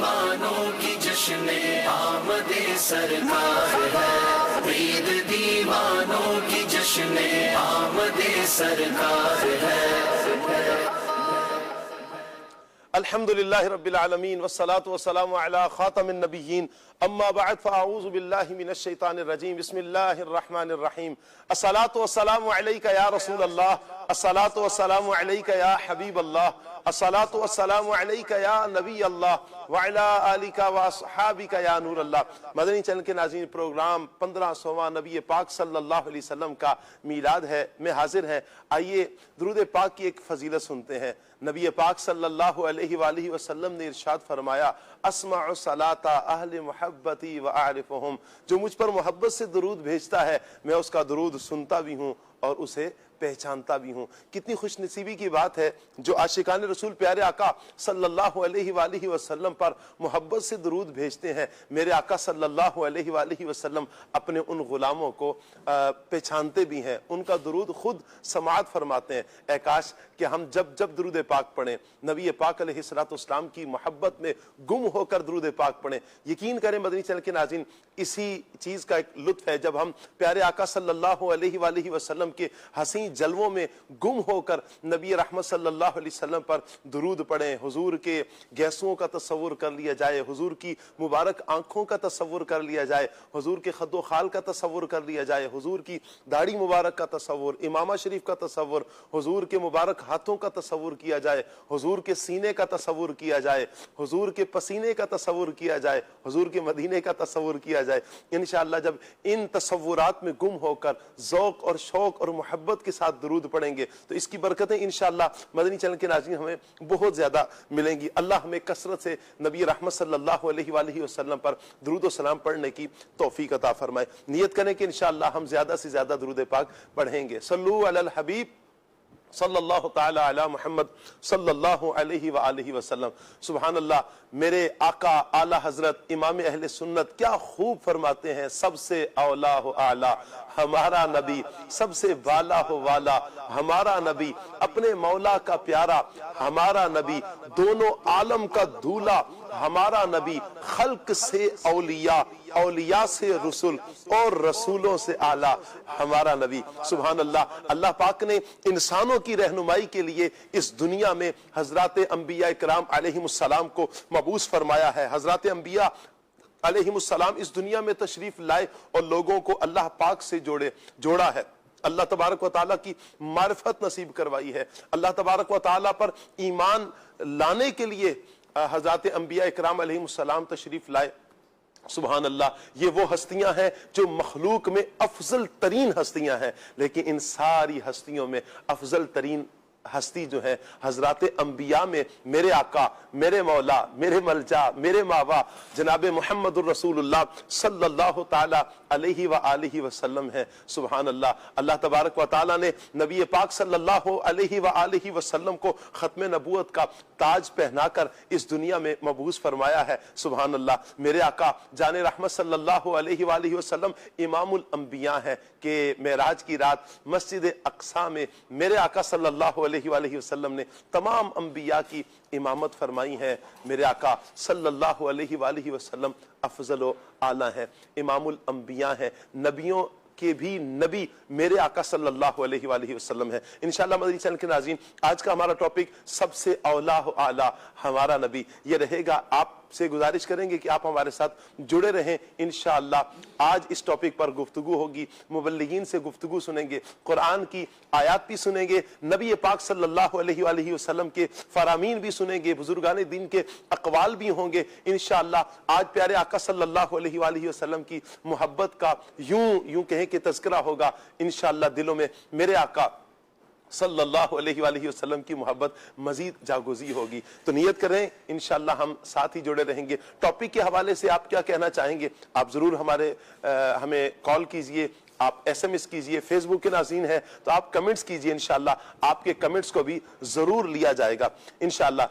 دیوانوں کی جشن آمد سرکار ہے، عید دیوانوں کی جشن آمد سرکار ہے۔ الحمد للہ رب العالمین والصلاة والسلام علی خاتم النبیین اما بعد فاعوذ باللہ من الشیطان الرجیم بسم اللہ الرحمن الرحیم الصلاة والسلام علیک یا رسول اللہ، الصلاة والسلام علیک یا حبیب اللہ، الصلاة والسلام علیک یا نبی اللہ وعلی آلک واصحابک یا نور اللہ۔ مدنی چینل کے ناظرین، پروگرام 1500واں نبی پاک صلی اللہ علیہ وسلم کا میلاد ہے میں حاضر ہیں۔ آئیے درود پاک کی ایک فضیلت سنتے ہیں۔ نبی پاک صلی اللہ علیہ وآلہ وسلم نے ارشاد فرمایا، اسمع صلاۃ اہل محبتی واعرفہم، جو مجھ پر محبت سے درود بھیجتا ہے میں اس کا درود سنتا بھی ہوں اور اسے پہچانتا بھی ہوں۔ کتنی خوش نصیبی کی بات ہے جو عاشقان رسول پیارے آقا صلی اللہ علیہ وآلہ وسلم پر محبت سے درود بھیجتے ہیں۔ میرے آقا صلی اللہ علیہ وآلہ وسلم اپنے ان غلاموں کو پہچانتے بھی ہیں، ان کا درود خود سماعت فرماتے ہیں۔ اے کاش کہ ہم جب درود پاک پڑھیں نبی پاک علیہ السلام کی محبت میں گم ہو کر درود پاک پڑھیں۔ یقین کریں مدنی چینل کے ناظرین، اسی چیز کا ایک لطف ہے جب ہم پیارے آقا صلی اللہ علیہ وآلہ وسلم کے حسین جلووں میں گم ہو کر نبی رحمت صلی اللہ علیہ وسلم پر درود پڑھیں، حضور کے گیسوں کا تصور کر لیا جائے، حضور کی مبارک آنکھوں کا تصور کر لیا جائے، حضور کے خد و خال کا تصور کر لیا جائے، حضور کی داڑھی مبارک کا تصور، امامہ شریف کا تصور، حضور کے مبارک ہاتھوں کا تصور کیا جائے، حضور کے سینے کا تصور کیا جائے، حضور کے پسینے کا تصور کیا جائے، حضور کے مدینے کا تصور کیا جائے۔ انشاءاللہ جب ان تصورات میں گم ہو کر ذوق اور شوق اور محبت کے ساتھ درود پڑھیں گے تو اس کی برکتیں انشاءاللہ مدنی چینل کے ناظرین ہمیں بہت زیادہ ملیں گی۔ اللہ ہمیں کثرت سے نبی رحمت صلی اللہ علیہ وآلہ وسلم پر درود و سلام پڑھنے کی توفیق عطا فرمائے۔ نیت کریں کہ انشاءاللہ ہم زیادہ سے زیادہ درود پاک پڑھیں گے۔ صلو علی الحبیب صلی اللہ تعالی علی محمد صلی اللہ علیہ وآلہ وسلم۔ سبحان اللہ، میرے آقا اعلی حضرت امام اہل سنت کیا خوب فرماتے ہیں، سب سے اولا ہو اعلی ہمارا نبی، سب سے والا ہو والا ہمارا نبی، اپنے مولا کا پیارا ہمارا نبی، دونوں عالم کا دھولا ہمارا نبی، خلق سے اولیاء، اولیاء سے رسول اور رسولوں سے اعلیٰ ہمارا نبی۔ سبحان اللہ، اللہ پاک نے انسانوں کی رہنمائی کے لیے اس دنیا میں حضرات انبیاء کرام علیہم السلام کو مبعوث فرمایا ہے۔ حضرات انبیاء علیہم السلام اس دنیا میں تشریف لائے اور لوگوں کو اللہ پاک سے جوڑا ہے، اللہ تبارک و تعالیٰ کی معرفت نصیب کروائی ہے، اللہ تبارک و تعالیٰ پر ایمان لانے کے لیے حضرات انبیاء اکرام علیہم السلام تشریف لائے۔ سبحان اللہ، یہ وہ ہستیاں ہیں جو مخلوق میں افضل ترین ہستیاں ہیں، لیکن ان ساری ہستیوں میں افضل ترین ہستی جو ہے حضرات انبیاء میں میرے آقا، میرے مولا، میرے ملجا، میرے ماوا جناب محمد الرسول اللہ صلی اللہ تعالی علیہ وآلہ وسلم ہے۔ سبحان اللہ، اللہ تبارک و تعالیٰ نے نبی پاک صلی اللہ علیہ وآلہ وسلم کو ختم نبوت کا تاج پہنا کر اس دنیا میں مبعوث فرمایا ہے۔ سبحان اللہ، میرے آقا جان رحمت صلی اللہ علیہ وآلہ وسلم امام الانبیاء ہے کہ معراج کی رات مسجد اقصی میں میرے آقا صلی اللہ علیہ وآلہ وسلم نے تمام انبیاء کی امامت فرمائی ہے۔ میرے آقا صلی اللہ علیہ وآلہ وسلم افضل و اعلیٰ ہیں، امام الانبیاء ہیں، نبیوں کے بھی نبی میرے آقا صلی اللہ علیہ وآلہ وسلم ہے۔ انشاءاللہ مدنی چینل کے ناظرین، آج کا ہمارا ٹاپک سب سے اولا و اعلیٰ ہمارا نبی یہ رہے گا۔ آپ سے گزارش کریں گے کہ آپ ہمارے ساتھ جڑے رہیں۔ انشاءاللہ آج اس ٹاپک پر گفتگو ہوگی، مبلغین سے گفتگو سنیں گے، قرآن کی آیات بھی سنیں گے، نبی پاک صلی اللہ علیہ وآلہ وسلم کے فرامین بھی سنیں گے، بزرگان دین کے اقوال بھی ہوں گے۔ انشاءاللہ آج پیارے آقا صلی اللہ علیہ وآلہ وسلم کی محبت کا یوں کہیں کہ تذکرہ ہوگا۔ انشاءاللہ دلوں میں میرے آقا صلی اللہ علیہ وآلہ وسلم کی محبت مزید جاگوزی ہوگی۔ تو نیت کریں، انشاءاللہ ہم ساتھ ہی جڑے رہیں گے۔ ٹاپک کے حوالے سے آپ کیا کہنا چاہیں گے؟ آپ ضرور ہمیں کال کیجئے، آپ ایس ایم ایس کیجئے، فیس بک کے ناظرین ہیں تو آپ کمنٹس کیجئے، انشاءاللہ آپ کے کمنٹس کو بھی ضرور لیا جائے گا انشاءاللہ۔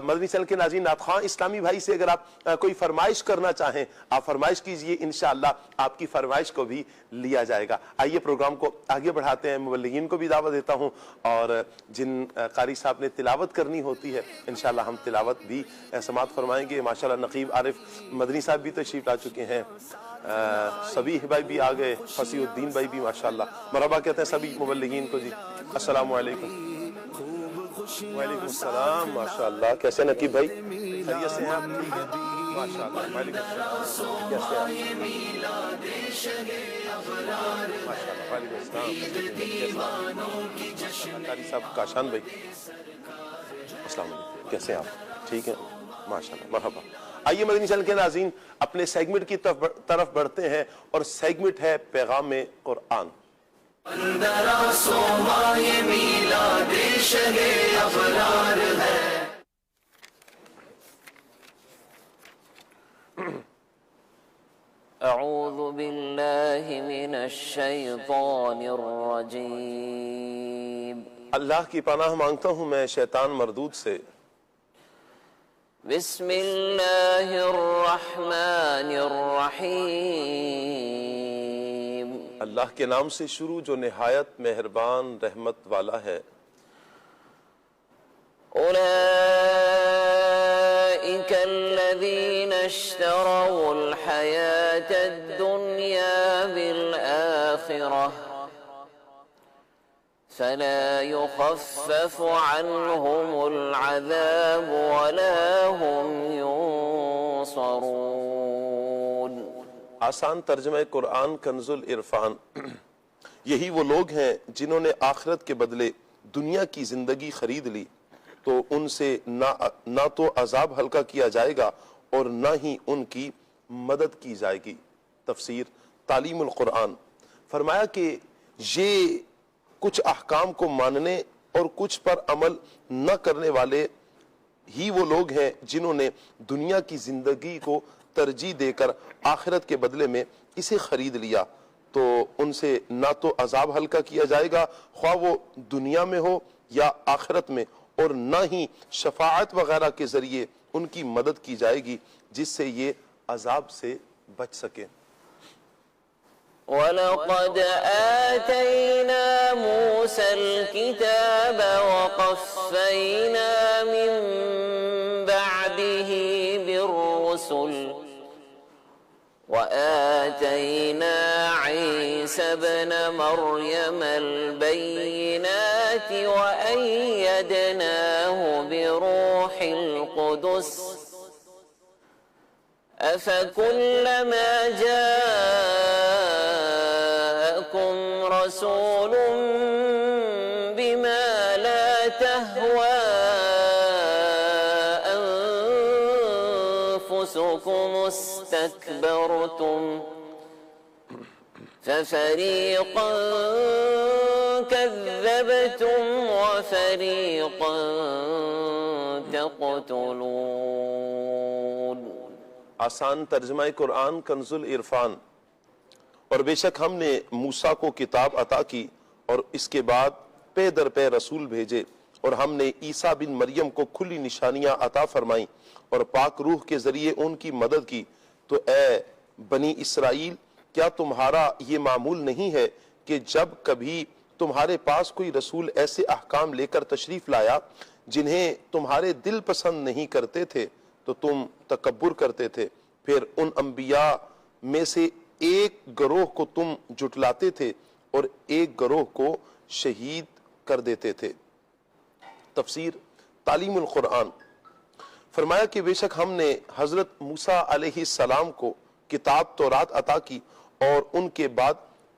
مدنی چینل کے ناظرین، نعت خواں اسلامی بھائی سے اگر آپ کوئی فرمائش کرنا چاہیں آپ فرمائش کیجئے، انشاءاللہ آپ کی فرمائش کو بھی لیا جائے گا۔ آئیے پروگرام کو آگے بڑھاتے ہیں، مبلغین کو بھی دعوت دیتا ہوں اور جن قاری صاحب نے تلاوت کرنی ہوتی ہے انشاءاللہ ہم تلاوت بھی سماعت فرمائیں گے۔ ماشاءاللہ نقیب عارف مدنی صاحب بھی تشریف لا چکے ہیں، سبیح بھائی بھی آ گئے، فصیح الدین بھائی بھی ماشاءاللہ مرحبا کہتے ہیں سبھی مبلغین کو۔ جی السلام علیکم۔ وعلیکم السلام، ماشاءاللہ کیسے نقیب بھائی، خیریت سے ہیں آپ؟ ماشاءاللہ وعلیکم السلام، کیسے ہیں آپ؟ ماشاءاللہ وعلیکم السلام، قاری صاحب کاشان بھائی السلام علیکم، کیسے ہیں آپ؟ ٹھیک ہے ماشاءاللہ مرحبا۔ آئیے مدنی چینل کے ناظرین اپنے سیگمنٹ کی طرف بڑھتے ہیں اور سیگمنٹ ہے پیغام قرآن۔ اندرا سومائے میلاد شہ ابرار ہے۔ اعوذ باللہ من الشیطان الرجیم۔ اللہ کی پناہ مانگتا ہوں میں شیطان مردود سے۔ بسم اللہ الرحمن الرحیم۔ اللہ کے نام سے شروع جو نہایت مہربان رحمت والا ہے۔ اولئک الذین اشتروا الحیاة الدنیا بالآخرہ فلا يخفف عنهم العذاب ولا هم ينصرون۔ آسان ترجمہ قرآن کنز العرفان۔ یہی وہ لوگ ہیں جنہوں نے آخرت کے بدلے دنیا کی زندگی خرید لی تو ان سے نہ تو عذاب ہلکا کیا جائے گا اور نہ ہی ان کی مدد کی جائے گی۔ تفسیر تعلیم القرآن۔ فرمایا کہ یہ کچھ احکام کو ماننے اور کچھ پر عمل نہ کرنے والے ہی وہ لوگ ہیں جنہوں نے دنیا کی زندگی کو ترجیح دے کر آخرت کے بدلے میں اسے خرید لیا تو ان سے نہ تو عذاب ہلکا کیا جائے گا خواہ وہ دنیا میں ہو یا آخرت میں، اور نہ ہی شفاعت وغیرہ کے ذریعے ان کی مدد کی جائے گی جس سے یہ عذاب سے بچ سکے۔ وَلَقَدْ آتَيْنَا مُوسَى الْكِتَابَ وَقَفَّيْنَا مِن بَعْدِهِ بِالرُّسُلِ وَآتَيْنَا عِيسَى ابْنَ مَرْيَمَ الْبَيِّنَاتِ وَأَيَّدْنَاهُ بِرُوحِ الْقُدُسِ أَفَكُلَّمَا جَاءَكُمْ رَسُولٌ بِمَا لَا تَهْوَى أَنفُسُكُمُ اسْتَكْبَرْتُمْ فَفَرِيقًا كَذَّبْتُمْ وَفَرِيقًا تَقْتُلُونَ۔ آسان ترجمہ قرآن کنز العرفان۔ اور بے شک ہم نے موسیٰ کو کتاب عطا کی اور اس کے بعد پے در پے رسول بھیجے، اور ہم نے عیسیٰ بن مریم کو کھلی نشانیاں عطا فرمائیں اور پاک روح کے ذریعے ان کی مدد کی۔ تو اے بنی اسرائیل، کیا تمہارا یہ معمول نہیں ہے کہ جب کبھی تمہارے پاس کوئی رسول ایسے احکام لے کر تشریف لایا جنہیں تمہارے دل پسند نہیں کرتے تھے تو تم تکبر کرتے تھے، پھر ان انبیاء میں سے ایک گروہ کو تم جھٹلاتے تھے اور ایک گروہ کو شہید کر دیتے تھے۔ تفسیر تعلیم القرآن۔ فرمایا کہ بے شک ہم نے حضرت موسیٰ علیہ السلام کو کتاب تورات عطا کی اور ان کے بعد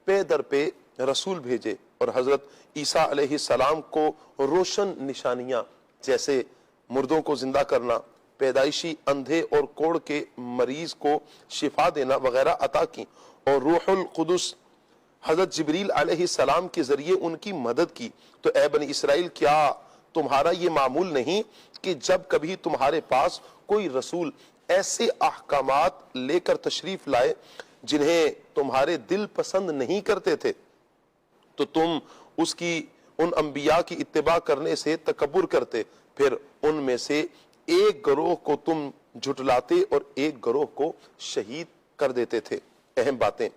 پے در پے رسول بھیجے، اور حضرت عیسیٰ علیہ السلام کو روشن نشانیاں جیسے مردوں کو زندہ کرنا، پیدائشی اندھے اور کوڑ کے مریض کو شفا دینا وغیرہ عطا کی، اور روح القدس حضرت جبریل علیہ السلام کے ذریعے ان کی مدد کی۔ تو اے بنی اسرائیل، کیا تمہارا یہ معمول نہیں کہ جب کبھی تمہارے پاس کوئی رسول ایسے احکامات لے کر تشریف لائے جنہیں تمہارے دل پسند نہیں کرتے تھے تو تم اس کی ان انبیاء کی اتباع کرنے سے تکبر کرتے، پھر ان میں سے ایک گروہ کو تم جھٹلاتے اور ایک گروہ کو شہید کر دیتے تھے۔ اہم باتیں: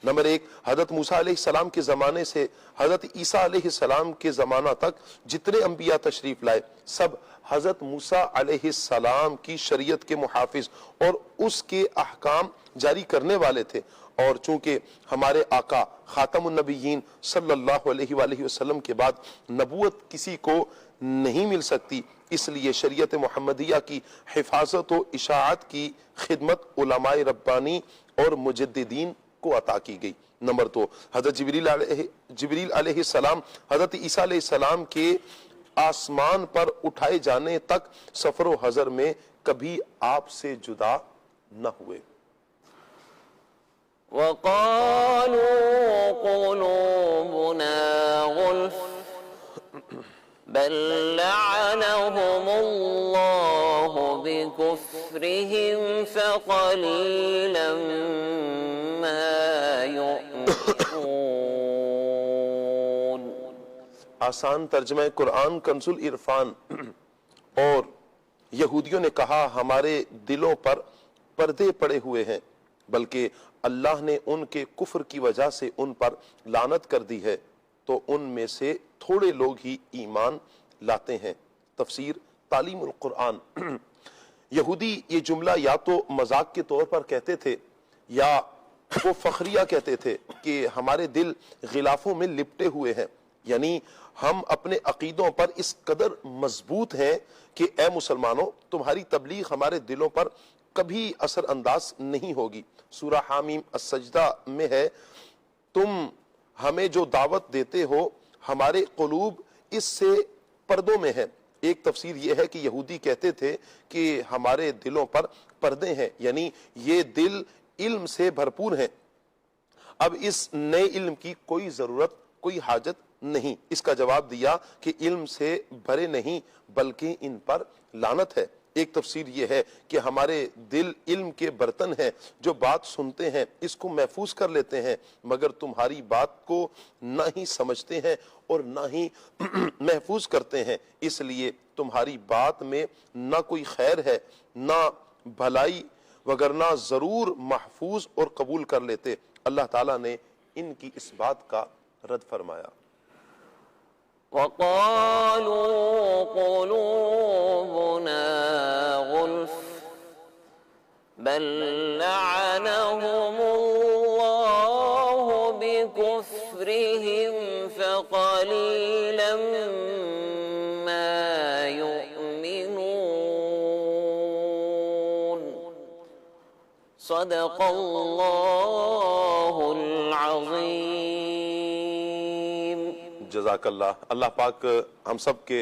نمبر 1، حضرت موسیٰ علیہ السلام کے زمانے سے حضرت عیسیٰ علیہ السلام کے زمانہ تک جتنے انبیاء تشریف لائے سب حضرت موسیٰ علیہ السلام کی شریعت کے محافظ اور اس کے احکام جاری کرنے والے تھے، اور چونکہ ہمارے آقا خاتم النبیین صلی اللہ علیہ وآلہ وسلم کے بعد نبوت کسی کو نہیں مل سکتی، اس لیے شریعت محمدیہ کی حفاظت و اشاعت کی خدمت علماء ربانی اور مجددین کو عطا کی گئی۔ نمبر 2، حضرت جبریل علیہ السلام حضرت عیسیٰ علیہ السلام کے آسمان پر اٹھائے جانے تک سفر و حضر میں کبھی آپ سے جدا نہ ہوئے۔ وقالوا قلوبنا غلف بل لعنهم الله بكفرهم فقليلا ما يؤمنون۔ آسان ترجمہ قرآن کنز العرفان۔ اور یہودیوں نے کہا ہمارے دلوں پر پردے پڑے ہوئے ہیں، بلکہ اللہ نے ان کے کفر کی وجہ سے ان پر لعنت کر دی ہے، تو ان میں سے تھوڑے لوگ ہی ایمان لاتے ہیں۔ تفسیر تعلیم القرآن۔ یہودی یہ جملہ یا تو مذاق کے طور پر کہتے تھے یا وہ فخریہ کہتے تھے کہ ہمارے دل غلافوں میں لپٹے ہوئے ہیں، یعنی ہم اپنے عقیدوں پر اس قدر مضبوط ہیں کہ اے مسلمانوں تمہاری تبلیغ ہمارے دلوں پر کبھی اثر انداز نہیں ہوگی۔ سورہ حامیم السجدہ میں ہے، تم ہمیں جو دعوت دیتے ہو ہمارے قلوب اس سے پردوں میں ہیں۔ ایک تفسیر یہ ہے کہ یہودی کہتے تھے کہ ہمارے دلوں پر پردے ہیں، یعنی یہ دل علم سے بھرپور ہیں، اب اس نئے علم کی کوئی ضرورت کوئی حاجت نہیں۔ اس کا جواب دیا کہ علم سے بھرے نہیں بلکہ ان پر لعنت ہے۔ ایک تفسیر یہ ہے کہ ہمارے دل علم کے برتن ہیں، جو بات سنتے ہیں اس کو محفوظ کر لیتے ہیں، مگر تمہاری بات کو نہ ہی سمجھتے ہیں اور نہ ہی محفوظ کرتے ہیں، اس لیے تمہاری بات میں نہ کوئی خیر ہے نہ بھلائی، وگرنہ ضرور محفوظ اور قبول کر لیتے۔ اللہ تعالیٰ نے ان کی اس بات کا رد فرمایا۔ وقالوا قلوبنا غلف بل لعنهم الله بكفرهم فقليلا ما يؤمنون۔ صدق الله العظيم۔ جزاک اللہ۔ اللہ پاک ہم سب کے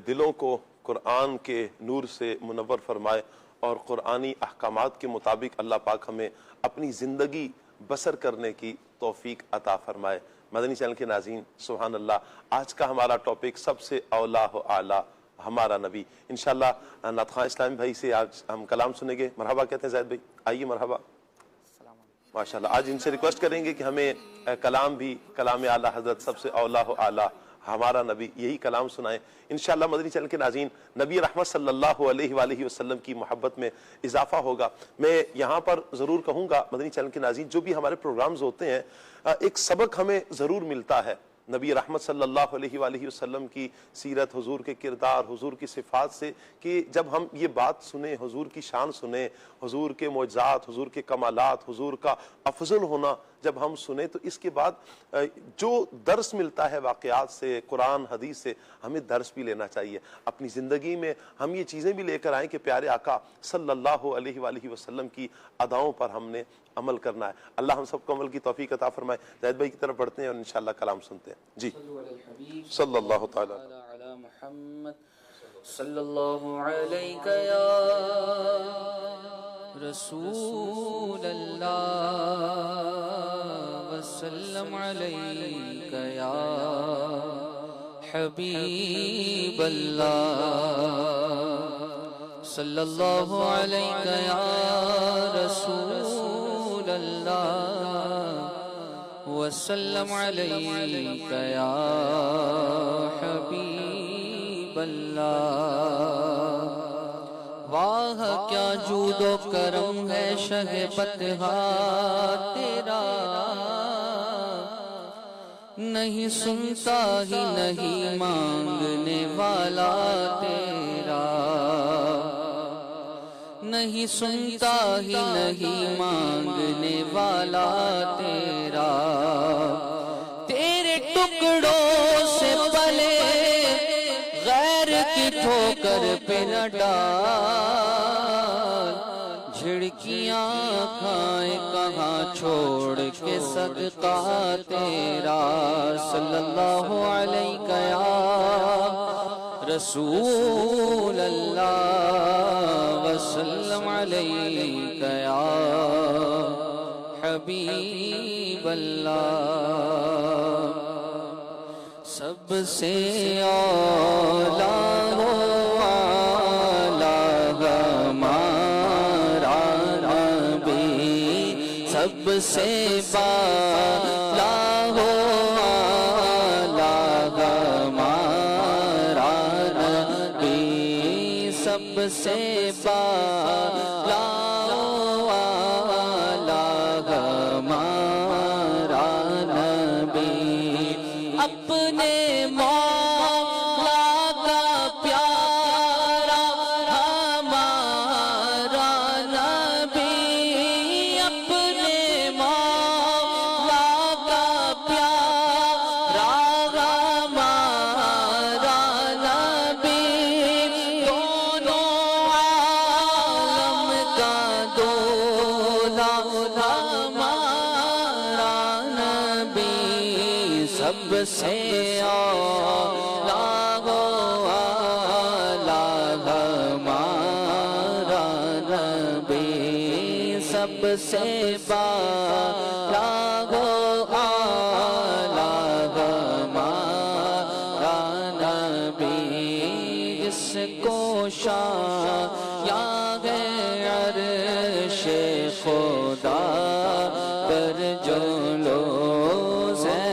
دلوں کو قرآن کے نور سے منور فرمائے اور قرآنی احکامات کے مطابق اللہ پاک ہمیں اپنی زندگی بسر کرنے کی توفیق عطا فرمائے۔ مدنی چینل کے ناظرین سبحان اللہ، آج کا ہمارا ٹاپک سب سے اولا و اعلیٰ ہمارا نبی۔ انشاءاللہ نعت خواں اسلامی بھائی سے آج ہم کلام سنیں گے۔ مرحبا کہتے ہیں زید بھائی، آئیے مرحبا۔ ماشاءاللہ آج ان سے ریکویسٹ کریں گے کہ ہمیں کلام بھی کلام اعلیٰ حضرت سب سے اولا و اعلیٰ ہمارا نبی یہی کلام سنائیں۔ انشاءاللہ مدنی چینل کے ناظرین نبی رحمت صلی اللہ علیہ وآلہ وسلم کی محبت میں اضافہ ہوگا۔ میں یہاں پر ضرور کہوں گا مدنی چینل کے ناظرین، جو بھی ہمارے پروگرامز ہوتے ہیں ایک سبق ہمیں ضرور ملتا ہے نبی رحمت صلی اللہ علیہ وآلہ وسلم کی سیرت، حضور کے کردار، حضور کی صفات سے، کہ جب ہم یہ بات سنیں، حضور کی شان سنیں، حضور کے معجزات، حضور کے کمالات، حضور کا افضل ہونا جب ہم سنیں تو اس کے بعد جو درس ملتا ہے واقعات سے، قرآن حدیث سے، ہمیں درس بھی لینا چاہیے۔ اپنی زندگی میں ہم یہ چیزیں بھی لے کر آئیں کہ پیارے آقا صلی اللہ علیہ وآلہ وسلم کی اداؤں پر ہم نے عمل کرنا ہے۔ اللہ ہم سب کو عمل کی توفیق عطا فرمائے۔ زید بھائی کی طرف بڑھتے ہیں اور انشاءاللہ کلام سنتے ہیں۔ جی صلی اللہ تعالی علی محمد صلی اللہ علیہ یا رسول اللہ وسلم علیہ یا حبیب اللہ صلی اللہ علیہ یا رسول اللہ وسلم علیک یا حبیب اللہ واہ کیا جود و کرم ہے شہ بطحا تیرا نہیں سنتا ہی نہیں مانگنے والا تیرا نہیں سنتا ہی نہیں مانگنے والا تیرا تیرے ٹکڑوں سے پلے غیر کی ٹھوکر پہ نہ ڈال جھڑکیاں کھائیں کہاں چھوڑ کے صدقہ تیرا صلی اللہ علیہ یا رسول اللہ وسلم علیک یا حبیب اللہ سب سے اولا ہو ہمارا نبی سب سے بالا ہو سب سے بالا والا ہمارا نبی اپنے مولا کا پیارا ہمارا نبی اپنے مولا کا پیارا ہمارا نبی سب سے اولا والا ہمارا نبی سب سے بالا والا ہمارا نبی جس کو شایع ہے عرش خدا پر جو لوز ہے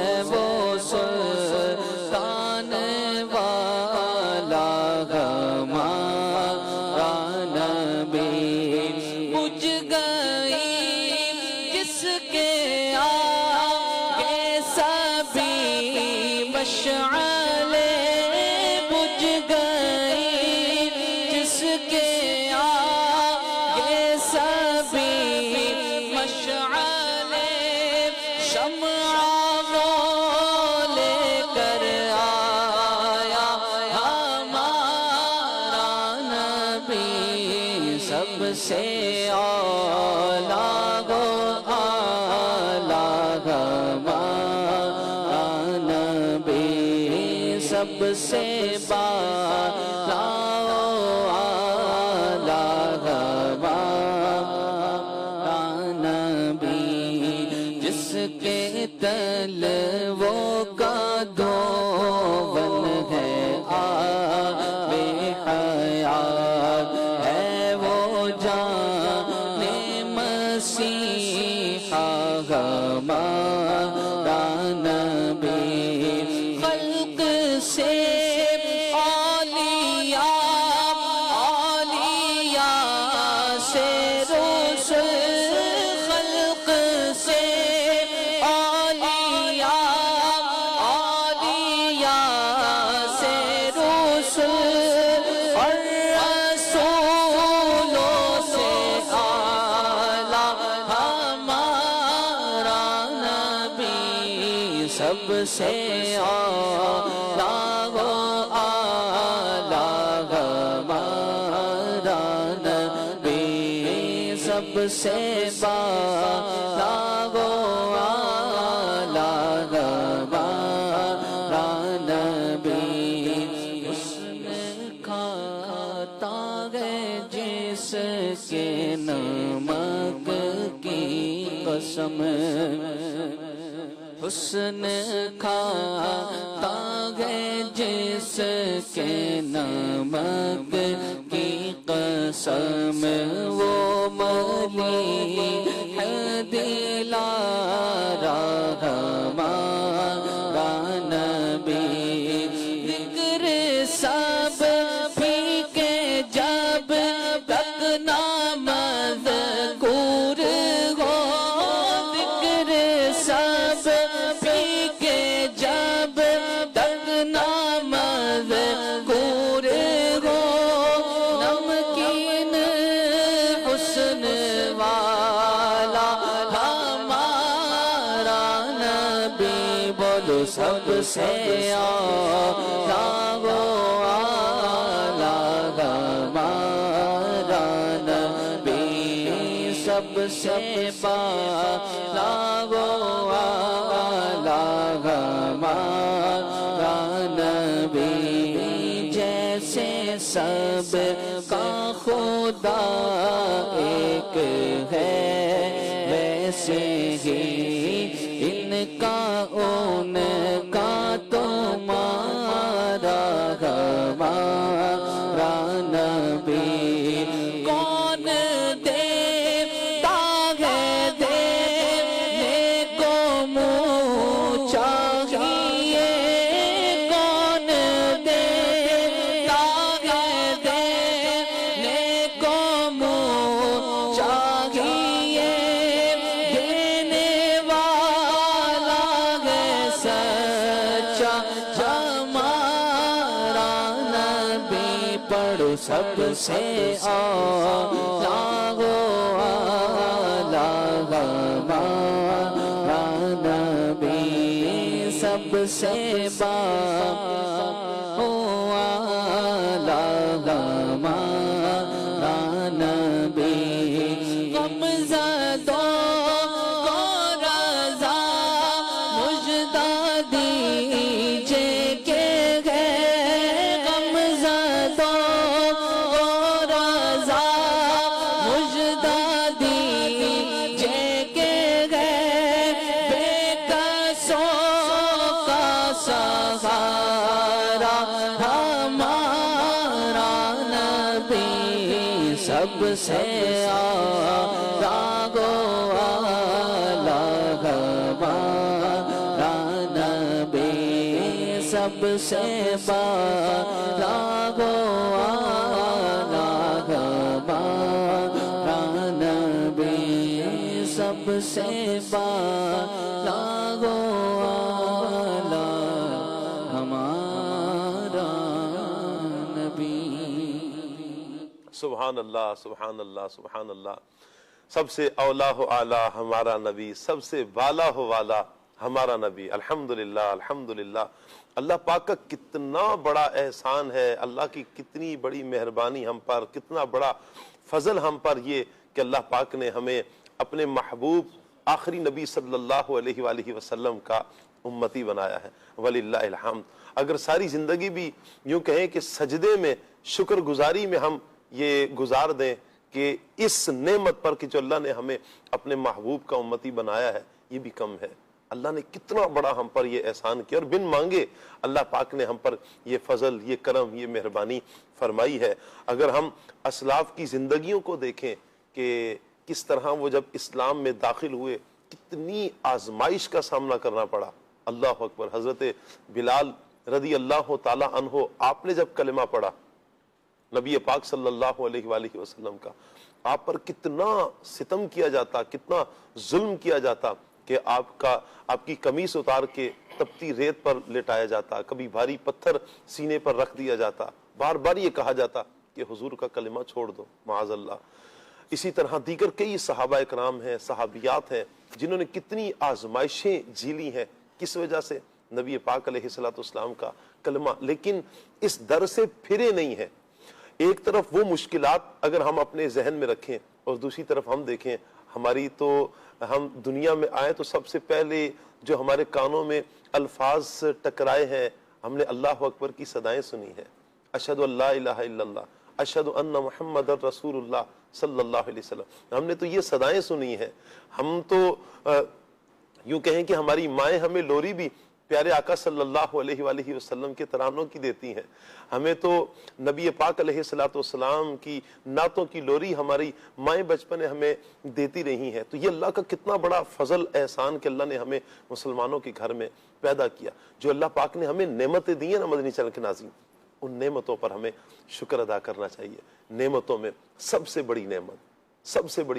بجھ گئی جس کے آگے سبھی مشعلیں شمع وہ لے کر آیا ہمارا نبی سب سے اولا سب سے بالا والا ہمارا نبی جس کے تلووں کا دھون ہے آب حیات ہے وہ جان مسیحا ہمارا نبی سے اولیاء سے رسل خلق سے اولیاء سے رسل اور رسولوں سے اعلیٰ ہمارا نبی سب سے سب سے بالا والا ہمارا نبی حسن کھاتا ہے جس کے نمک کی قسم حسن کھاتا ہے جس کے نمک کی قسم وہ ملی ہے دلا ہمارا نبی ذکر سب پھیکے جب تک نام مذکور ہو ذکر سب پھیکے جب تک نام مذکور ہو نمکین حسن والا ہمارا نبی بولو سب سے اعلیٰ وہ اعلیٰ ہمارا نبی سب سے بالا وہ اعلیٰ ہمارا نبی جیسے سب کا خدا ایک ہے ویسے ہی ان کا ان کا تمہارا ہمارا نبی کون دیتا ہے دینے کو منہ چاہیے کون دیتا ہے دینے کو منہ چاہیے دینے والا ہے سچا ہمارا نبی پڑھو سب سے اعلیٰ وہ اعلیٰ ہمارا نبی سب سے اعلیٰ ہمارا نبی غمزدوں کو رضا مژدہ دیجئے کہ ہے غمزدوں کو رضا مژدہ دیجئے کہ ہے بے کسوں کا سہارا ہمارا نبی سب سے اعلیٰ وہ اعلیٰ ہمارا نبی سب سے اعلیٰ وہ اعلیٰ ہمارا نبی سب سے اعلیٰ وہ اعلیٰ ہمارا نبی سبحان اللہ سبحان اللہ سبحان اللہ سب سے اولا ہو اعلیٰ ہمارا نبی سب سے والا ہو والا ہمارا نبی الحمدللہ الحمدللہ اللہ پاک کا کتنا بڑا احسان ہے اللہ کی کتنی بڑی مہربانی ہم پر کتنا بڑا فضل ہم پر یہ کہ اللہ پاک نے ہمیں اپنے محبوب آخری نبی صلی اللہ علیہ وآلہ وسلم کا امتی بنایا ہے وللہ الحمد اگر ساری زندگی بھی یوں کہیں کہ سجدے میں شکر گزاری میں ہم یہ گزار دیں کہ اس نعمت پر کہ جو اللہ نے ہمیں اپنے محبوب کا امتی بنایا ہے یہ بھی کم ہے اللہ نے کتنا بڑا ہم پر یہ احسان کیا اور بن مانگے اللہ پاک نے ہم پر یہ فضل یہ کرم یہ مہربانی فرمائی ہے اگر ہم اسلاف کی زندگیوں کو دیکھیں کہ کس طرح وہ جب اسلام میں داخل ہوئے کتنی آزمائش کا سامنا کرنا پڑا اللہ اکبر حضرت بلال رضی اللہ تعالیٰ عنہ آپ نے جب کلمہ پڑھا نبی پاک صلی اللہ علیہ وآلہ وسلم کا آپ پر کتنا ستم کیا جاتا کتنا ظلم کیا جاتا کہ آپ کی قمیص اتار کے تپتی ریت پر لٹایا جاتا کبھی بھاری پتھر سینے پر رکھ دیا جاتا بار بار یہ کہا جاتا کہ حضور کا کلمہ چھوڑ دو معاذ اللہ اسی طرح دیگر کئی صحابہ اکرام ہیں صحابیات ہیں جنہوں نے کتنی آزمائشیں جھیلی ہیں کس وجہ سے نبی پاک علیہ السلام کا کلمہ لیکن اس در سے پھرے نہیں ہیں ایک طرف وہ مشکلات اگر ہم اپنے ذہن میں رکھیں اور دوسری طرف ہم دیکھیں ہماری تو ہم دنیا میں آئے تو سب سے پہلے جو ہمارے کانوں میں الفاظ ٹکرائے ہیں ہم نے اللہ اکبر کی صدائیں سنی ہیں اشہد ان لا الہ الا اللہ اشہد ان محمد رسول اللہ صلی اللہ علیہ وسلم ہم نے تو یہ صدائیں سنی ہیں ہم تو یوں کہیں کہ ہماری مائیں ہمیں لوری بھی پیارے آقا صلی اللہ علیہ وآلہ وسلم کے ترانوں کی دیتی ہیں. ہمیں تو نبی پاک علیہ السلام کی نعتوں کی لوری ہماری مائیں بچپن ہمیں دیتی رہی ہیں. تو یہ اللہ کا کتنا بڑا فضل احسان کہ اللہ نے ہمیں مسلمانوں کے گھر میں پیدا کیا. جو اللہ پاک نے ہمیں نعمتیں دی ہیں نا مدنی چینل کے ناظرین، ان نعمتوں پر ہمیں شکر ادا کرنا چاہیے. نعمتوں میں سب سے بڑی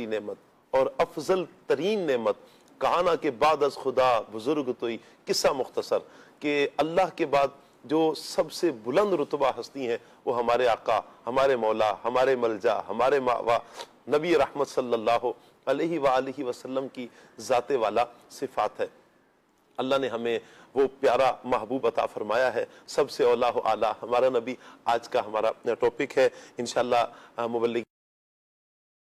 نعمت اور افضل ترین نعمت کہانا کہ بعد از خدا بزرگ توئی، قصہ مختصر کہ اللہ کے بعد جو سب سے بلند رتبہ ہستی ہیں وہ ہمارے آقا، ہمارے مولا، ہمارے ملجا، ہمارے ماوا نبی رحمت صلی اللہ علیہ وآلہ وسلم کی ذات والا صفات ہے. اللہ نے ہمیں وہ پیارا محبوب عطا فرمایا ہے، سب سے اولا و اعلیٰ ہمارا نبی. آج کا ہمارا ٹاپک ہے انشاءاللہ مبلغ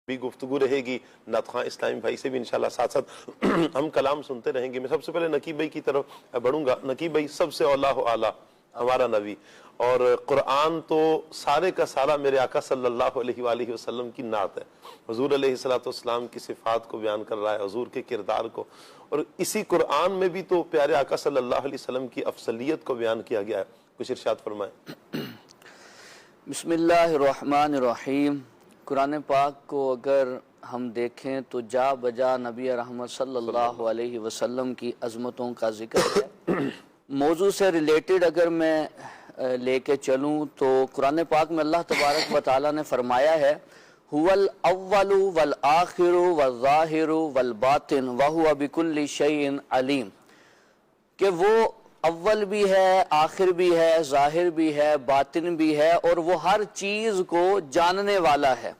بھی گفتگو رہے گی، نعت خواں اسلامی بھائی سے بھی انشاءاللہ ساتھ ساتھ ہم کلام سنتے رہیں گے. میں سب سے پہلے نقیب بھائی کی طرف بڑھوں گا. نقیب بھائی، سب سے اولا و اعلیٰ ہمارا نبی، اور قرآن تو سارے کا سارا میرے آقا صلی اللہ علیہ وآلہ وسلم کی نعت ہے. حضور علیہ السلام کی صفات کو بیان کر رہا ہے، حضور کے کردار کو، اور اسی قرآن میں بھی تو پیارے آقا صلی اللہ علیہ وسلم کی افضلیت کو بیان کیا گیا ہے. کچھ ارشاد فرمائیں. بسم اللہ الرحمن الرحیم. قرآن پاک کو اگر ہم دیکھیں تو جا بجا نبی رحمت صلی اللہ علیہ وسلم کی عظمتوں کا ذکر ہے. موضوع سے ریلیٹڈ اگر میں لے کے چلوں تو قرآن پاک میں اللہ تبارک و تعالیٰ نے فرمایا ہے هو الاول والآخر والظاہر والباطن وہو بکل شیء علیم، کہ وہ اول بھی ہے، آخر بھی ہے، ظاہر بھی ہے، باطن بھی ہے، اور وہ ہر چیز کو جاننے والا ہے.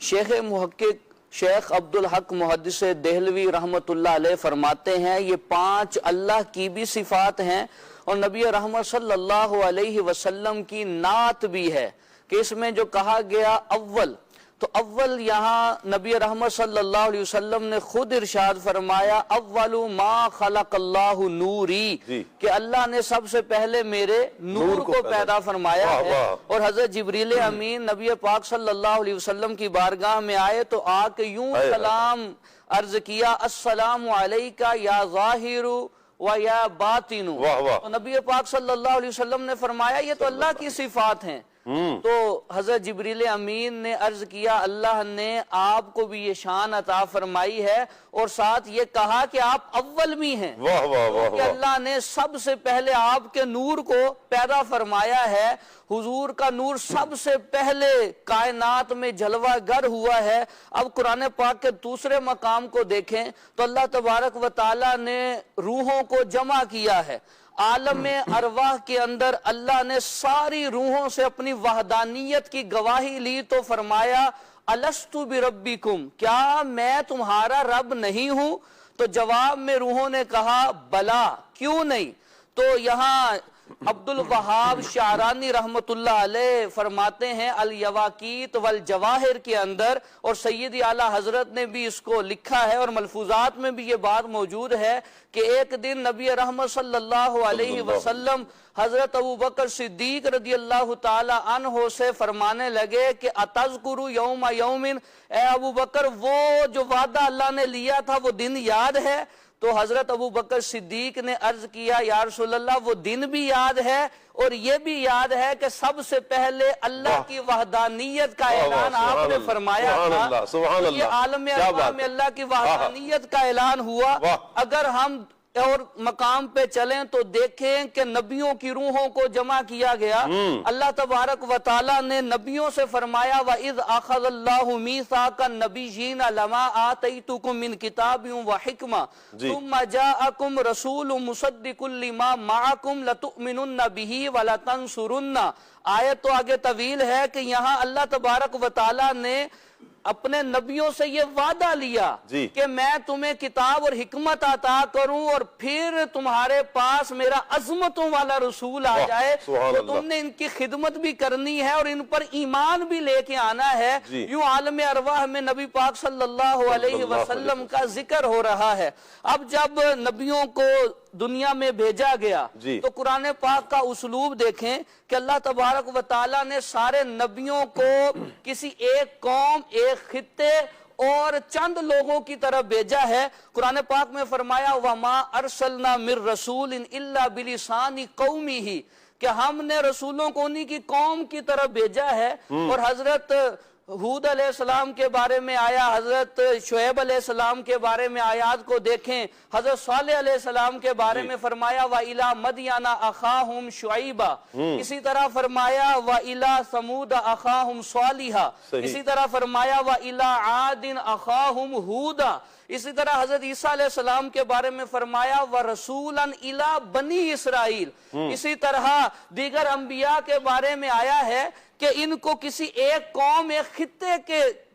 شیخ محقق شیخ عبدالحق محدث دہلوی رحمت اللہ علیہ فرماتے ہیں یہ 5 اللہ کی بھی صفات ہیں اور نبی رحمت صلی اللہ علیہ وسلم کی نعت بھی ہے. کہ اس میں جو کہا گیا اول، تو اول یہاں نبی رحمت صلی اللہ علیہ وسلم نے خود ارشاد فرمایا اول ما خلق اللہ نوری، کہ اللہ نے سب سے پہلے میرے نور کو پیدا فرمایا ہے. اور حضرت جبریل امین نبی پاک صلی اللہ علیہ وسلم کی بارگاہ میں آئے تو آ کے یوں سلام عرض کیا السلام علیکہ یا ظاہر و یا باطن. نبی پاک صلی اللہ علیہ وسلم نے فرمایا یہ تو اللہ کی صفات ہیں. تو حضرت جبریل امین نے عرض کیا اللہ نے آپ کو بھی یہ شان عطا فرمائی ہے اور ساتھ یہ کہا کہ آپ اول بھی ہیں، کہ اللہ نے سب سے پہلے آپ کے نور کو پیدا فرمایا ہے. حضور کا نور سب سے پہلے کائنات میں جلوہ گر ہوا ہے. اب قرآن پاک کے دوسرے مقام کو دیکھیں تو اللہ تبارک و تعالیٰ نے روحوں کو جمع کیا ہے. عالم ارواح کے اندر اللہ نے ساری روحوں سے اپنی وحدانیت کی گواہی لی تو فرمایا الست بربکم، کیا میں تمہارا رب نہیں ہوں؟ تو جواب میں روحوں نے کہا بلا، کیوں نہیں؟ تو یہاں عبد الوہاب شعرانی رحمت اللہ علیہ فرماتے ہیں الیواقیت والجواہر کے اندر، اور سیدی اعلیٰ حضرت نے بھی اس کو لکھا ہے اور ملفوظات میں بھی یہ بات موجود ہے کہ ایک دن نبی رحمت صلی اللہ علیہ وسلم حضرت ابوبکر صدیق رضی اللہ تعالی عنہ سے فرمانے لگے کہ اتذکر یوم یومن، اے ابوبکر وہ جو وعدہ اللہ نے لیا تھا وہ دن یاد ہے؟ تو حضرت ابوبکر صدیق نے عرض کیا یا رسول اللہ وہ دن بھی یاد ہے اور یہ بھی یاد ہے کہ سب سے پہلے اللہ کی وحدانیت کا اعلان آپ نے فرمایا تھا. یہ عالم ارواح میں اللہ کی وحدانیت کا اعلان ہوا. اگر ہم اور مقام پہ چلیں تو دیکھیں کہ نبیوں کی روحوں کو جمع کیا گیا. اللہ تبارک و تعالیٰ نے نبیوں سے فرمایا وَإِذْ أَخَذَ اللَّهُ مِيثَاقَ النَّبِيِّينَ لَمَا آتَيْتُكُم مِّن كِتَابٍ وَحِكْمَةٍ ثُمَّ جَاءَكُمْ رَسُولٌ مُصَدِّقٌ لِّمَا مَعَكُمْ لَتُؤْمِنُنَّ بِهِ وَلَتَنصُرُنَّ. آیت تو آگے طویل ہے کہ یہاں اللہ تبارک و تعالیٰ نے اپنے نبیوں سے یہ وعدہ لیا کہ میں تمہیں کتاب اور حکمت عطا کروں اور پھر تمہارے پاس میرا عظمتوں والا رسول آ جائے تو تم نے ان کی خدمت بھی کرنی ہے اور ان پر ایمان بھی لے کے آنا ہے. یوں عالم ارواح میں نبی پاک صلی اللہ علیہ وسلم کا ذکر ہو رہا ہے. اب جب نبیوں کو دنیا میں بھیجا گیا تو قرآن پاک کا اسلوب دیکھیں کہ اللہ تبارک و تعالیٰ نے سارے نبیوں کو کسی ایک قوم، ایک خطے اور چند لوگوں کی طرف بھیجا ہے۔ قرآن پاک میں فرمایا وَمَا أَرْسَلْنَا مِن رَسُولٍ إِلَّا بِلِسَانِ قَوْمِهِ، کہ ہم نے رسولوں کو انہی کی قوم کی طرف بھیجا ہے۔ اور حضرت ہود علیہ السلام کے بارے میں آیا، حضرت شعیب علیہ السلام کے بارے میں آیات کو دیکھیں، حضرت صالح علیہ السلام کے بارے میں فرمایا وَإِلَى مَدْيَنَ أَخَاهُمْ شُعَيْبًا، اسی طرح فرمایا وَإِلَى ثَمُودَ أَخَاهُمْ صَالِحًا، اسی طرح فرمایا وَإِلَى عَادٍ أَخَاهُمْ هُودًا، اسی طرح حضرت عیسیٰ علیہ السلام کے بارے میں فرمایا وَرَسُولًا إِلَى بَنِي اسرائیل۔ اسی طرح دیگر انبیاء کے بارے میں آیا ہے کہ ان کو کسی ایک قوم ایک خطے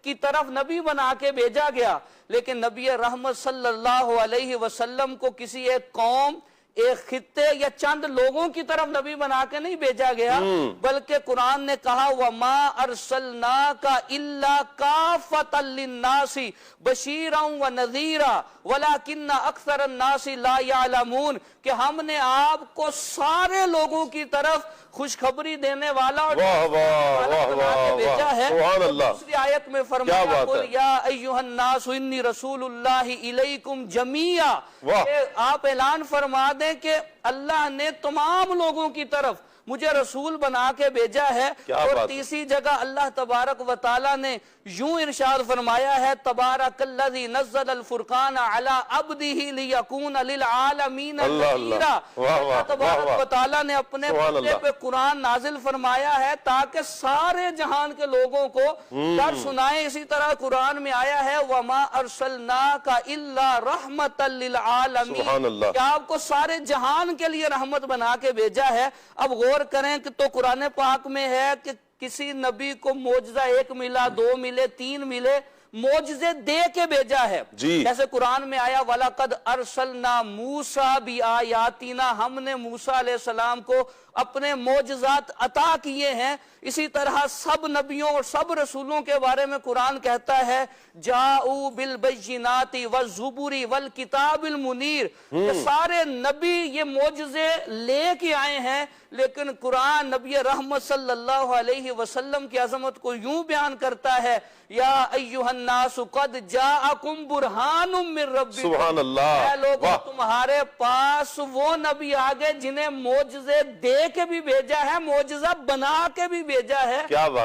کی طرف نبی بنا کے بھیجا گیا، لیکن نبی رحمت صلی اللہ علیہ وسلم کو کسی ایک قوم ایک خطے یا چند لوگوں کی طرف نبی بنا کے نہیں بھیجا گیا، بلکہ قرآن نے کہا وَمَا أَرْسَلْنَاكَ إِلَّا كَافَةً لِلنَّاسِ بَشِيرًا وَنَذِيرًا وَلَكِنَّ أَكْثَرَ النَّاسِ لَا يَعْلَمُونَ، کہ ہم نے آپ کو سارے لوگوں کی طرف خوشخبری دینے والا اور بنا کے بھیجا ہے۔ دوسری آیت میں فرمایا قُلْ يَا أَيُّهَا النَّاسُ إِنِّي رَسُولُ اللَّهِ إِلَيْكُمْ جَمِيعًا، کہ آپ اعلان فرما دیں کہ اللہ نے تمام لوگوں کی طرف مجھے رسول بنا کے بھیجا ہے۔ اور تیسری جگہ اللہ تبارک و تعالیٰ نے یوں ارشاد فرمایا ہے تبارک الذی نزل الفرقان علی عبدہ لیکون للعالمین نذیرا، اللہ تبارک و تعالیٰ نے اپنے بندے پہ قرآن نازل فرمایا ہے تاکہ سارے جہان کے لوگوں کو ڈر سنائیں۔ اسی طرح قرآن میں آیا ہے وما ارسلناک الا رحمۃ للعالمین، کہ آپ کو سارے جہان کے لیے رحمت بنا کے بھیجا ہے۔ اب غور کریں کہ تو قرآن پاک میں ہے کہ کسی نبی کو معجزہ ایک ملا، دو ملے، تین ملے، معجزے دے کے بھیجا ہے۔ جیسے قرآن میں آیا وَلَقَدْ أَرْسَلْنَا مُوسَى بِآيَاتِنَا، ہم نے موسیٰ علیہ السلام کو اپنے معجزات عطا کیے ہیں۔ اسی طرح سب نبیوں اور سب رسولوں کے بارے میں قرآن کہتا ہے جاؤ بالبینات والزبور والکتاب المنیر، کہ سارے نبی یہ معجزے لے کے آئے ہیں، لیکن قرآن نبی رحمت صلی اللہ علیہ وسلم کی عظمت کو یوں بیان کرتا ہے یا ایھا الناس قد جاءکم برہان من ربکم، سبحان اللہ، اے لوگوں تمہارے پاس وہ نبی آگے جنہیں معجزے دے کے بھی بھیجا ہے، معجزہ بنا کے بھی بھیجا ہے۔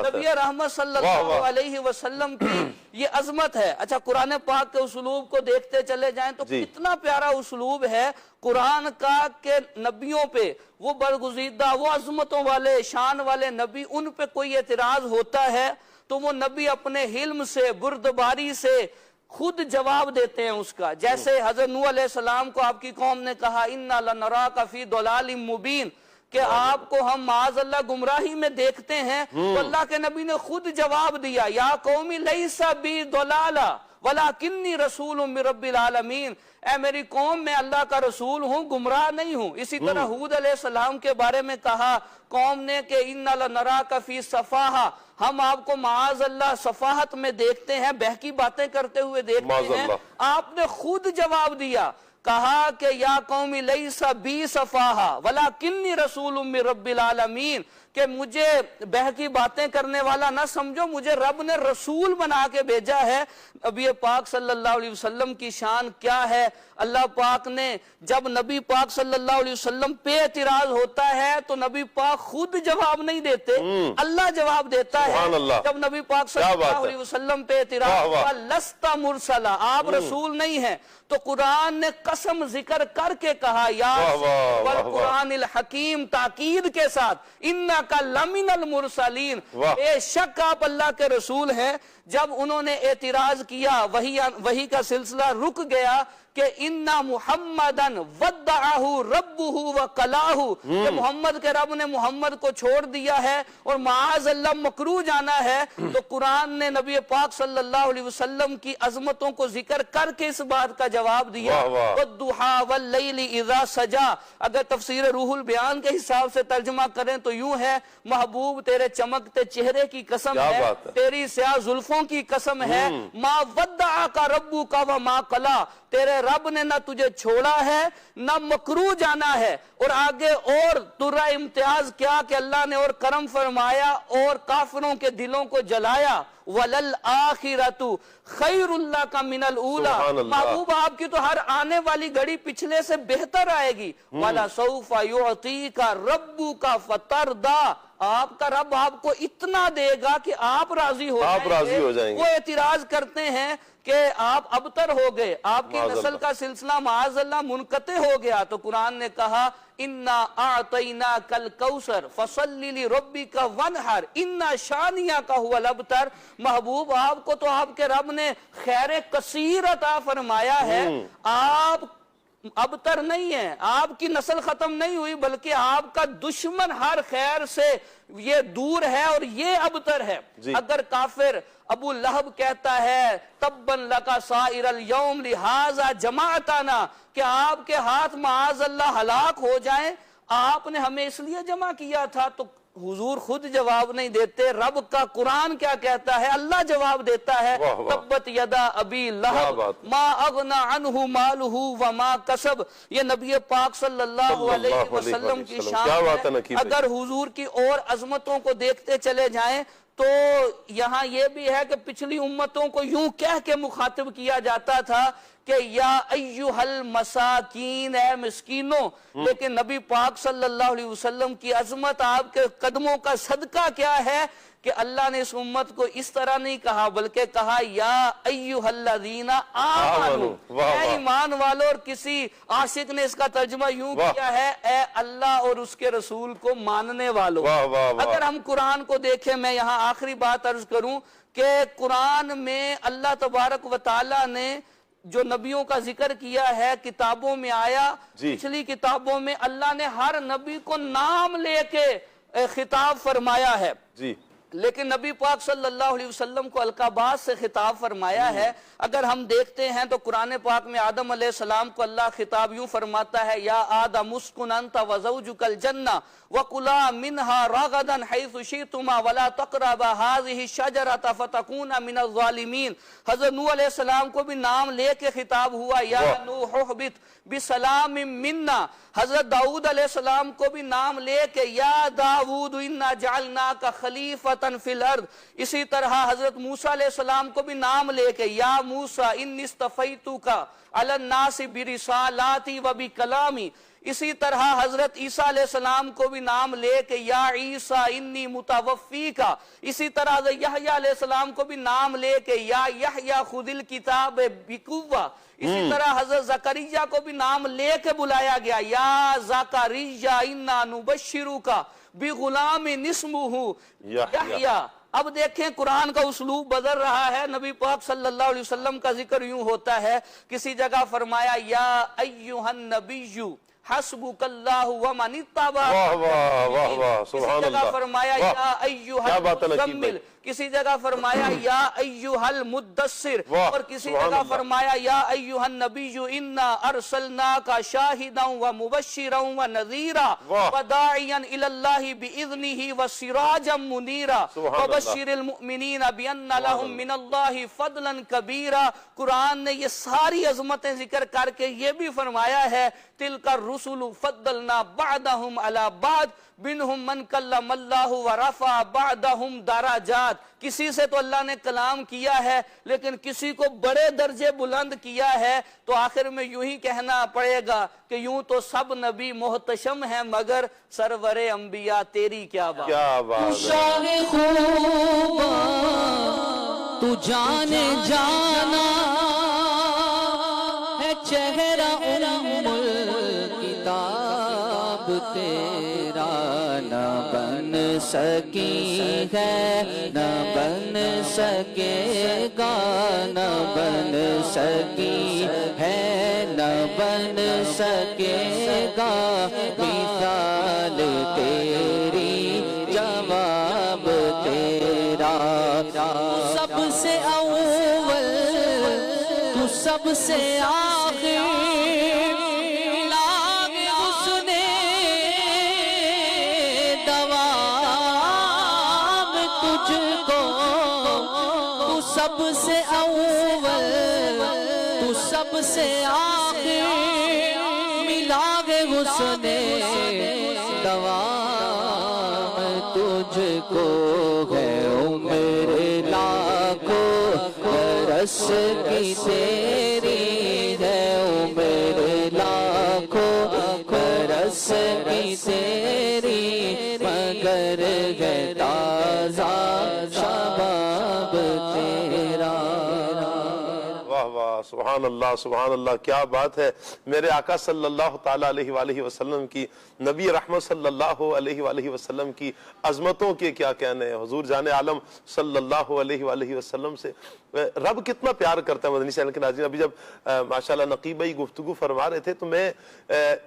نبی رحمت صلی اللہ علیہ وسلم کی یہ عظمت ہے۔ اچھا قرآن پاک کے اسلوب کو دیکھتے چلے جائیں تو کتنا پیارا اسلوب ہے قرآن کا کہ نبیوں پہ وہ برگزیدہ، وہ عظمتوں والے، شان والے نبی، ان پہ کوئی اعتراض ہوتا ہے تو وہ نبی اپنے حلم سے، بردباری سے خود جواب دیتے ہیں اس کا۔ جیسے حضرت نوح علیہ السلام کو آپ کی قوم نے کہا اِنَّا لَنَرَاكَ فِي ضَلَالٍ مُبِينٍ، کہ آپ کو ہم معاذ اللہ گمراہی میں دیکھتے ہیں، تو اللہ کے نبی نے خود جواب دیا یا قومی لیس بی ضلالہ ولیکنی رسول من رب العالمین، اے میری قوم میں اللہ کا رسول ہوں، گمراہ نہیں ہوں۔ اسی طرح ہود علیہ السلام کے بارے میں کہا قوم نے کہ اِنَّا لَنَرَاكَ فِي صَفَاحَةٍ، ہم آپ کو معاذ اللہ صفاحت میں دیکھتے ہیں، بہکی باتیں کرتے ہوئے دیکھتے ہیں۔ آپ نے خود جواب دیا، کہا کہ یا قومی لیس بی صفاحہ ولیکنی رسول من رب العالمین، کہ مجھے بہکی باتیں کرنے والا نہ سمجھو، مجھے رب نے رسول بنا کے بھیجا ہے۔ نبی پاک صلی اللہ علیہ وسلم کی شان کیا ہے، اللہ پاک نے جب نبی پاک صلی اللہ علیہ وسلم پہ اعتراض ہوتا ہے تو نبی پاک خود جواب نہیں دیتے، اللہ جواب دیتا ہے۔ جب نبی پاک صلی اللہ علیہ وسلم پہ اعتراض ہوا لست مرسلا، آپ رسول نہیں ہیں، تو قرآن نے قسم ذکر کر کے کہا یا والقرآن الحکیم، تاکید کے ساتھ انکا لمن المرسلین، بے شک آپ اللہ کے رسول ہیں۔ جب انہوں نے اعتراض کیا وحی کا سلسلہ رک گیا کہ اِنَّا مُحَمَّدًا وَدَّعَهُ رَبُّهُ وَقَلَاهُ، کہ محمد کے رب نے محمد کو چھوڑ دیا ہے اور معاذ اللہ مکروہ جانا ہے، تو قرآن نے نبی پاک صلی اللہ علیہ وسلم کی عظمتوں کو ذکر کر کے اس بات کا جواب دیا۔ وَالضُّحَىٰ وَاللَّيْلِ إِذَا سَجَىٰ، اگر تفسیر روح البیان کے حساب سے ترجمہ کریں تو یوں ہے محبوب تیرے چمکتے چہرے کی قسم ہے، تیری سیاہ زلفوں کی قسم ہے، مَا وَدَّعَكَ رَبُّكَ وَمَا قَلَىٰ، تیرے رب نے نہ تجھے چھوڑا ہے نہ مکروہ جانا ہے۔ اور آگے اور درہ امتیاز کیا کہ اللہ نے اور کرم فرمایا اور کافروں کے دلوں کو جلایا۔ وَلَلْآخِرَةُ خَيْرٌ لَكَ مِنَ الْأُولَى سبحان اللہ۔ محبوب آپ کی تو ہر آنے والی گھڑی پچھلے سے بہتر آئے گی۔ وَلَسَوْفَ يُعْطِيكَ رَبُّكَ فَتَرْضَىٰ آپ کا رب آپ کو اتنا دے گا کہ آپ راضی ہو جائیں گے۔ وہ اعتراض کرتے ہیں کہ آپ ابتر ہو گئے، آپ کی نسل کا سلسلہ معاذ اللہ منقطع ہو گیا، تو قرآن نے کہا اِنَّا أَعْطَيْنَاكَ الْكَوْثَرَ فَصَلِّ لِرَبِّكَ وَانْحَرْ إِنَّ شَانِئَكَ هُوَ الْأَبْتَرُ محبوب آپ کو تو آپ کے رب نے خیر کثیر عطا فرمایا ہے، آپ ابتر نہیں ہے، آپ کی نسل ختم نہیں ہوئی، بلکہ آپ کا دشمن ہر خیر سے یہ دور ہے اور یہ ابتر ہے۔ اگر کافر ابو لہب کہتا ہے تبن لکا سائر اليوم لہذا جماعتنا کہ آپ کے ہاتھ معاذ اللہ ہلاک ہو جائیں، آپ نے ہمیں اس لیے جمع کیا تھا، تو حضور خود جواب نہیں دیتے، رب کا قرآن کیا کہتا ہے، اللہ جواب دیتا ہے تبت یدا ابی لہب ما اغنا عنہ مالہ وما کسب۔ یہ نبی پاک صلی اللہ علیہ وسلم کی شان ہے۔ اگر حضور کی اور عظمتوں کو دیکھتے چلے جائیں تو یہاں یہ بھی ہے کہ پچھلی امتوں کو یوں کہہ کے مخاطب کیا جاتا تھا کہ یا ایہا المساکین، اے مسکینوں، لیکن نبی پاک صلی اللہ علیہ وسلم کی عظمت، آپ کے قدموں کا صدقہ کیا ہے کہ اللہ نے اس امت کو اس طرح نہیں کہا بلکہ کہا یا ایہا الذین آمنوا، اے ایمان والو، اور کسی عاشق نے اس کا ترجمہ یوں کیا ہے اے اللہ اور اس کے رسول کو ماننے والو۔ اگر ہم قرآن کو دیکھیں، میں یہاں آخری بات عرض کروں کہ قرآن میں اللہ تبارک و تعالی نے جو نبیوں کا ذکر کیا ہے کتابوں میں آیا، پچھلی کتابوں میں اللہ نے ہر نبی کو نام لے کے خطاب فرمایا ہے، لیکن نبی پاک صلی اللہ علیہ وسلم کو القابات سے خطاب فرمایا ہے۔ اگر ہم دیکھتے ہیں تو قرآن پاک میں آدم علیہ السلام کو اللہ خطاب یوں فرماتا ہے یا آدم اسکن انت وزوجک الجنہ وَقُلَا مِنْهَا رَغَدًا حَيْثُ شِئْتُمَا وَلَا تَقْرَبَا هَذِهِ الشَّجَرَةَ فَتَكُونَ مِنَ الظَّالِمِينَ۔ حضرت نوح علیہ السلام کو بھی نام لے کے خطاب ہوا یا نوح اہبط بسلام منا۔ حضرت داؤد علیہ السلام کو بھی نام لے کے یا داؤد انا جعلناک خلیفۃ فی الارض۔ اسی طرح حضرت موسیٰ علیہ السلام کو بھی نام لے کے یا موسیٰ انی اصطفیتک علی الناس برسالاتی و بکلامی۔ اسی طرح حضرت عیسیٰ علیہ السلام کو بھی نام لے کے یا عیسیٰ انی متوفیکا۔ اسی طرح حضرت یحییٰ علیہ السلام کو بھی نام لے کے یا یحییٰ خذ الکتاب بقوہ۔ اسی طرح حضرت زکریا کو بھی نام لے کے بلایا گیا یا زکریا انا نبشرک بغلام اسمہ یحییٰ۔ اب دیکھیں قرآن کا اسلوب بدل رہا ہے، نبی پاک صلی اللہ علیہ وسلم کا ذکر یوں ہوتا ہے، کسی جگہ فرمایا یا ایہا النبی حسبک اللہ ومن اتبعک، کسی جگہ فرمایا یا ایہا المزمل، کسی جگہ فرمایا یا ایہا المدثر، اور کسی جگہ فرمایا یا ایہا النبی انا ارسلناک شاہدا ومبشرا ونذیرا وداعیا الی اللہ باذنہ وسراجا منیرا وبشر المؤمنین بان لہم من اللہ فضلا کبیرا۔ قرآن نے یہ ساری عظمتیں ذکر کر کے یہ بھی فرمایا ہے تلک الرسل فضلنا بعدہم علی بعد منہم من کلم اللہ ورفع بعدہم درجات۔ کسی سے تو اللہ نے کلام کیا ہے لیکن کسی کو بڑے درجے بلند کیا ہے، تو آخر میں یوں ہی کہنا پڑے گا کہ یوں تو سب نبی محتشم ہیں مگر سرور انبیاء تیری کیا بات۔ تو شاہ خوبا تو جانے جانا ہے، چہرہ ام الکتاب تیرا نہ بن سکی ہے، نہ بن سکے گا، نہ بن سکی ہے، نہ بن سکے گا، مثال تیری جواب تیرا۔ سب سے اول تو سب سے آخر، سب سے اول تو سب سے آخر، ملا گے حسن دوام تجھ کو ہے عمر لا بس کی تیری ہے عمر لاکھوں برس کی تیری مگر ہے تازہ شباب تیرا۔ واہ واہ، سبحان اللہ سبحان اللہ، کیا بات ہے۔ میرے آقا صلی اللہ تعالیٰ علیہ وآلہ وسلم کی، نبی رحمت صلی اللہ علیہ وآلہ وسلم کی عظمتوں کے کیا کہنے ہیں۔ حضور جان عالم صلی اللہ علیہ وآلہ وسلم سے رب کتنا پیار کرتا ہے۔ مدنی چینل کے ناظرین، ابھی جب ماشاءاللہ نقیب بھائی گفتگو فرما رہے تھے تو میں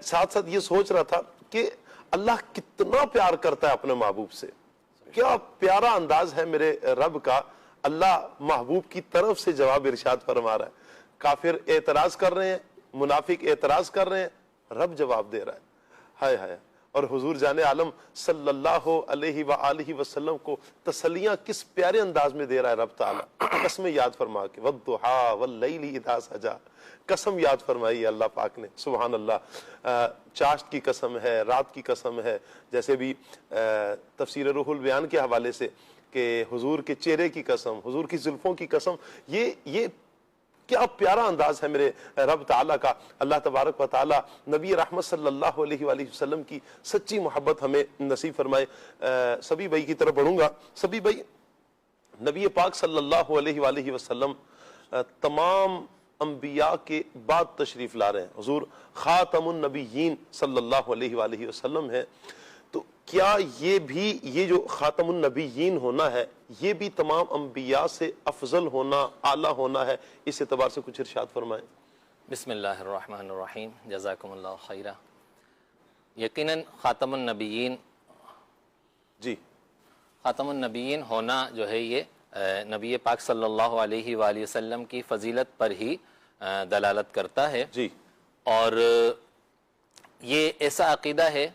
ساتھ ساتھ یہ سوچ رہا تھا کہ اللہ کتنا پیار کرتا ہے اپنے محبوب سے، کیا پیارا انداز ہے میرے رب کا۔ اللہ محبوب کی طرف سے جواب ارشاد فرما رہا ہے۔ کافر اعتراض کر رہے ہیں، منافق اعتراض کر رہے ہیں، رب جواب دے رہا ہے۔ ہائے ہائے، اور حضور جان عالم صلی اللہ علیہ وآلہ وسلم کو تسلیاں کس پیارے انداز میں دے رہا ہے رب تعالیٰ۔ قسم یاد فرما کے وَالضُّحَىٰ وَاللَّيْلِ اِذَا سَجَىٰ، قسم یاد فرمائی ہے اللہ پاک نے، سبحان اللہ۔ چاشت کی قسم ہے، رات کی قسم ہے، جیسے بھی تفسیر روح البیان کے حوالے سے کہ حضور کے چہرے کی قسم، حضور کی زلفوں کی قسم، یہ کیا پیارا انداز ہے میرے رب تعالیٰ کا۔ اللہ تبارک و تعالیٰ نبی رحمت صلی اللہ علیہ وآلہ وسلم کی سچی محبت ہمیں نصیب فرمائے۔ سبھی بھائی کی طرف بڑھوں گا۔ سبھی بھائی، نبی پاک صلی اللہ علیہ وآلہ وسلم تمام انبیاء کے بعد تشریف لا رہے ہیں۔ حضور خاتم النبیین صلی اللہ علیہ وآلہ وسلم ہے، تو کیا یہ جو خاتم النبیین ہونا ہے، یہ بھی تمام انبیاء سے افضل ہونا، اعلیٰ ہونا ہے؟ اس اعتبار سے کچھ ارشاد فرمائیں۔ بسم اللہ الرحمن الرحیم، جزاکم اللہ خیرہ۔ یقیناً خاتم النبیین، جی، خاتم النبیین ہونا جو ہے یہ نبی پاک صلی اللہ علیہ وآلہ وسلم کی فضیلت پر ہی دلالت کرتا ہے۔ جی، اور یہ ایسا عقیدہ ہے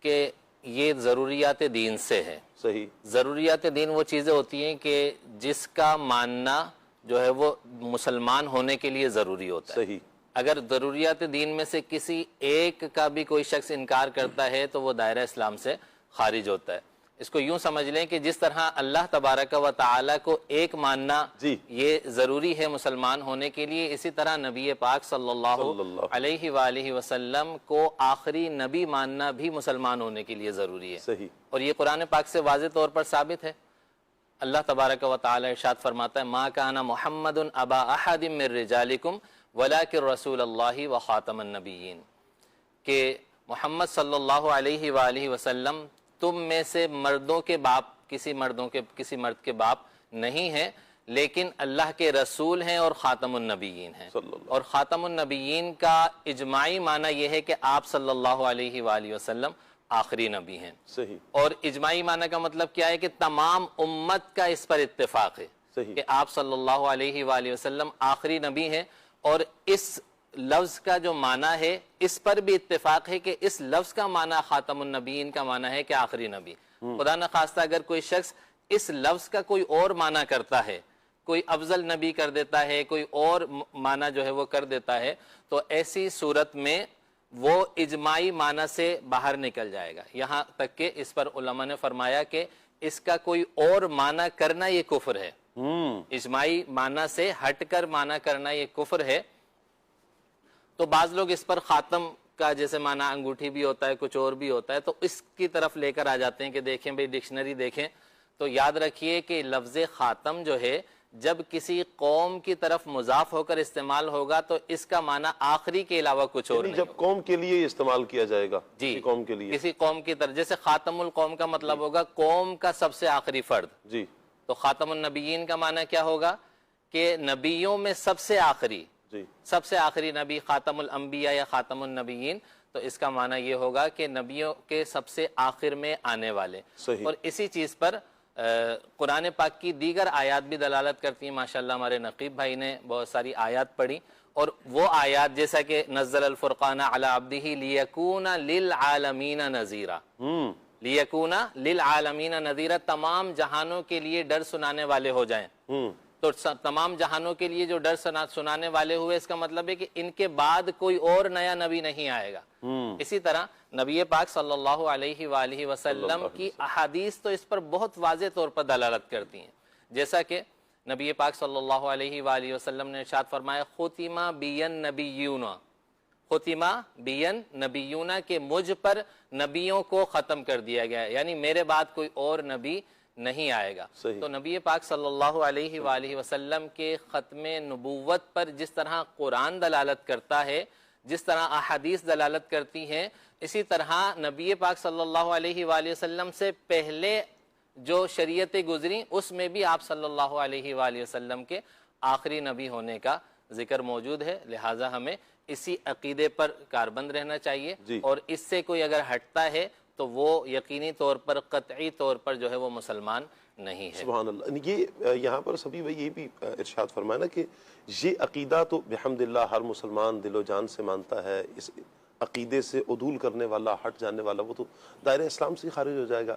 کہ یہ ضروریات دین سے ہے۔ صحیح۔ ضروریات دین وہ چیزیں ہوتی ہیں کہ جس کا ماننا جو ہے وہ مسلمان ہونے کے لیے ضروری ہوتا ہے۔ صحیح۔ اگر ضروریات دین میں سے کسی ایک کا بھی کوئی شخص انکار کرتا ہے تو وہ دائرہ اسلام سے خارج ہوتا ہے۔ اس کو یوں سمجھ لیں کہ جس طرح اللہ تبارک و تعالیٰ کو ایک ماننا جی، یہ ضروری ہے مسلمان ہونے کے لیے، اسی طرح نبی پاک صلی اللہ علیہ وآلہ وسلم کو آخری نبی ماننا بھی مسلمان ہونے کے لیے ضروری ہے۔ صحیح۔ اور یہ قرآن پاک سے واضح طور پر ثابت ہے۔ اللہ تبارک و تعالیٰ ارشاد فرماتا ہے ما کان محمد ابا احد من رجالکم ولکن رسول اللہ و خاتم النبیین، کہ محمد صلی اللہ علیہ وآلہ وسلم تم میں سے مردوں کے باپ، کسی مرد کے باپ نہیں ہیں، لیکن اللہ کے رسول ہیں اور خاتم النبیین ہیں۔ اور خاتم النبیین کا اجماعی معنی یہ ہے کہ آپ صلی اللہ علیہ وآلہ وسلم آخری نبی ہیں۔ صحیح۔ اور اجماعی معنی کا مطلب کیا ہے کہ تمام امت کا اس پر اتفاق ہے کہ آپ صلی اللہ علیہ وآلہ وسلم آخری نبی ہیں۔ اور اس لفظ کا جو معنی ہے اس پر بھی اتفاق ہے کہ اس لفظ کا معنی خاتم النبیین کا معنی ہے کہ آخری نبی۔ خدا نخواستہ اگر کوئی شخص اس لفظ کا کوئی اور معنی کرتا ہے، کوئی افضل نبی کر دیتا ہے، کوئی اور معنی جو ہے وہ کر دیتا ہے، تو ایسی صورت میں وہ اجماعی معنی سے باہر نکل جائے گا۔ یہاں تک کہ اس پر علماء نے فرمایا کہ اس کا کوئی اور معنی کرنا یہ کفر ہے۔ اجماعی معنی سے ہٹ کر معنی کرنا یہ کفر ہے۔ تو بعض لوگ اس پر خاتم کا جیسے معنی انگوٹھی بھی ہوتا ہے، کچھ اور بھی ہوتا ہے، تو اس کی طرف لے کر آ جاتے ہیں کہ دیکھیں بھئی ڈکشنری دیکھیں تو یاد رکھیے کہ لفظ خاتم جو ہے جب کسی قوم کی طرف مضاف ہو کر استعمال ہوگا تو اس کا معنی آخری کے علاوہ کچھ اور نہیں جب قوم کے لیے استعمال کیا جائے گا، جی، قوم کے لیے، کسی قوم کی طرف، جیسے خاتم القوم کا مطلب ہوگا قوم کا سب سے آخری فرد۔ جی، تو خاتم النبیین کا معنی کیا ہوگا کہ نبیوں میں سب سے آخری، سب سے آخری نبی، خاتم الانبیاء یا خاتم النبیین، تو اس کا معنی یہ ہوگا کہ نبیوں کے سب سے آخر میں آنے والے۔ اور اسی چیز پر قرآن پاک کی دیگر آیات بھی دلالت کرتی ہیں۔ ماشاءاللہ ہمارے نقیب بھائی نے بہت ساری آیات پڑھی، اور وہ آیات جیسا کہ نزل الفرقان علی عبدہ لیکون للعالمین نذیرا، لیکون للعالمین نذیرا، تمام جہانوں کے لیے ڈر سنانے والے ہو جائیں۔ تو تمام جہانوں کے لیے جو ڈر سنانے والے ہوئے، اس کا مطلب ہے کہ ان کے بعد کوئی اور نیا نبی نہیں آئے گا۔ اسی طرح نبی پاک صلی اللہ علیہ وآلہ وسلم کی احادیث تو اس پر بہت واضح طور پر دلالت کرتی ہیں، جیسا کہ نبی پاک صلی اللہ علیہ وآلہ وسلم نے ارشاد فرمایا ختمہ بین نبیون، ختمہ بین نبیون، کہ مجھ پر نبیوں کو ختم کر دیا گیا ہے، یعنی میرے بعد کوئی اور نبی نہیں آئے گا۔ تو نبی پاک صلی اللہ علیہ وآلہ وسلم کے ختم نبوت پر جس طرح قرآن دلالت کرتا ہے، جس طرح احادیث دلالت کرتی ہیں، اسی طرح نبی پاک صلی اللہ علیہ وآلہ وسلم سے پہلے جو شریعتیں گزری اس میں بھی آپ صلی اللہ علیہ وآلہ وسلم کے آخری نبی ہونے کا ذکر موجود ہے، لہٰذا ہمیں اسی عقیدے پر کاربند رہنا چاہیے، اور اس سے کوئی اگر ہٹتا ہے تو وہ یقینی طور پر قطعی طور پر جو ہے وہ مسلمان نہیں ہے۔ سبحان اللہ۔ یہ یہاں پر سبھی بھائی یہ بھی ارشاد فرمایا نا کہ یہ عقیدہ تو بحمدللہ ہر مسلمان دل و جان سے مانتا ہے، اس عقیدے سے عدول کرنے والا، ہٹ جانے والا، وہ تو دائرہ اسلام سے خارج ہو جائے گا۔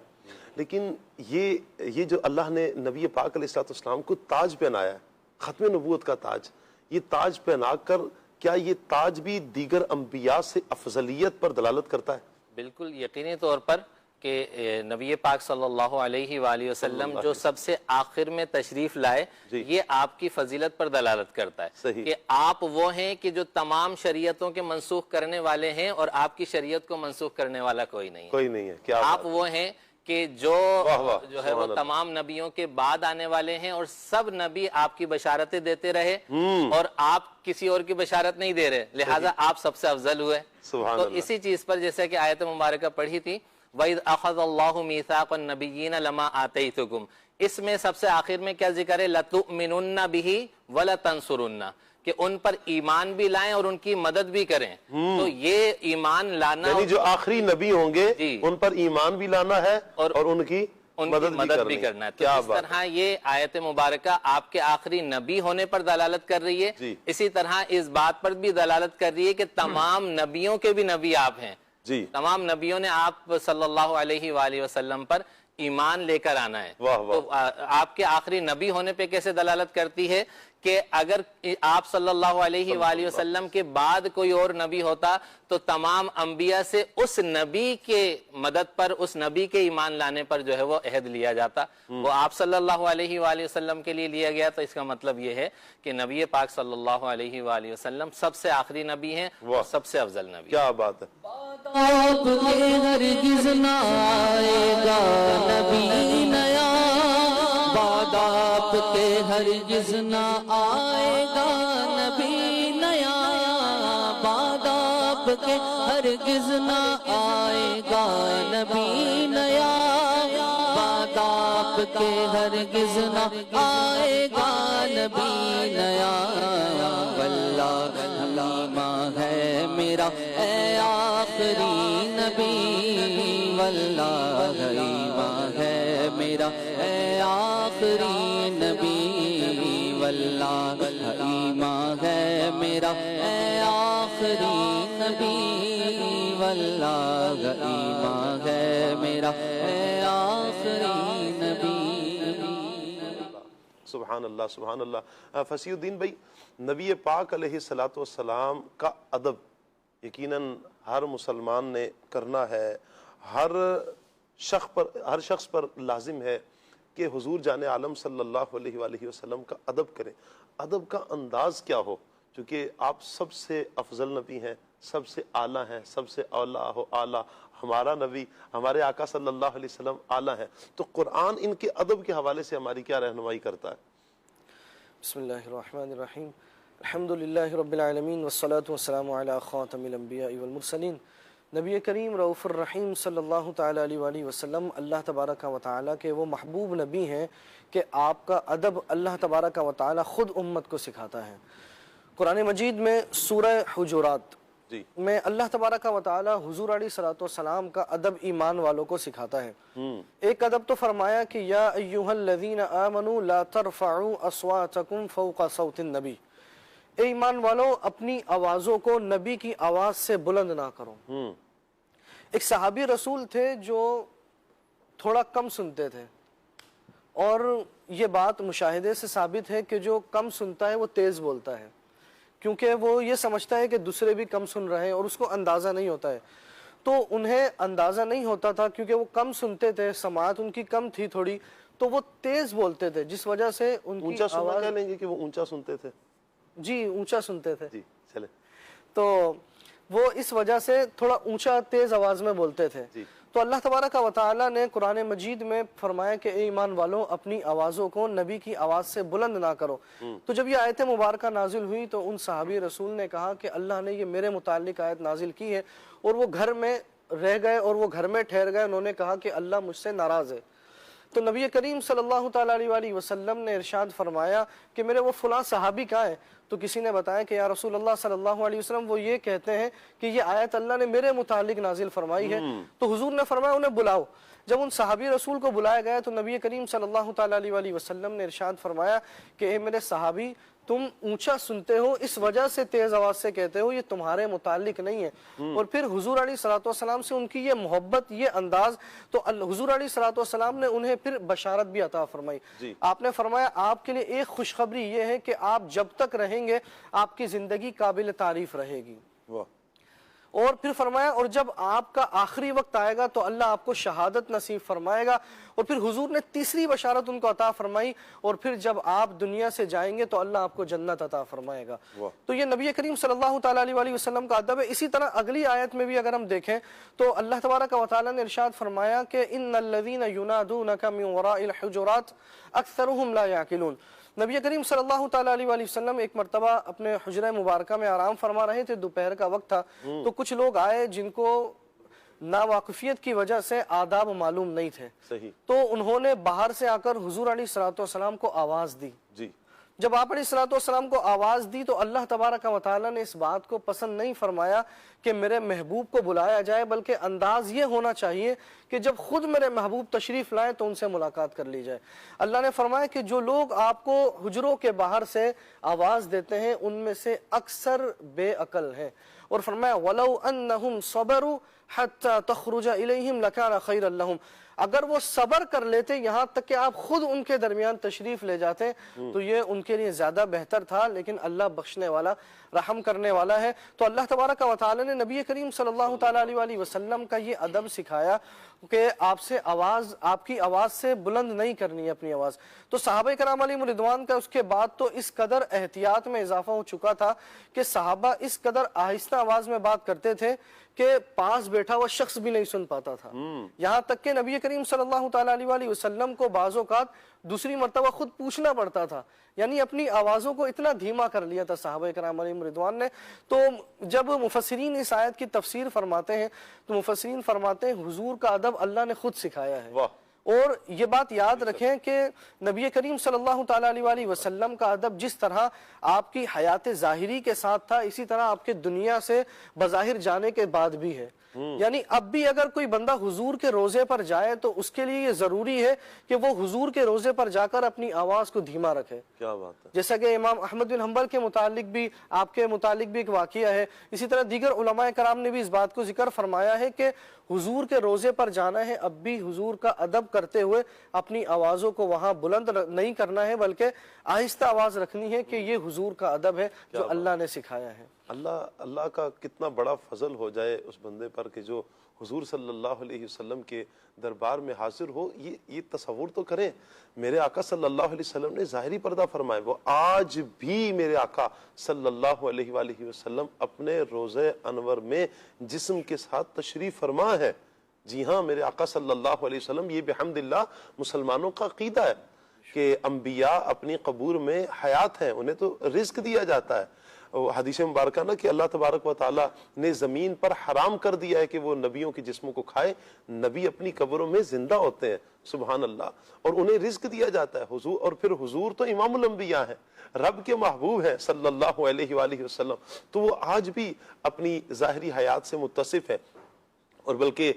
لیکن یہ جو اللہ نے نبی پاک علیہ السلام کو تاج پہنایا ہے، ختم نبوت کا تاج، یہ تاج پہنا کر کیا یہ تاج بھی دیگر انبیاء سے افضلیت پر دلالت کرتا ہے؟ بالکل یقینی طور پر کہ نبی پاک صلی اللہ علیہ وآلہ وسلم جو سب سے آخر میں تشریف لائے، یہ آپ کی فضیلت پر دلالت کرتا ہے کہ آپ وہ ہیں کہ جو تمام شریعتوں کے منسوخ کرنے والے ہیں، اور آپ کی شریعت کو منسوخ کرنے والا کوئی نہیں ہے، کوئی نہیں ہے۔ کیا آپ وہ ہیں کہ جو ہے وہ تمام نبیوں کے بعد آنے والے ہیں، اور سب نبی آپ کی بشارتیں دیتے رہے اور آپ کسی اور کی بشارت نہیں دے رہے، لہٰذا آپ سب سے افضل ہوئے۔ تو اسی چیز پر جیسے کہ آیت مبارکہ پڑھی تھی وَإِذْ أَخَذَ اللَّهُ مِيثَاقَ النَّبِيِّينَ لَمَا آتَيْتُكُمْ، اس میں سب سے آخر میں کیا ذکر ہے؟ لَتُؤْمِنُنَّ بِهِ وَلَتَنْصُرُنَّ، کہ ان پر ایمان بھی لائیں اور ان کی مدد بھی کریں۔ تو یہ ایمان لانا، یعنی جو آخری نبی ہوں گے ان پر ایمان بھی لانا ہے اور ان کی مدد بھی کرنا ہے۔ تو اس طرح یہ آیت مبارکہ آپ کے آخری نبی ہونے پر دلالت کر رہی ہے، اسی طرح اس بات پر بھی دلالت کر رہی ہے کہ تمام نبیوں کے بھی نبی آپ ہیں، تمام نبیوں نے آپ صلی اللہ علیہ وآلہ وسلم پر ایمان لے کر آنا ہے۔ تو آپ کے آخری نبی ہونے پہ کیسے دلالت کرتی ہے کہ اگر آپ صلی اللہ علیہ وآلہ وسلم کے بعد کوئی اور نبی ہوتا تو تمام انبیاء سے اس نبی کے مدد پر، اس نبی کے ایمان لانے پر جو ہے وہ عہد لیا جاتا، وہ آپ صلی اللہ علیہ وآلہ وسلم کے لیے لیا گیا۔ تو اس کا مطلب یہ ہے کہ نبی پاک صلی اللہ علیہ وآلہ وسلم سب سے آخری نبی ہیں اور سب سے افضل نبی۔ کیا بات ہے۔ آپ کے ہرگز نہ آئے گا نبی نیا، بعد آپ کے ہرگز نہ آئے گا نبی نیا، بعد آپ کے ہرگز نہ آئے گا نبی نیا، بعد آپ کے ہرگز نہ آئے گا نبی نیا، واللہ حلیمہ ہے میرا اے آخری نبی، واللہ حلیمہ ہے میرا اے آخری نبی، واللہ حلیمہ ہے میرا اے آخری نبی، واللہ حلیمہ ہے میرا اے آخری نبی۔ سبحان اللہ، سبحان اللہ۔ فصیح الدین بھائی، نبی پاک علیہ السلام کا ادب یقیناً ہر مسلمان نے کرنا ہے، ہر شخص پر لازم ہے کہ حضور جان عالم صلی اللہ علیہ وآلہ وسلم کا ادب کریں۔ ادب کا انداز کیا ہو؟ چونکہ آپ سب سے افضل نبی ہیں، سب سے اعلیٰ ہیں، سب سے اعلیٰ، ہمارا نبی، ہمارے آقا صلی اللہ علیہ وسلم اعلیٰ ہیں، تو قرآن ان کے ادب کے حوالے سے ہماری کیا رہنمائی کرتا ہے؟ بسم اللہ الرحمن الرحیم، الحمدللہ رب العالمین والصلاة والسلام علی خاتم الانبیاء والمرسلین، نبی کریم رؤوف الرحیم صلی اللہ تعالیٰ علیہ وآلہ وسلم اللہ تبارک و تعالیٰ کے وہ محبوب نبی ہیں کہ آپ کا ادب اللہ تبارک و تعالیٰ خود امت کو سکھاتا ہے۔ قرآن مجید میں سورہ حجرات میں اللہ تبارک و تعالیٰ حضور علیہ الصلوۃ والسلام کا ادب ایمان والوں کو سکھاتا ہے۔ ایک ادب تو فرمایا کہ یا ایھا الذین آمنوا لا ترفعوا اصواتکم فوق صوت النبی، اے ایمان والو اپنی آوازوں کو نبی کی آواز سے بلند نہ کرو۔ ایک صحابی رسول تھے جو تھوڑا کم سنتے تھے، اور یہ بات مشاہدے سے ثابت ہے کہ جو کم سنتا ہے وہ تیز بولتا ہے، کیونکہ وہ یہ سمجھتا ہے کہ دوسرے بھی کم سن رہے ہیں اور اس کو اندازہ نہیں ہوتا ہے۔ تو انہیں اندازہ نہیں ہوتا تھا کیونکہ وہ کم سنتے تھے، سماعت ان کی کم تھی تھوڑی، تو وہ تیز بولتے تھے جس وجہ سے ان کی اونچا سننا آواز کہہ لیں گے کہ وہ اونچا سنتے تھے؟ جی اونچا سنتے تھے. جی چلیں. تو وہ اس وجہ سے تھوڑا اونچا تیز آواز میں بولتے تھے. تو اللہ تبارک و تعالیٰ نے قرآن مجید میں فرمایا کہ اے ایمان والوں اپنی آوازوں کو نبی کی آواز سے بلند نہ کرو. تو جب یہ آیت مبارکہ نازل ہوئی تو ان صحابی رسول نے کہا کہ اللہ نے یہ میرے متعلق آیت نازل کی ہے، اور وہ گھر میں رہ گئے اور وہ گھر میں ٹھہر گئے. انہوں نے کہا کہ اللہ مجھ سے ناراض ہے. تو نبی کریم صلی اللہ تعالیٰ علیہ وسلم نے ارشاد فرمایا کہ میرے وہ فلاں صحابی کہاں ہیں؟ تو کسی نے بتایا کہ یا رسول اللہ صلی اللہ علیہ وسلم وہ یہ کہتے ہیں کہ یہ آیت اللہ نے میرے متعلق نازل فرمائی ہے. تو حضور نے فرمایا انہیں بلاؤ. جب ان صحابی رسول کو بلایا گیا تو نبی کریم صلی اللہ تعالیٰ علیہ وسلم نے ارشاد فرمایا کہ اے میرے صحابی تم اونچا سنتے ہو اس وجہ سے تیز آواز سے کہتے ہو، یہ تمہارے متعلق نہیں ہے. اور پھر حضور علیہ الصلوۃ والسلام سے ان کی یہ محبت، یہ انداز، تو حضور علیہ الصلوۃ والسلام نے انہیں پھر بشارت بھی عطا فرمائی. آپ نے فرمایا آپ کے لیے ایک خوشخبری یہ ہے کہ آپ جب تک رہیں گے آپ کی زندگی قابل تعریف رہے گی. اور پھر فرمایا اور جب آپ کا آخری وقت آئے گا تو اللہ آپ کو شہادت نصیب فرمائے گا. اور پھر حضور نے تیسری بشارت ان کو عطا فرمائی، اور پھر جب آپ دنیا سے جائیں گے تو اللہ آپ کو جنت عطا فرمائے گا. تو یہ نبی کریم صلی اللہ تعالیٰ علیہ وسلم کا ادب ہے. اسی طرح اگلی آیت میں بھی اگر ہم دیکھیں تو اللہ تبارک و تعالیٰ نے ارشاد فرمایا کہ ان الذین ینادونک من وراء الحجرات اکثرهم لا یعقلون. نبی کریم صلی اللہ تعالیٰ علیہ وسلم ایک مرتبہ اپنے حجرہ مبارکہ میں آرام فرما رہے تھے، دوپہر کا وقت تھا. تو کچھ لوگ آئے جن کو ناواقفیت کی وجہ سے آداب معلوم نہیں تھے. تو انہوں نے باہر سے آ کر حضور علیہ الصلوۃ والسلام کو آواز دی. جب آپ علیہ الصلوۃ والسلام کو آواز دی تو اللہ تبارک و تعالیٰ نے اس بات کو پسند نہیں فرمایا کہ میرے محبوب کو بلایا جائے، بلکہ انداز یہ ہونا چاہیے کہ جب خود میرے محبوب تشریف لائیں تو ان سے ملاقات کر لی جائے. اللہ نے فرمایا کہ جو لوگ آپ کو حجروں کے باہر سے آواز دیتے ہیں ان میں سے اکثر بے عقل ہیں. اور فرمایا وَلَوْ أَنَّهُمْ صَبَرُوا حَتَّى تَخْرُجَ إِلَيْهِمْ لَكَانَ خَيْرًا لَهُمْ. اگر وہ صبر کر لیتے یہاں تک کہ آپ خود ان کے درمیان تشریف لے جاتے تو یہ ان کے لیے زیادہ بہتر تھا، لیکن اللہ بخشنے والا رحم کرنے والا ہے. تو اللہ تبارک و تعالیٰ نے نبی کریم صلی اللہ تعالیٰ علیہ وسلم کا یہ ادب سکھایا کہ آپ کی آواز سے بلند نہیں کرنی ہے اپنی آواز. تو صحابہ کرام علیہم رضوان کا اس کے بعد تو اس قدر احتیاط میں اضافہ ہو چکا تھا کہ صحابہ اس قدر آہستہ آواز میں بات کرتے تھے کہ پاس بیٹھا ہوا شخص بھی نہیں سن پاتا تھا. یہاں تک کہ نبی کریم صلی اللہ تعالیٰ علیہ وسلم کو بعض اوقات دوسری مرتبہ خود پوچھنا پڑتا تھا، یعنی اپنی آوازوں کو اتنا دھیما کر لیا تھا صحابہ کرام علیہم رضوان نے. تو جب مفسرین اس آیت کی تفسیر فرماتے ہیں تو مفسرین فرماتے ہیں حضور کا ادب اللہ نے خود سکھایا ہے. اور یہ بات یاد رکھیں کہ نبی کریم صلی اللہ تعالیٰ علیہ وسلم کا ادب جس طرح آپ کی حیات ظاہری کے ساتھ تھا اسی طرح آپ کے دنیا سے بظاہر جانے کے بعد بھی ہے. یعنی اب بھی اگر کوئی بندہ حضور کے روزے پر جائے تو اس کے لیے یہ ضروری ہے کہ وہ حضور کے روزے پر جا کر اپنی آواز کو دھیما رکھے. کیا بات ہے. جیسا کہ امام احمد بن حنبل کے متعلق بھی آپ کے متعلق بھی ایک واقعہ ہے. اسی طرح دیگر علماء کرام نے بھی اس بات کو ذکر فرمایا ہے کہ حضور کے روزے پر جانا ہے اب بھی حضور کا ادب کرتے ہوئے اپنی آوازوں کو وہاں بلند نہیں کرنا ہے بلکہ آہستہ آواز رکھنی ہے کہ یہ حضور کا ادب ہے جو اللہ نے سکھایا ہے. اللہ کا کتنا بڑا فضل ہو جائے اس بندے پر کہ جو حضور صلی اللہ علیہ وسلم کے دربار میں حاضر ہو. یہ تصور تو کریں میرے آقا صلی اللہ علیہ وسلم نے ظاہری پردہ فرمائے، وہ آج بھی میرے آقا صلی اللہ علیہ وآلہ وسلم اپنے روزے انور میں جسم کے ساتھ تشریف فرما ہے. جی ہاں میرے آقا صلی اللہ علیہ وسلم، یہ بحمداللہ مسلمانوں کا عقیدہ ہے کہ انبیاء اپنی قبور میں حیات ہیں، انہیں تو رزق دیا جاتا ہے. حدیث مبارکہ نا کہ اللہ تبارک و تعالیٰ نے زمین پر حرام کر دیا ہے کہ وہ نبیوں کے جسموں کو کھائے. نبی اپنی قبروں میں زندہ ہوتے ہیں سبحان اللہ، اور انہیں رزق دیا جاتا ہے. حضور اور پھر حضور تو امام الانبیاء ہیں، رب کے محبوب ہیں صلی اللہ علیہ وآلہ وسلم. تو وہ آج بھی اپنی ظاہری حیات سے متصف ہے. اور بلکہ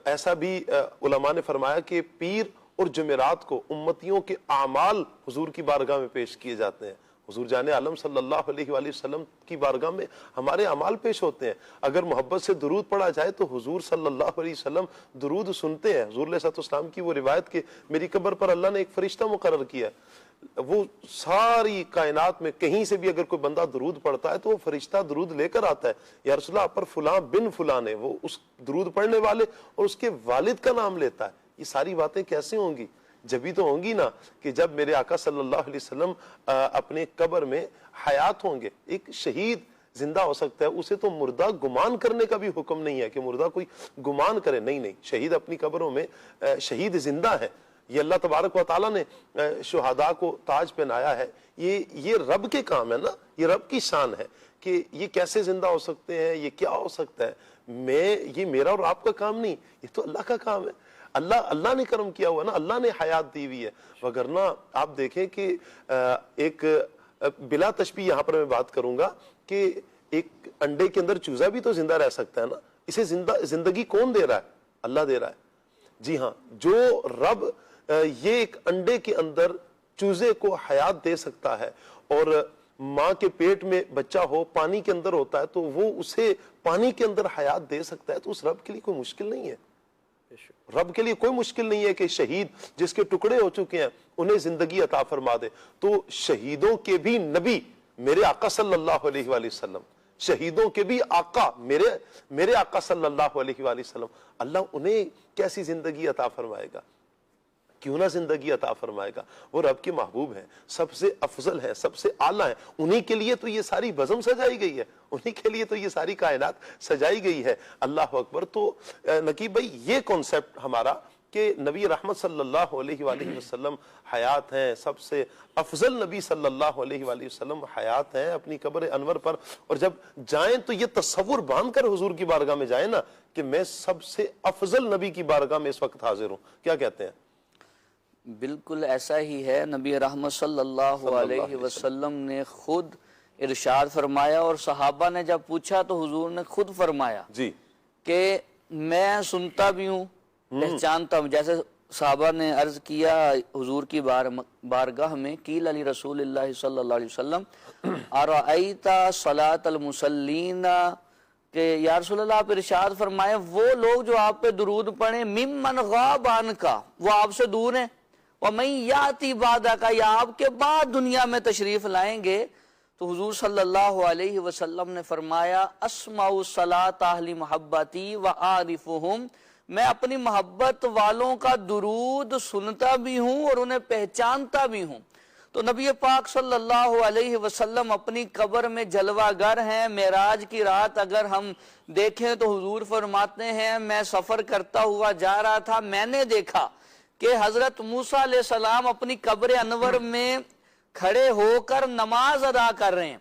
ایسا بھی علماء نے فرمایا کہ پیر اور جمعرات کو امتیوں کے اعمال حضور کی بارگاہ میں پیش کیے جاتے ہیں. حضور جان عالم صلی اللہ علیہ وآلہ وسلم کی بارگاہ میں ہمارے اعمال پیش ہوتے ہیں. اگر محبت سے درود پڑھا جائے تو حضور صلی اللہ علیہ وسلم درود سنتے ہیں. حضور علیہ السلام کی وہ روایت کہ میری قبر پر اللہ نے ایک فرشتہ مقرر کیا ہے، وہ ساری کائنات میں کہیں سے بھی اگر کوئی بندہ درود پڑھتا ہے تو وہ فرشتہ درود لے کر آتا ہے. یا رسول اللہ پر فلاں بن فلاں ہے، وہ اس درود پڑھنے والے اور اس کے والد کا نام لیتا ہے. یہ ساری باتیں کیسے ہوں گی جبھی تو ہوں گی نا کہ جب میرے آقا صلی اللہ علیہ وسلم اپنے قبر میں حیات ہوں گے. ایک شہید زندہ ہو سکتا ہے, اسے تو مردہ گمان کرنے کا بھی حکم نہیں ہے کہ مردہ کوئی گمان کرے. نہیں, شہید اپنی قبروں میں شہید زندہ ہے. یہ اللہ تبارک و تعالیٰ نے شہداء کو تاج پہنایا ہے. یہ رب کے کام ہے نا, یہ رب کی شان ہے کہ یہ کیسے زندہ ہو سکتے ہیں, یہ کیا ہو سکتا ہے. یہ میرا اور آپ کا کام نہیں, یہ تو اللہ کا کام ہے. اللہ نے کرم کیا ہوا نا, اللہ نے حیات دی ہوئی ہے. وگرنہ آپ دیکھیں کہ ایک بلا تشبیہ یہاں پر میں بات کروں گا کہ ایک انڈے کے اندر چوزا بھی تو زندہ رہ سکتا ہے نا. اسے زندگی کون دے رہا ہے؟ اللہ دے رہا ہے. جی ہاں, جو رب یہ ایک انڈے کے اندر چوزے کو حیات دے سکتا ہے, اور ماں کے پیٹ میں بچہ ہو پانی کے اندر ہوتا ہے تو وہ اسے پانی کے اندر حیات دے سکتا ہے, تو اس رب کے لیے کوئی مشکل نہیں ہے. رب کے لیے کوئی مشکل نہیں ہے کہ شہید جس کے ٹکڑے ہو چکے ہیں انہیں زندگی عطا فرما دے. تو شہیدوں کے بھی نبی میرے آقا صلی اللہ علیہ وآلہ وسلم, شہیدوں کے بھی آقا میرے آقا صلی اللہ علیہ وآلہ وسلم, اللہ انہیں کیسی زندگی عطا فرمائے گا؟ کیوں نہ زندگی عطا فرمائے گا؟ وہ رب کے محبوب ہیں, سب سے افضل ہیں, سب سے اعلیٰ ہیں. انہی کے لیے تو یہ ساری بزم سجائی گئی ہے, انہی کے لیے تو یہ ساری کائنات سجائی گئی ہے. اللہ اکبر. تو نقیب بھائی یہ کانسیپٹ ہمارا کہ نبی رحمت صلی اللہ علیہ وآلہ وسلم حیات ہیں, سب سے افضل نبی صلی اللہ علیہ وآلہ وسلم حیات ہیں اپنی قبر انور پر, اور جب جائیں تو یہ تصور باندھ کر حضور کی بارگاہ میں جائیں نا کہ میں سب سے افضل نبی کی بارگاہ میں اس وقت حاضر ہوں. کیا کہتے ہیں؟ بالکل ایسا ہی ہے. نبی رحمت صلی اللہ علیہ وسلم نے خود ارشاد فرمایا, اور صحابہ نے جب پوچھا تو حضور نے خود فرمایا جی کہ میں سنتا بھی ہوں, پہچانتا ہوں. جیسے صحابہ نے عرض کیا حضور کی بارگاہ میں, قیل علی رسول اللہ صلی اللہ علیہ وسلم ارأیت صلاۃ المصلین, کہ یا رسول اللہ آپ ارشاد فرمائے وہ لوگ جو آپ پہ درود پڑھیں ممن غاب عنکا, وہ آپ سے دور ہیں, وَمَن یَأْتِ بَعْدَکَ, یا آپ کے بعد دنیا میں تشریف لائیں گے. تو حضور صلی اللہ علیہ وسلم نے فرمایا اسمعوا صلاۃ اہل محبتی وعارفہم, میں اپنی محبت والوں کا درود سنتا بھی ہوں اور انہیں پہچانتا بھی ہوں. تو نبی پاک صلی اللہ علیہ وسلم اپنی قبر میں جلوہ گر ہیں. معراج کی رات اگر ہم دیکھیں تو حضور فرماتے ہیں میں سفر کرتا ہوا جا رہا تھا, میں نے دیکھا کہ حضرت موسیٰ علیہ السلام اپنی قبر انور میں کھڑے ہو کر نماز ادا کر رہے ہیں.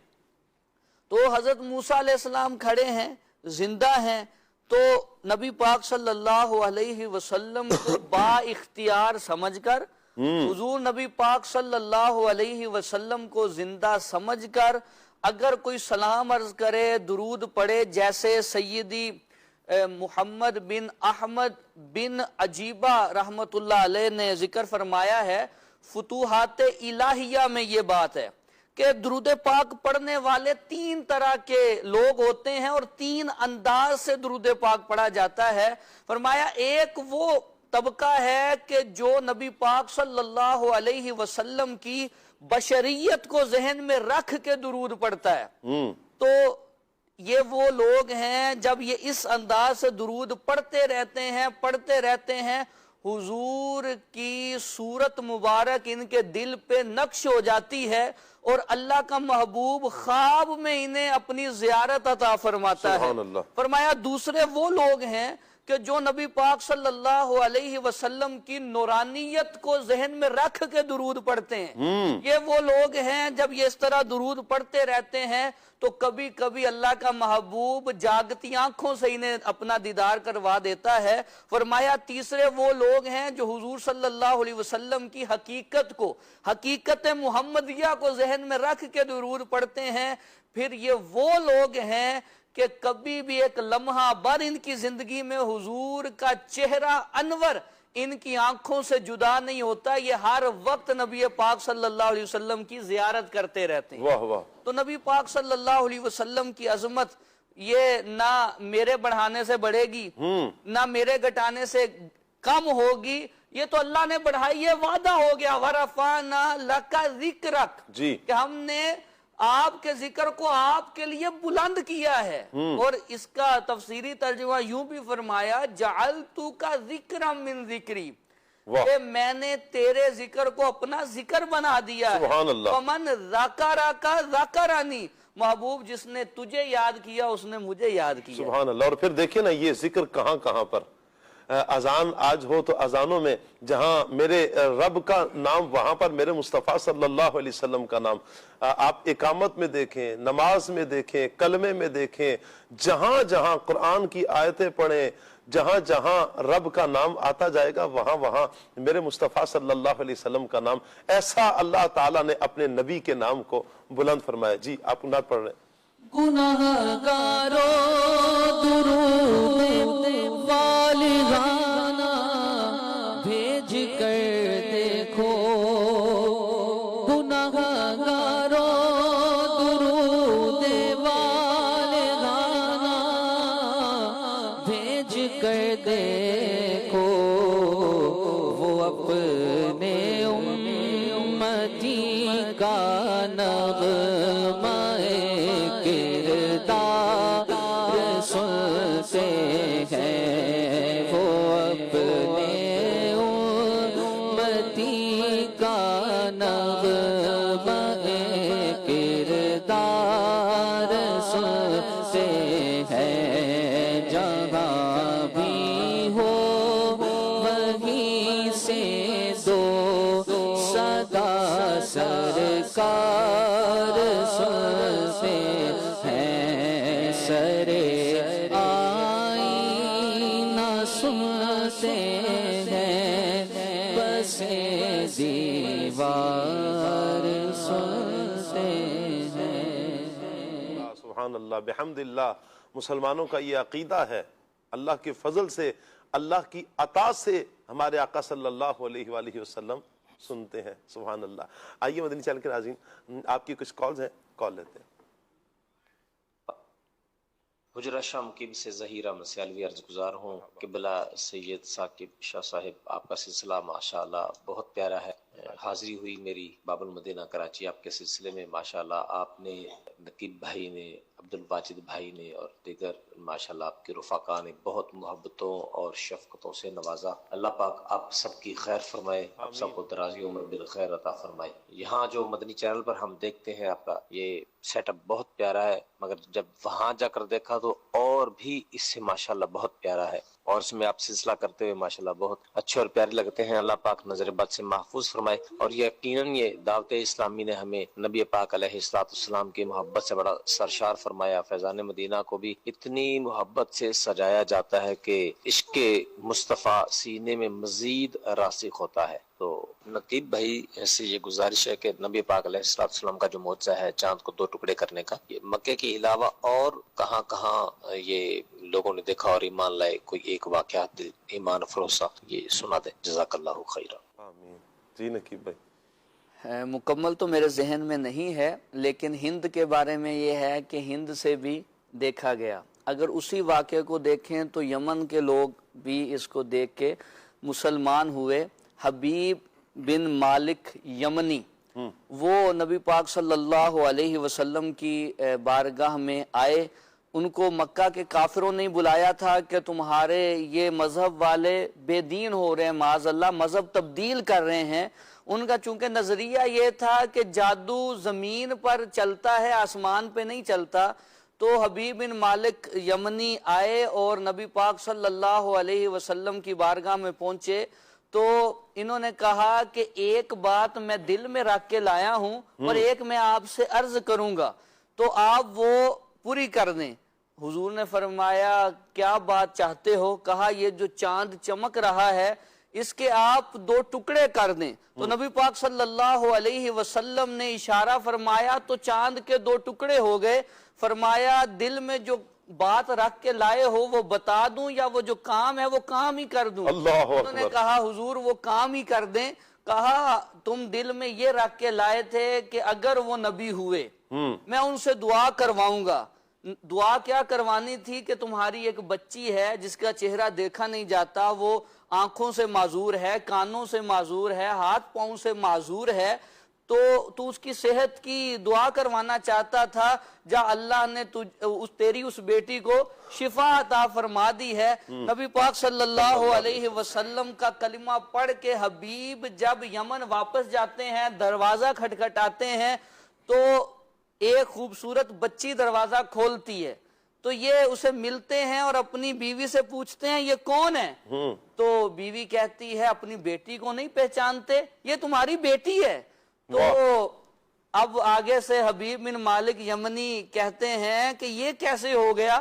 تو حضرت موسیٰ علیہ السلام کھڑے ہیں, زندہ ہیں. تو نبی پاک صلی اللہ علیہ وسلم کو با اختیار سمجھ کر, حضور نبی پاک صلی اللہ علیہ وسلم کو زندہ سمجھ کر اگر کوئی سلام عرض کرے, درود پڑھے, جیسے سیدی محمد بن احمد بن عجیبہ رحمت اللہ علیہ نے ذکر فرمایا ہے, فتوحات الہیہ میں یہ بات ہے کہ درود پاک پڑھنے والے 3 طرح کے لوگ ہوتے ہیں اور 3 انداز سے درود پاک پڑھا جاتا ہے. فرمایا ایک وہ طبقہ ہے کہ جو نبی پاک صلی اللہ علیہ وسلم کی بشریت کو ذہن میں رکھ کے درود پڑھتا ہے. تو یہ وہ لوگ ہیں جب یہ اس انداز سے درود پڑھتے رہتے ہیں حضور کی صورت مبارک ان کے دل پہ نقش ہو جاتی ہے, اور اللہ کا محبوب خواب میں انہیں اپنی زیارت عطا فرماتا ہے. فرمایا دوسرے وہ لوگ ہیں کہ جو نبی پاک صلی اللہ علیہ وسلم کی نورانیت کو ذہن میں رکھ کے درود پڑھتے ہیں. یہ وہ لوگ ہیں جب یہ اس طرح درود پڑھتے رہتے ہیں تو کبھی کبھی اللہ کا محبوب جاگتی آنکھوں سے انہیں اپنا دیدار کروا دیتا ہے. فرمایا تیسرے وہ لوگ ہیں جو حضور صلی اللہ علیہ وسلم کی حقیقت محمدیہ کو ذہن میں رکھ کے درود پڑھتے ہیں. پھر یہ وہ لوگ ہیں کہ کبھی بھی ایک لمحہ بر ان کی زندگی میں حضور کا چہرہ انور ان کی آنکھوں سے جدا نہیں ہوتا, یہ ہر وقت نبی پاک صلی اللہ علیہ وسلم کی زیارت کرتے رہتے ہیں. واہ واہ. تو نبی پاک صلی اللہ علیہ وسلم کی عظمت یہ نہ میرے بڑھانے سے بڑھے گی نہ میرے گھٹانے سے کم ہوگی, یہ تو اللہ نے بڑھائی, یہ وعدہ ہو گیا وَرَفَعْنَا لَكَ ذِكْرَكَ, جی کہ ہم نے آپ کے ذکر کو آپ کے لیے بلند کیا ہے. اور اس کا تفسیری ترجمہ یوں بھی فرمایا جعلتک ذکرا من ذکری, کہ میں نے تیرے ذکر کو اپنا ذکر بنا دیا ہے. سبحان اللہ. ومن ذکرک ذکرنی، محبوب جس نے تجھے یاد کیا اس نے مجھے یاد کیا. سبحان اللہ. اور پھر دیکھیں نا یہ ذکر کہاں کہاں پر، اذان آج ہو تو اذانوں میں جہاں میرے رب کا نام وہاں پر میرے مصطفیٰ صلی اللہ علیہ وسلم کا نام. آپ اقامت میں دیکھیں، نماز میں دیکھیں، کلمے میں دیکھیں، جہاں جہاں قرآن کی آیتیں پڑھیں، جہاں جہاں رب کا نام آتا جائے گا وہاں وہاں میرے مصطفیٰ صلی اللہ علیہ وسلم کا نام. ایسا اللہ تعالیٰ نے اپنے نبی کے نام کو بلند فرمایا. جی آپ نعت پڑھ رہے ہیں. گناہگارو درود والغانا بھیج کر دیکھو، گناہگارو درود والغانا بھیج کر دیکھو، وہ اپنے امتی کا نغمہ سنتے ہیں، وہ اپنے امتی کا نغمہ کردار سنتے ہیں. جہاں بھی ہو وہیں سے دو صدا سرکار سنتے ہیں، سرے آئینہ سنتے ہیں، بس دیوار سنتے ہیں. سبحان اللہ. بحمد اللہ. مسلمانوں کا یہ عقیدہ ہے، اللہ کے فضل سے، اللہ کی عطا سے ہمارے آقا صلی اللہ علیہ وآلہ وسلم سنتے ہیں. سبحان اللہ. آئیے مدنی چینل کے ناظرین آپ کی کچھ کالز ہیں، کال لیتے ہیں. حجرہ شاہ مقیم سے ظہیر احمد سیالوی عرض گزار ہوں. قبلہ سید ثاقب شاہ صاحب، آپ کا سلسلہ ماشاءاللہ بہت پیارا ہے. حاضری ہوئی میری باب المدینہ کراچی آپ کے سلسلے میں. ماشاءاللہ آپ نے، نقیب بھائی نے، عبد الواجد بھائی نے اور دیگر ماشاءاللہ آپ کے رفقا نے بہت محبتوں اور شفقتوں سے نوازا. اللہ پاک آپ سب کی خیر فرمائے، آپ سب کو درازی عمر بالخیر عطا فرمائے. یہاں جو مدنی چینل پر ہم دیکھتے ہیں آپ کا یہ سیٹ اپ بہت پیارا ہے، مگر جب وہاں جا کر دیکھا تو اور بھی اس سے ماشاءاللہ بہت پیارا ہے، اور اس میں آپ سلسلہ کرتے ہوئے ماشاءاللہ بہت اچھے اور پیارے لگتے ہیں. اللہ پاک نظر بد سے محفوظ فرمائے. اور یقیناً یہ دعوت اسلامی نے ہمیں نبی پاک علیہ السلام کی محبت سے بڑا سرشار فرمایا. فیضان مدینہ کو بھی اتنی محبت سے سجایا جاتا ہے کہ عشق مصطفیٰ سینے میں مزید راسخ ہوتا ہے. تو نقیب بھائی سے یہ گزارش ہے کہ نبی پاک علیہ السلام کا جو معجزہ ہے چاند کو 2 ٹکڑے کرنے کا، یہ مکے کے علاوہ اور کہاں کہاں یہ لوگوں نے دیکھا اور ایمان لائے، کوئی ایک واقعہ دل ایمان افروزہ یہ سنا دے. جزاک اللہ خیرہ. آمین. جی نقیب بھائی. مکمل تو میرے ذہن میں نہیں ہے، لیکن ہند کے بارے میں یہ ہے کہ ہند سے بھی دیکھا گیا. اگر اسی واقعے کو دیکھیں تو یمن کے لوگ بھی اس کو دیکھ کے مسلمان ہوئے. حبیب بن مالک یمنی، وہ نبی پاک صلی اللہ علیہ وسلم کی بارگاہ میں آئے. ان کو مکہ کے کافروں نے بلایا تھا کہ تمہارے یہ مذہب والے بے دین ہو رہے ہیں، معاذ اللہ مذہب تبدیل کر رہے ہیں. ان کا چونکہ نظریہ یہ تھا کہ جادو زمین پر چلتا ہے، آسمان پہ نہیں چلتا. تو حبیب بن مالک یمنی آئے اور نبی پاک صلی اللہ علیہ وسلم کی بارگاہ میں پہنچے. تو انہوں نے کہا کہ ایک بات میں دل میں رکھ کے لایا ہوں اور ایک میں آپ سے عرض کروں گا، تو آپ وہ پوری کر دیں. حضور نے فرمایا کیا بات چاہتے ہو؟ کہا یہ جو چاند چمک رہا ہے اس کے آپ 2 ٹکڑے کر دیں. تو نبی پاک صلی اللہ علیہ وسلم نے اشارہ فرمایا تو چاند کے 2 ٹکڑے ہو گئے. فرمایا دل میں جو بات رکھ کے لائے ہو وہ بتا دوں یا وہ جو کام ہے وہ کام ہی کر دوں؟ انہوں نے کہا حضور وہ کام ہی کر دیں. کہا تم دل میں یہ رکھ کے لائے تھے کہ اگر وہ نبی ہوئے میں ان سے دعا کرواؤں گا. دعا کیا کروانی تھی کہ تمہاری ایک بچی ہے جس کا چہرہ دیکھا نہیں جاتا، وہ آنکھوں سے معذور ہے، کانوں سے معذور ہے، ہاتھ پاؤں سے معذور ہے، تو تو اس کی صحت کی دعا کروانا چاہتا تھا، جا اللہ نے تیری اس بیٹی کو شفا عطا فرما دی ہے۔ نبی پاک صلی اللہ علیہ وسلم کا کلمہ پڑھ کے حبیب جب یمن واپس جاتے ہیں، دروازہ کھٹکھٹاتے ہیں تو ایک خوبصورت بچی دروازہ کھولتی ہے، تو یہ اسے ملتے ہیں اور اپنی بیوی سے پوچھتے ہیں یہ کون ہے؟ تو بیوی کہتی ہے اپنی بیٹی کو نہیں پہچانتے؟ یہ تمہاری بیٹی ہے۔ تو اب آگے سے حبیب بن مالک یمنی کہتے ہیں کہ یہ کیسے ہو گیا؟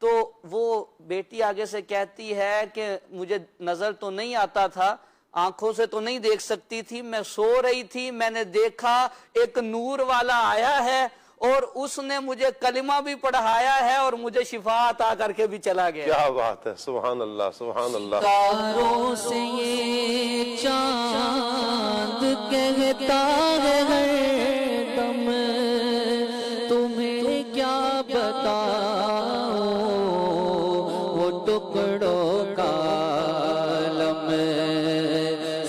تو وہ بیٹی آگے سے کہتی ہے کہ مجھے نظر تو نہیں آتا تھا، آنکھوں سے تو نہیں دیکھ سکتی تھی، میں سو رہی تھی، میں نے دیکھا ایک نور والا آیا ہے اور اس نے مجھے کلمہ بھی پڑھایا ہے اور مجھے شفا عطا کر کے بھی چلا گیا۔ کیا بات ہے، سبحان اللہ سبحان اللہ۔ ستاروں سے یہ چاند کہتا ہے ہر دم، تمہیں کیا بتاؤں وہ ٹکڑوں کا عالم۔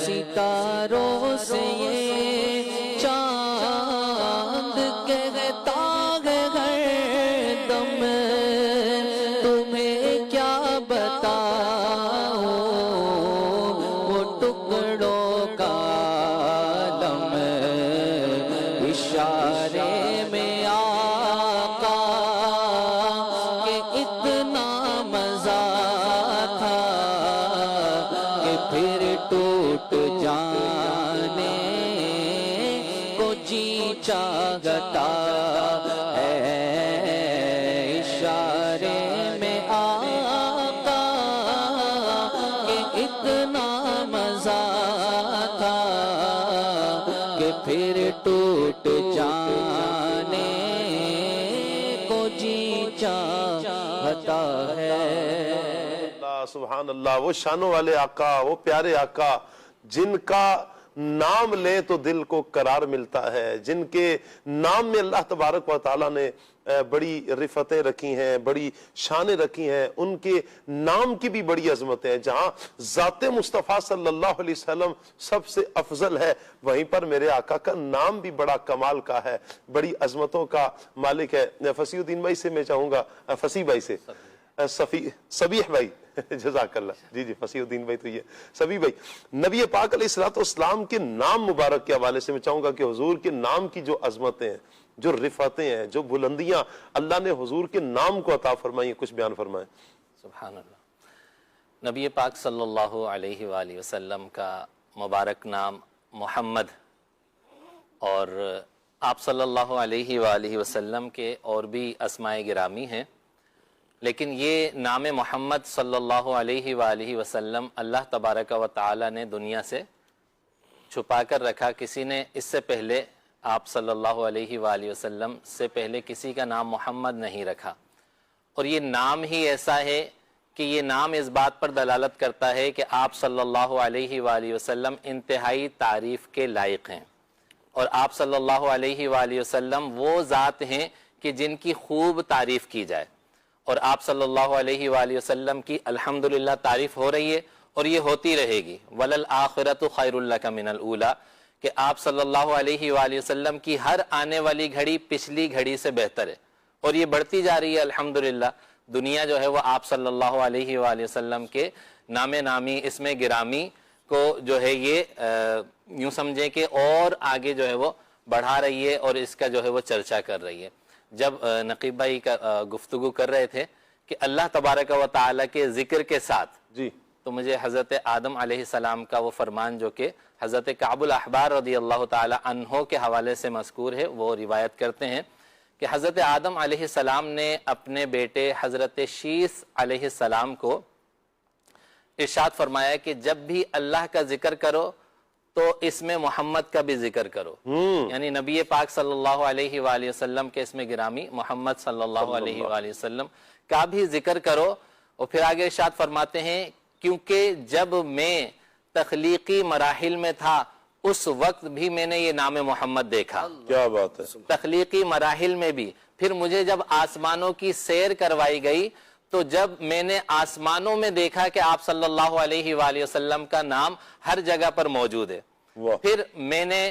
ستاروں سے یہ چاند کہتا ہے ہر دم، تمہیں کیا بتاؤں وہ ٹکڑوں کا عالم۔ اشارے میں آقا کہ اتنا مزہ تھا کہ پھر ٹوٹ جانے کو جی چاہتا ہے۔ اشارے میں آقا کہ اتنا مزہ تھا کہ پھر ٹوٹ جانے کو جی چاہتا ہے۔ اللہ سبحان اللہ، وہ شانوں والے آقا، وہ پیارے آقا جن کا نام لے تو دل کو قرار ملتا ہے، جن کے نام میں اللہ تبارک و تعالیٰ نے بڑی رفتیں رکھی ہیں، بڑی شانیں رکھی ہیں، ان کے نام کی بھی بڑی عظمتیں ہیں۔ جہاں ذات مصطفیٰ صلی اللہ علیہ وسلم سب سے افضل ہے، وہیں پر میرے آقا کا نام بھی بڑا کمال کا ہے، بڑی عظمتوں کا مالک ہے۔ فصیح الدین بھائی سے میں چاہوں گا، فصیح بھائی سے، صبیح بھائی، جزاک اللہ، جی فصیح الدین بھائی تو یہ صبیح بھائی، نبی پاک علیہ الصلوۃ والسلام کے نام مبارک کے حوالے سے میں چاہوں گا کہ حضور کے نام کی جو عظمتیں ہیں، جو رفعتیں ہیں، جو بلندیاں اللہ نے حضور کے نام کو عطا فرمائی ہیں، کچھ بیان فرمائیں۔ سبحان اللہ۔ نبی پاک صلی اللہ علیہ وآلہ وسلم کا مبارک نام محمد، اور آپ صلی اللہ علیہ وآلہ وسلم کے اور بھی اسماء گرامی ہیں، لیکن یہ نام محمد صلی اللہ علیہ وآلہ وسلم اللہ تبارک و تعالی نے دنیا سے چھپا کر رکھا۔ کسی نے اس سے پہلے آپ صلی اللہ علیہ وآلہ وسلم سے پہلے کسی کا نام محمد نہیں رکھا، اور یہ نام ہی ایسا ہے کہ یہ نام اس بات پر دلالت کرتا ہے کہ آپ صلی اللہ علیہ وآلہ وسلم انتہائی تعریف کے لائق ہیں، اور آپ صلی اللہ علیہ وآلہ وسلم وہ ذات ہیں کہ جن کی خوب تعریف کی جائے، اور آپ صلی اللہ علیہ وآلہ وسلم کی الحمدللہ تعریف ہو رہی ہے اور یہ ہوتی رہے گی۔ وَلَلْآخِرَةُ خَيْرٌ لَكَ مِنَ الْأُولَىٰ، کہ آپ صلی اللہ علیہ وآلہ وسلم کی ہر آنے والی گھڑی پچھلی گھڑی سے بہتر ہے، اور یہ بڑھتی جا رہی ہے الحمدللہ۔ دنیا جو ہے وہ آپ صلی اللہ علیہ وآلہ وسلم کے نام نامی اسم گرامی کو جو ہے یہ یوں سمجھیں کہ اور آگے جو ہے وہ بڑھا رہی ہے اور اس کا جو ہے وہ چرچا کر رہی ہے۔ جب نقیب بھائی کا گفتگو کر رہے تھے کہ اللہ تبارک و تعالی کے ذکر کے ساتھ، جی تو مجھے حضرت آدم علیہ السلام کا وہ فرمان جو کہ حضرت کعب الاحبار رضی اللہ تعالی عنہ کے حوالے سے مذکور ہے، وہ روایت کرتے ہیں کہ حضرت آدم علیہ السلام نے اپنے بیٹے حضرت شیث علیہ السلام کو ارشاد فرمایا کہ جب بھی اللہ کا ذکر کرو تو اس میں محمد کا بھی ذکر کرو، یعنی نبی پاک صلی اللہ علیہ وآلہ وسلم کے اسم گرامی محمد صلی اللہ علیہ وآلہ وسلم کا بھی ذکر کرو۔ اور پھر آگے ارشاد فرماتے ہیں کیونکہ جب میں تخلیقی مراحل میں تھا اس وقت بھی میں نے یہ نام محمد دیکھا۔ کیا بات ہے، تخلیقی مراحل میں بھی۔ پھر مجھے جب آسمانوں کی سیر کروائی گئی تو جب میں نے آسمانوں میں دیکھا کہ آپ صلی اللہ علیہ وآلہ وسلم کا نام ہر جگہ پر موجود ہے، پھر میں نے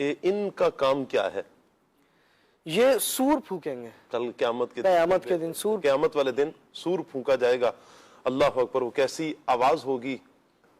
ان کا کام کیا ہے؟ یہ سور پھونکیں گے کل قیامت کے دن سور، قیامت والے دن سور پھونکا جائے گا. اللہ اکبر. وہ کیسی آواز ہوگی،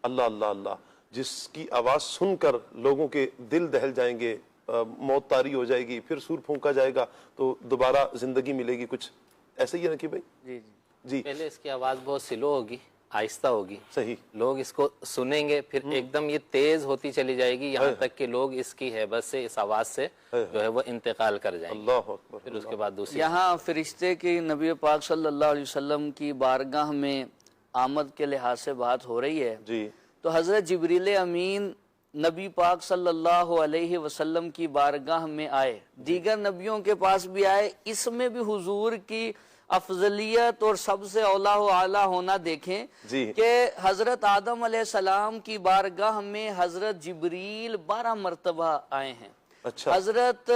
اللہ اللہ اللہ، جس کی آواز سن کر لوگوں کے دل دہل جائیں گے، موت طاری ہو جائے گی، پھر سور پھونکا جائے گا تو دوبارہ زندگی ملے گی. کچھ ایسے ہی ہے کہ بھائی جی جی پہلے اس کی آواز بہت سلو ہوگی، آہستہ ہوگی، صحیح، لوگ اس کو سنیں گے، پھر ایک دم یہ تیز ہوتی چلی جائے گی یہاں تک کہ لوگ اس کی ہیبت سے، اس آواز سے جو ہے وہ انتقال کر جائیں گے. اللہ اکبر. پھر اس کے بعد دوسری یہاں فرشتے کی نبی پاک صلی اللہ علیہ وسلم کی بارگاہ میں آمد کے لحاظ سے بات ہو رہی ہے جی تو حضرت جبریل امین نبی پاک صلی اللہ علیہ وسلم کی بارگاہ میں آئے، دیگر نبیوں کے پاس بھی آئے. اس میں بھی حضور کی افضلیت اور سب سے اولا و اعلیٰ ہونا دیکھیں کہ حضرت آدم علیہ السلام کی بارگاہ میں حضرت جبریل 12 مرتبہ آئے ہیں. حضرت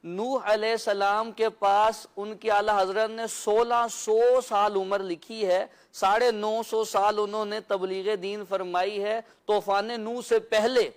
نوح علیہ السلام کے پاس ان کی اعلیٰ حضرت نے 1600 سال عمر لکھی ہے، 950 سال انہوں نے تبلیغ دین فرمائی ہے طوفان نوح سے پہلے.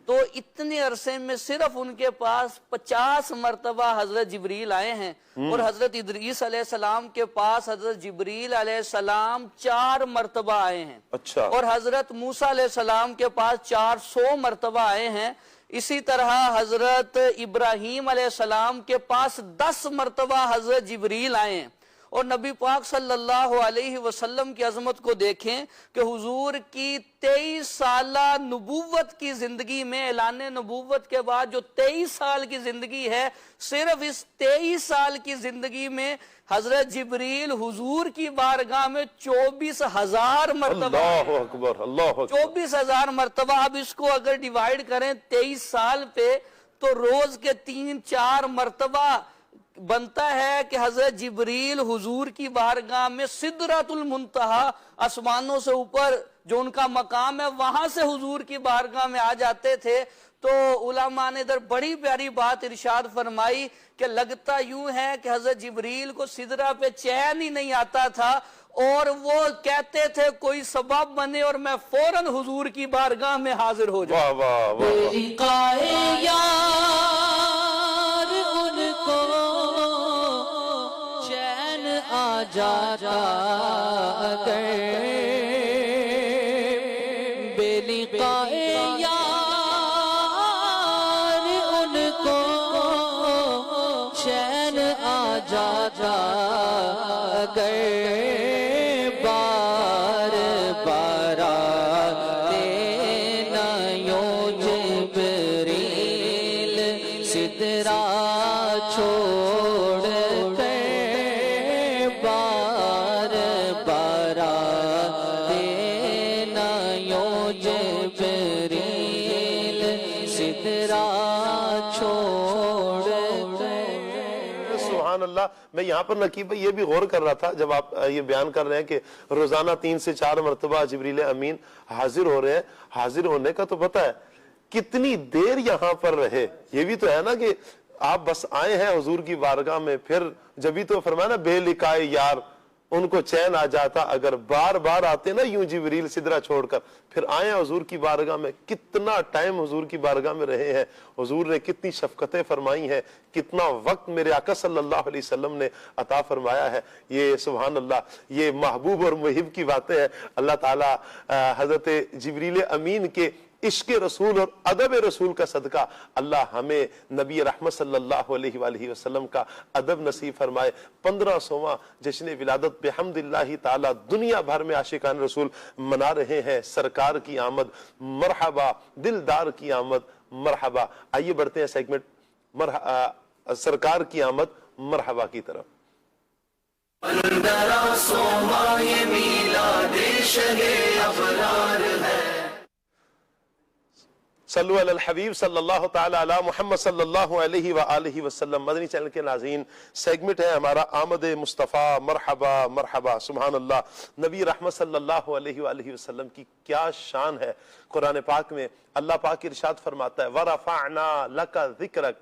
تو اتنے عرصے میں صرف ان کے پاس 50 مرتبہ حضرت جبریل آئے ہیں. اور حضرت ادریس علیہ السلام کے پاس حضرت جبریل علیہ السلام 4 مرتبہ آئے ہیں. اور حضرت موسیٰ علیہ السلام کے پاس 400 مرتبہ آئے ہیں. اسی طرح حضرت ابراہیم علیہ السلام کے پاس 10 مرتبہ حضرت جبریل آئے ہیں. اور نبی پاک صلی اللہ علیہ وسلم کی عظمت کو دیکھیں کہ حضور کی 23 سالہ نبوت کی زندگی میں، اعلان نبوت کے بعد جو 23 سال کی زندگی ہے، صرف اس 23 سال کی زندگی میں حضرت جبریل حضور کی بارگاہ میں 24,000 مرتبہ. اللہ اکبر، اللہ اکبر. 24,000 مرتبہ. اب اس کو اگر ڈیوائیڈ کریں 23 سال پہ تو روز کے 3-4 مرتبہ بنتا ہے کہ حضرت جبریل حضور کی بارگاہ میں سدرۃ المنتہا، آسمانوں سے اوپر جو ان کا مقام ہے، وہاں سے حضور کی بارگاہ میں آ جاتے تھے. تو علماء نے ادھر بڑی پیاری بات ارشاد فرمائی کہ لگتا یوں ہے کہ حضرت جبریل کو سدرہ پہ چین ہی نہیں آتا تھا اور وہ کہتے تھے کوئی سبب بنے اور میں فوراً حضور کی بارگاہ میں حاضر ہو جاؤں. جاتا اگر بے لقائے یار ان کو چین آ جاتا اگر بار بار دینا یوں جبریل سدرہ چھوڑ میں یہاں پر نقیب بھائی یہ بھی غور کر رہا تھا جب آپ یہ بیان کر رہے ہیں کہ روزانہ 3 سے 4 مرتبہ جبریل امین حاضر ہو رہے ہیں. حاضر ہونے کا تو پتہ ہے کتنی دیر یہاں پر رہے. یہ بھی تو ہے نا کہ آپ بس آئے ہیں حضور کی بارگاہ میں، پھر جبھی تو فرمایا نا بے لقائے یار ان کو چین آ جاتا اگر بار بار آتے نا یوں جبریل سدرہ چھوڑ کر، پھر آئے حضور کی بارگاہ میں. کتنا ٹائم حضور کی بارگاہ میں رہے ہیں، حضور نے کتنی شفقتیں فرمائی ہیں، کتنا وقت میرے آقا صلی اللہ علیہ وسلم نے عطا فرمایا ہے. یہ سبحان اللہ، یہ محبوب اور محب کی باتیں ہیں. اللہ تعالی حضرت جبریل امین کے عشق رسول اور ادب رسول کا صدقہ اللہ ہمیں نبی رحمت صلی اللہ علیہ وآلہ وسلم کا ادب نصیب فرمائے. 1500واں جشن ولادت بحمد اللہ تعالی دنیا بھر میں عاشقان رسول منا رہے ہیں. سرکار کی آمد مرحبا، دلدار کی آمد مرحبا. آئیے بڑھتے ہیں سیگمنٹ سرکار کی آمد مرحبا کی طرف. صلو علی الحبیب صلی اللہ تعالی علی محمد صلی اللہ علیہ وآلہ وسلم. مدنی چینل کے ناظرین، سیگمنٹ ہے ہمارا آمد مصطفیٰ مرحبا مرحبا. سبحان اللہ، نبی رحمت صلی اللہ علیہ وآلہ وسلم کی کیا شان ہے. قرآن پاک میں اللہ پاک ارشاد فرماتا ہے وَرَفَعْنَا لَكَ ذِكْرَكَ،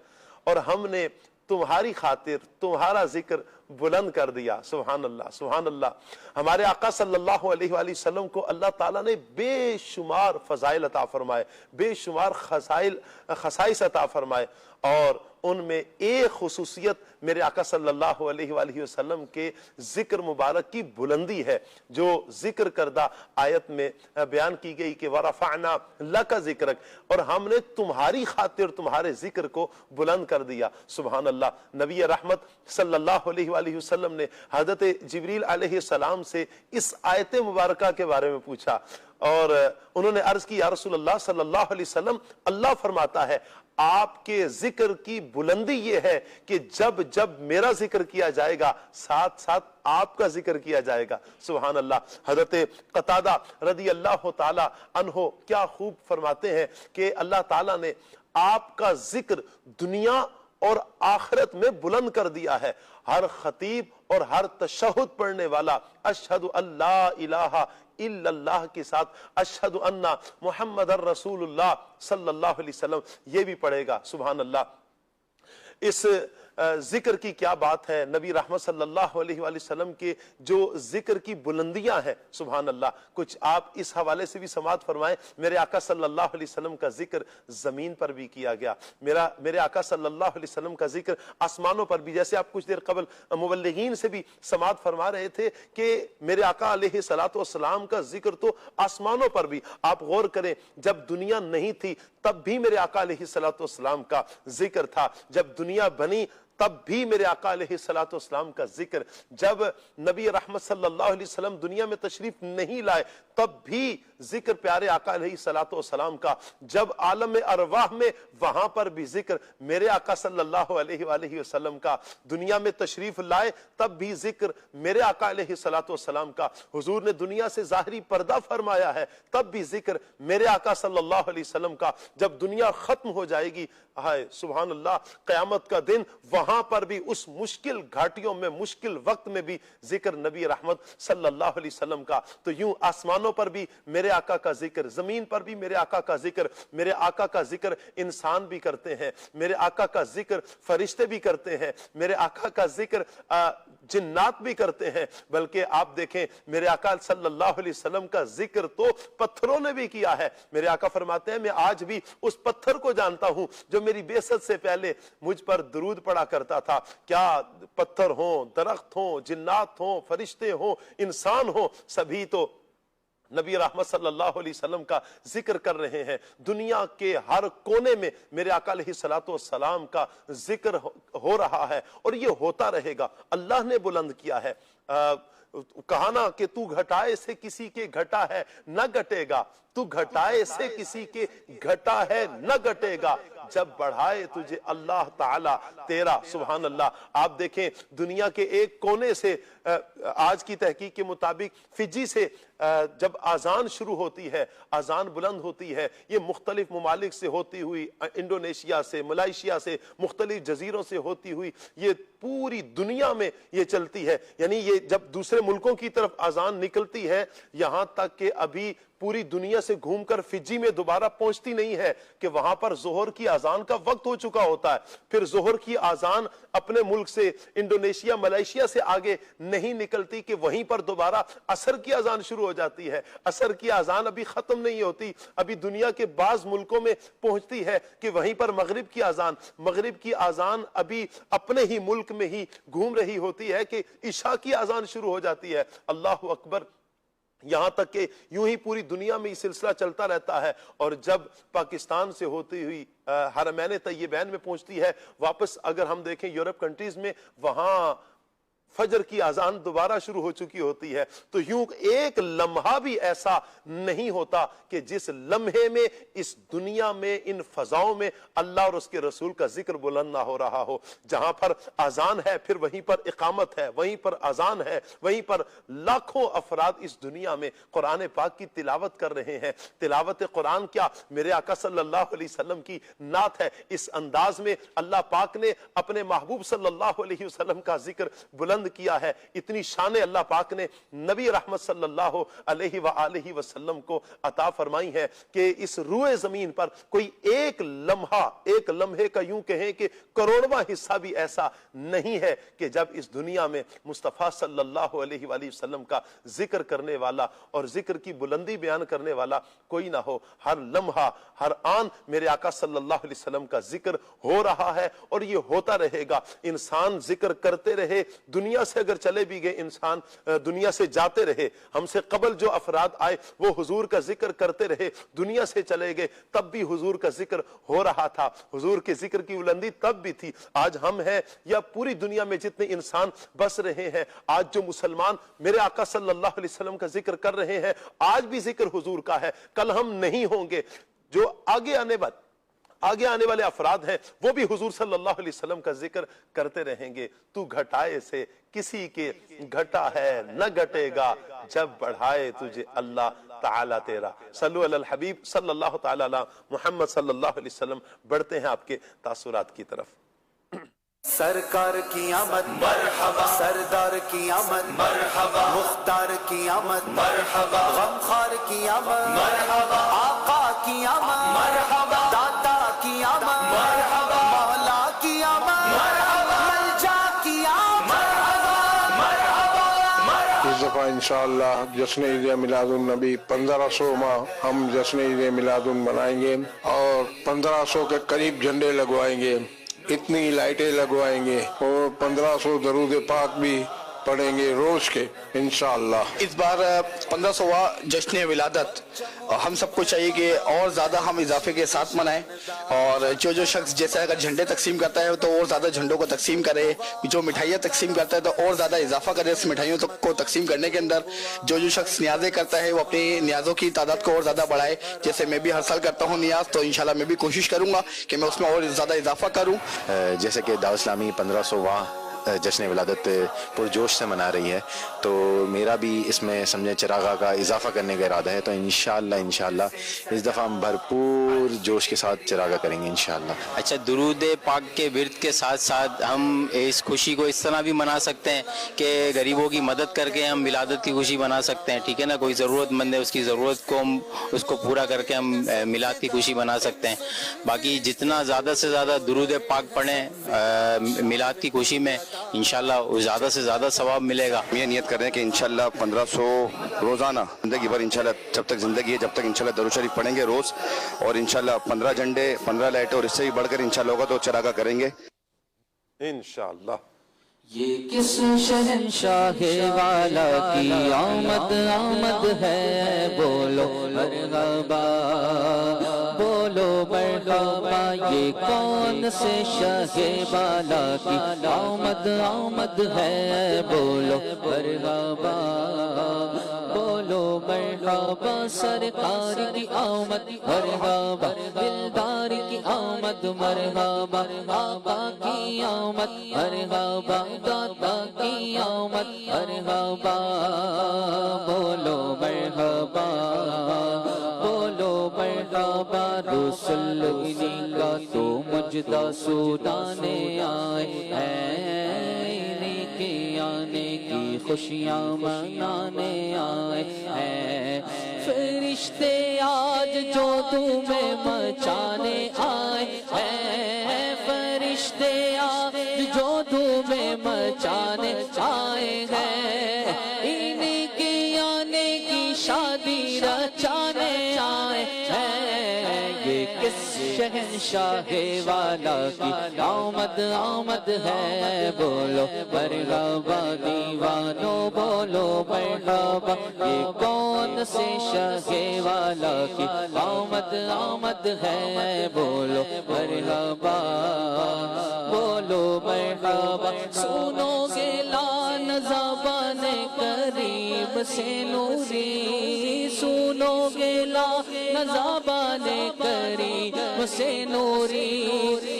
اور ہم نے تمہاری خاطر تمہارا ذکر بلند کر دیا. سبحان اللہ سبحان اللہ. ہمارے آقا صلی اللہ علیہ وآلہ وسلم کو اللہ تعالیٰ نے بے شمار فضائل عطا فرمائے, بے شمار خصائص عطا فرمائے, اور ان میں ایک خصوصیت میرے آقا صلی اللہ علیہ وآلہ وسلم کے ذکر مبارک کی بلندی ہے, جو ذکر کردہ آیت میں بیان کی گئی کہ وَرَفَعْنَا لَكَ ذِكْرَكَ, اور ہم نے تمہاری خاطر تمہارے ذکر کو بلند کر دیا. سبحان اللہ. نبی رحمت صلی اللہ علیہ وآلہ وسلم نے حضرت جبریل علیہ السلام سے اس آیت مبارکہ کے بارے میں پوچھا, اور انہوں نے عرض کی یا رسول اللہ صلی اللہ علیہ وسلم, اللہ فرماتا ہے آپ کے ذکر کی بلندی یہ ہے کہ جب جب میرا ذکر کیا جائے گا ساتھ ساتھ آپ کا ذکر کیا جائے گا. سبحان اللہ. حضرت قتادہ رضی اللہ تعالی عنہ کیا خوب فرماتے ہیں کہ اللہ تعالیٰ نے آپ کا ذکر دنیا اور آخرت میں بلند کر دیا ہے. ہر خطیب اور ہر تشہد پڑھنے والا اشہد اللہ الہ الا اللہ کے ساتھ اشہد ان محمد الرسول اللہ صلی اللہ علیہ وسلم یہ بھی پڑھے گا. سبحان اللہ. اس ذکر کی کیا بات ہے. نبی رحمت صلی اللہ علیہ وآلہ وسلم کے جو ذکر کی بلندیاں ہیں, سبحان اللہ, کچھ آپ اس حوالے سے بھی سماعت فرمائیں. میرے آقا صلی اللہ علیہ وسلم کا ذکر زمین پر بھی کیا گیا, میرے آقا صلی اللہ علیہ وسلم کا ذکر آسمانوں پر بھی, جیسے آپ کچھ دیر قبل مبلغین سے بھی سماعت فرما رہے تھے کہ میرے آقا علیہ الصلوۃ والسلام کا ذکر تو آسمانوں پر بھی. آپ غور کریں, جب دنیا نہیں تھی تب بھی میرے آقا علیہ الصلوۃ والسلام کا ذکر تھا, جب دنیا بنی تب بھی میرے آقا علیہ الصلوۃ والسلام کا ذکر, جب نبی رحمت صلی اللہ علیہ وسلم دنیا میں تشریف نہیں لائے تب بھی ذکر پیارے آقا علیہ الصلوۃ والسلام کا, جب عالم ارواح میں وہاں پر بھی ذکر میرے آقا صلی اللہ علیہ وآلہ وسلم کا, دنیا میں تشریف لائے تب بھی ذکر میرے آقا علیہ الصلوۃ والسلام کا, حضور نے دنیا سے ظاہری پردہ فرمایا ہے تب بھی ذکر میرے آقا صلی اللہ علیہ وسلم کا, جب دنیا ختم ہو جائے گی, ہائے سبحان اللہ, قیامت کا دن, وہاں پر بھی اس مشکل گھاٹیوں میں مشکل وقت میں بھی ذکر نبی رحمت صلی اللہ علیہ وسلم کا. تو یوں آسمانوں پر بھی میرے آقا کا ذکر, زمین پر بھی میرے آقا کا ذکر, میرے آقا کا ذکر انسان بھی کرتے ہیں, میرے آقا کا ذکر فرشتے بھی کرتے ہیں, میرے آقا کا ذکر جنات بھی کرتے ہیں, بلکہ آپ دیکھیں میرے آقا صلی اللہ علیہ وسلم کا ذکر تو پتھروں نے بھی کیا ہے. میرے آقا فرماتے ہیں میں آج بھی اس پتھر کو جانتا ہوں جو میری بعثت سے پہلے مجھ پر درود پڑا کرتا تھا. کیا پتھر ہوں, درخت ہوں, جنات ہوں, فرشتے ہوں, انسان ہوں, سبھی تو نبی رحمت صلی اللہ علیہ وسلم کا ذکر کر رہے ہیں. دنیا کے ہر کونے میں میرے آقا علیہ الصلوۃ والسلام کا ذکر ہو رہا ہے اور یہ ہوتا رہے گا. اللہ نے بلند کیا ہے. کہا نا کہ تو گھٹائے سے کسی کے گھٹا ہے نہ گھٹے گا, تو گھٹائے سے کسی کے گھٹا ہے نہ گھٹے گا, جب بڑھائے تجھے اللہ تعالی تیرا. سبحان اللہ. آپ دیکھیں دنیا کے ایک کونے سے, آج کی تحقیق کے مطابق فجی سے جب آزان شروع ہوتی ہے, آزان بلند ہوتی ہے, یہ مختلف ممالک سے ہوتی ہوئی, انڈونیشیا سے, ملائیشیا سے, مختلف جزیروں سے ہوتی ہوئی یہ پوری دنیا میں یہ چلتی ہے. یعنی یہ جب دوسرے ملکوں کی طرف آزان نکلتی ہے, یہاں تک کہ ابھی پوری دنیا سے گھوم کر فجی میں دوبارہ پہنچتی نہیں ہے کہ وہاں پر ظہر کی آزان کا وقت ہو چکا ہوتا ہے. پھر ظہر کی آزان اپنے ملک سے, انڈونیشیا, ملائیشیا سے آگے نہیں نکلتی کہ وہیں پر دوبارہ عصر کی آزان شروع ہو جاتی ہے. عصر کی آزان ابھی ختم نہیں ہوتی, ابھی دنیا کے بعض ملکوں میں پہنچتی ہے کہ وہیں پر مغرب کی آزان, مغرب کی آزان ابھی اپنے ہی ملک میں ہی گھوم رہی ہوتی ہے کہ عشاء کی آزان شروع ہو جاتی ہے. اللہ اکبر. یہاں تک کہ یوں ہی پوری دنیا میں یہ سلسلہ چلتا رہتا ہے, اور جب پاکستان سے ہوتی ہوئی حرمین طیبین میں پہنچتی ہے, واپس اگر ہم دیکھیں یورپ کنٹریز میں, وہاں فجر کی آزان دوبارہ شروع ہو چکی ہوتی ہے. تو یوں ایک لمحہ بھی ایسا نہیں ہوتا کہ جس لمحے میں اس دنیا میں, ان فضاؤں میں اللہ اور اس کے رسول کا ذکر بلند نہ ہو رہا ہو. جہاں پر آزان ہے پھر وہیں پر اقامت ہے, وہیں پر آزان ہے, وہیں پر لاکھوں افراد اس دنیا میں قرآن پاک کی تلاوت کر رہے ہیں. تلاوت قرآن کیا, میرے آقا صلی اللہ علیہ وسلم کی نعت ہے. اس انداز میں اللہ پاک نے اپنے محبوب صلی اللہ علیہ وسلم کا ذکر بلند بلند کیا ہے، اتنی شان اللہ پاک نے نبی رحمت صلی اللہ علیہ وآلہ وسلم کو عطا فرمائی ہے کہ اس روئے زمین پر کوئی ایک لمحے کا یوں کہیں کہ کروڑواں حصہ بھی ایسا نہیں ہے کہ جب اس دنیا میں مصطفیٰ صلی اللہ علیہ وآلہ وسلم کا ذکر کرنے والا اور ذکر کی بلندی بیان کرنے والا کوئی نہ ہو۔ ہر لمحہ ہر آن میرے آقا صلی اللہ علیہ وسلم کا ذکر ہو رہا ہے اور یہ ہوتا رہے گا۔ انسان ذکر کرتے رہے، دنیا سے اگر چلے بھی گئے، انسان دنیا سے جاتے رہے، ہم سے قبل جو افراد آئے وہ حضور کا ذکر کرتے رہے، دنیا سے چلے گئے تب بھی حضور کا ذکر ہو رہا تھا، حضور کے ذکر کی بلندی تب بھی تھی۔ آج ہم ہیں یا پوری دنیا میں جتنے انسان بس رہے ہیں، آج جو مسلمان میرے آقا صلی اللہ علیہ وسلم کا ذکر کر رہے ہیں، آج بھی ذکر حضور کا ہے، کل ہم نہیں ہوں گے۔ جو آگے آنے والے افراد ہیں وہ بھی حضور صلی اللہ علیہ وسلم کا ذکر کرتے رہیں گے۔ تو گھٹائے سے کسی کے گھٹا ہے نہ گھٹے گا، جب بڑھائے تجھے اللہ تعالیٰ تیرا۔ صلو علی الحبیب صلی اللہ تعالیٰ علی محمد صلی اللہ علیہ وسلم۔ بڑھتے ہیں آپ کے تاثرات کی طرف۔ سرکار کی آمد مرحبا، سردار کی آمد مرحبا، مختار کی آمد مرحبا، غمخوار کی آمد مرحبا، آقا کی آمد مرحبا، داتا کی آمد مرحبا، مولا کی آمد مرحبا، ملجا کی آمد مرحبا۔ اس دفعہ انشاءاللہ جشن عید میلاد النبی 1500 ماہ ہم جشن عید میلاد منائیں گے اور 1500 کے قریب جھنڈے لگوائیں گے، اتنی لائٹیں لگوائیں گے اور 1500 درود پاک بھی پڑھیں گے روز کے انشاءاللہ۔ اس بار 1500واں جشن ولادت ہم سب کو چاہیے کہ اور زیادہ ہم اضافے کے ساتھ منائیں، اور جو شخص جیسے اگر جھنڈے تقسیم کرتا ہے تو اور زیادہ جھنڈوں کو تقسیم کرے، جو مٹھائیاں تقسیم کرتا ہے تو اور زیادہ اضافہ کرے اس مٹھائیوں کو تقسیم کرنے کے اندر، جو شخص نیازیں کرتا ہے وہ اپنی نیازوں کی تعداد کو اور زیادہ بڑھائے۔ جیسے میں بھی ہر سال کرتا ہوں نیاز، تو انشاءاللہ میں بھی کوشش کروں گا کہ میں اس میں اور زیادہ اضافہ کروں۔ جیسے کہ دعوت اسلامی 1500واں جشن ولادت پرجوش سے منا رہی ہے، تو میرا بھی اس میں سمجھے چراغا کا اضافہ کرنے کا ارادہ ہے، تو انشاءاللہ اس دفعہ ہم بھرپور جوش کے ساتھ چراغا کریں گے انشاءاللہ۔ اچھا، درود پاک کے ورد کے ساتھ ساتھ ہم اس خوشی کو اس طرح بھی منا سکتے ہیں کہ غریبوں کی مدد کر کے ہم ولادت کی خوشی منا سکتے ہیں، ٹھیک ہے نا؟ کوئی ضرورت مند ہے، اس کی ضرورت کو ہم اس کو پورا کر کے ہم میلاد کی خوشی منا سکتے ہیں۔ باقی جتنا زیادہ سے زیادہ درود پاک پڑھیں میلاد کی خوشی میں، انشاءاللہ زیادہ سے زیادہ ثواب ملے گا۔ یہ نیت کر رہے ہیں کہ انشاءاللہ 1500 روزانہ زندگی بھر انشاءاللہ جب تک زندگی ہے جب تک انشاءاللہ درود شریف پڑھیں گے روز، اور انشاءاللہ 15 جھنڈے 15 لائٹیں اور اس سے بھی بڑھ کر انشاءاللہ ہوگا تو چراغا کریں گے انشاءاللہ۔ یہ کس شہنشاہ والا کی آمد ہے، بولو مرحبا بولو مرحبا، یہ کون سے شاہ والا کی آمد ہے، بولو مرحبا بولو مرحبا، سرکار کی آمد مرحبا، دلدار کی آمد مرحبا، آقا کی آمد مرحبا، داتا کی آمد مرحبا، بولو مرحبا بولو مرحبا، رسول انہی کا تو مجدہ سنانے آئے ہیں، انہی کے آنے کی خوشیاں منانے آئے ہیں، فرشتے آج جو تمہیں مچانے آئے ہیں، فرشتے آج جو تمہیں مچانے آئے ہیں، انہی کے آنے کی شادی رچانے آئے ہیں، یہ کس شہنشاہ والا کی آمد ہے، بولو مرحبا دیوانو بولو مرحبا، یہ کون سے شاہ والا کی آمد ہے، بولو مرحبا بولو مرحبا، سنو گے لان زبان قریب سے نوری، سنو گے لان زبان قریب سے نوری،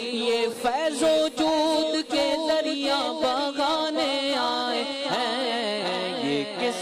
یہ فیض و جود کے دریا بغانے آئے ہیں، یہ کس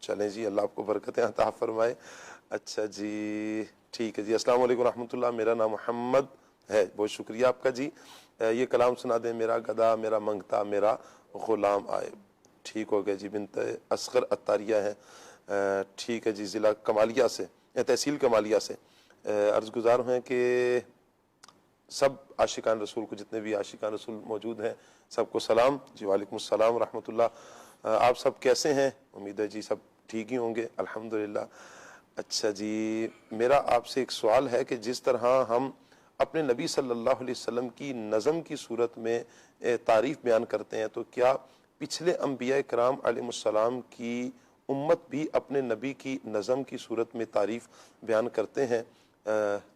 چلیں جی اللہ آپ کو برکتیں عطا فرمائے. اچھا جی ٹھیک ہے جی. السلام علیکم رحمۃ اللہ, میرا نام محمد ہے. بہت شکریہ آپ کا جی. یہ کلام سنا دیں, میرا گدھا میرا منگتا میرا غلام آئے. ٹھیک ہو گیا جی. بنت اصغر عطاریہ ہیں. ٹھیک ہے جی. ضلع کمالیہ سے, تحصیل کمالیہ سے. عرض گزار ہیں کہ سب عاشقان رسول کو, جتنے بھی عاشقان رسول موجود ہیں, سب کو سلام جی. وعلیکم السلام ورحمۃ اللہ. آپ سب کیسے ہیں؟ امید ہے جی سب ٹھیک ہی ہوں گے الحمدللہ. اچھا جی, میرا آپ سے ایک سوال ہے کہ جس طرح ہم اپنے نبی صلی اللہ علیہ وسلم کی نظم کی صورت میں تعریف بیان کرتے ہیں, تو کیا پچھلے انبیاء کرام علیہ السلام کی امت بھی اپنے نبی کی نظم کی صورت میں تعریف بیان کرتے ہیں؟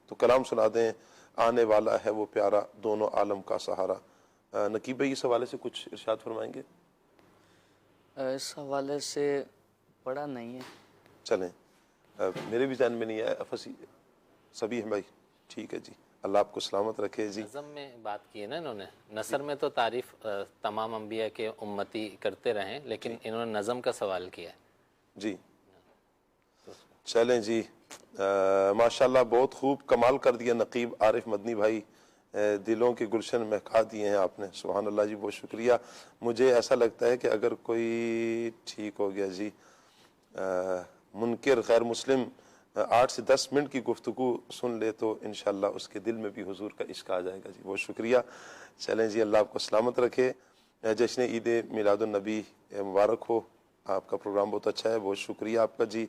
تو کلام سنا دیں, آنے والا ہے وہ پیارا دونوں عالم کا سہارا. نقیب بھائی اس حوالے سے کچھ ارشاد فرمائیں گے؟ اس حوالے سے پڑھا نہیں ہے. چلیں, میرے بھی ذہن میں نہیں ہے. سبھی ہیں بھائی. ٹھیک ہے جی, اللہ آپ کو سلامت رکھے جی. نظم میں بات کی ہے نا انہوں نے, نثر میں تو تعریف تمام انبیاء کے امتی کرتے رہیں, لیکن انہوں نے نظم کا سوال کیا ہے جی. چلیں جی, ماشاءاللہ بہت خوب کمال کر دیا نقیب عارف مدنی بھائی, دلوں کے گلشن مہکا دیے ہیں آپ نے. سبحان اللہ جی, بہت شکریہ. مجھے ایسا لگتا ہے کہ اگر کوئی ٹھیک ہو گیا جی, منکر غیر مسلم 8 سے 10 منٹ کی گفتگو سن لے تو انشاءاللہ اس کے دل میں بھی حضور کا عشق آ جائے گا جی. بہت شکریہ. چلیں جی, اللہ آپ کو سلامت رکھے. جشن عید میلاد النبی مبارک ہو. آپ کا پروگرام بہت اچھا ہے, بہت شکریہ آپ کا جی.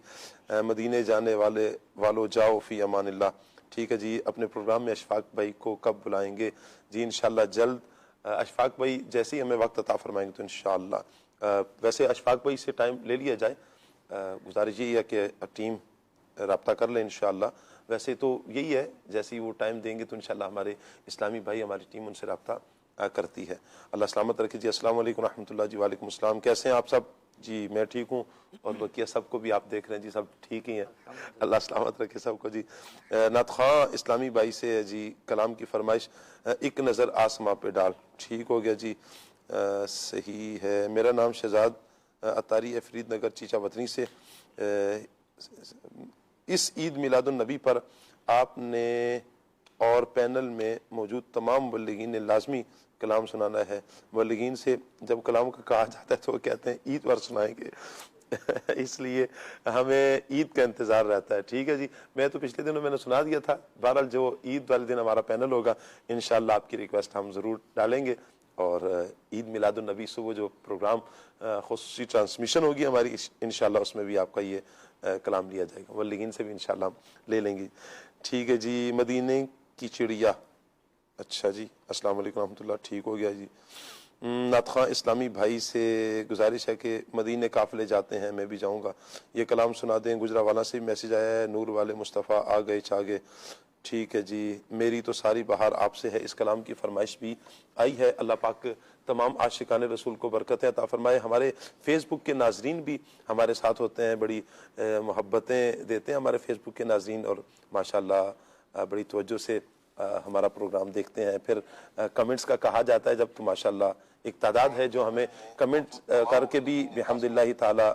مدینے جانے والو جاؤ فی امان اللہ. ٹھیک ہے جی, اپنے پروگرام میں اشفاق بھائی کو کب بلائیں گے؟ جی انشاءاللہ جلد. اشفاق بھائی جیسے ہی ہمیں وقت عطا فرمائیں گے تو انشاءاللہ. ویسے اشفاق بھائی سے ٹائم لے لیا جائے, گزارش یہی ہے کہ ٹیم رابطہ کر لیں انشاءاللہ. ویسے تو یہی ہے, جیسے ہی وہ ٹائم دیں گے تو انشاءاللہ ہمارے اسلامی بھائی, ہماری ٹیم ان سے رابطہ کرتی ہے. اللہ سلامت رکھے جی. السلام علیکم رحمۃ اللہ جی. وعلیکم السلام. کیسے ہیں آپ سب؟ جی میں ٹھیک ہوں, اور بقیہ سب کو بھی آپ دیکھ رہے ہیں جی, سب ٹھیک ہی ہیں. اللہ سلامت رکھے سب کو جی. نعت خواں اسلامی بھائی سے جی کلام کی فرمائش, ایک نظر آسماں پہ ڈال. ٹھیک ہو گیا جی, صحیح ہے. میرا نام شہزاد عطاری ہے, فرید نگر چیچا وطنی سے. اس عید میلاد النبی پر آپ نے اور پینل میں موجود تمام مبلغین نے لازمی کلام سنانا ہے. مبلغین سے جب کلام کا کہا جاتا ہے تو وہ کہتے ہیں عید پر سنائیں گے, اس لیے ہمیں عید کا انتظار رہتا ہے. ٹھیک ہے جی, میں تو پچھلے دنوں میں نے سنا دیا تھا. بہرحال جو عید والے دن ہمارا پینل ہوگا انشاءاللہ آپ کی ریکویسٹ ہم ضرور ڈالیں گے, اور عید میلاد النبی صبح جو پروگرام خصوصی ٹرانسمیشن ہوگی ہماری انشاءاللہ اس میں بھی آپ کا یہ کلام لیا جائے گا. مبلغین سے بھی انشاءاللہ ہم لے لیں گے. ٹھیک ہے جی. مدینے کی چڑیا, اچھا جی. السلام علیکم رحمۃ اللہ. ٹھیک ہو گیا جی. نعت خواں اسلامی بھائی سے گزارش ہے کہ مدینے قافلے جاتے ہیں, میں بھی جاؤں گا, یہ کلام سنا دیں. گجرانوالہ سے بھی میسیج آیا ہے, نور والے مصطفیٰ آ گئے چھا گئے. ٹھیک ہے جی. میری تو ساری بہار آپ سے ہے, اس کلام کی فرمائش بھی آئی ہے. اللہ پاک تمام عاشقان رسول کو برکتیں عطا فرمائے. ہمارے فیس بک کے ناظرین بھی ہمارے ساتھ ہوتے ہیں, بڑی محبتیں دیتے ہیں ہمارے فیس بک کے ناظرین, اور ماشاءاللہ بڑی توجہ سے ہمارا پروگرام دیکھتے ہیں. پھر کمنٹس کا کہا جاتا ہے جب تو ماشاءاللہ ایک تعداد ہے جو ہمیں کمنٹ کر کے بھی بحمداللہ تعالی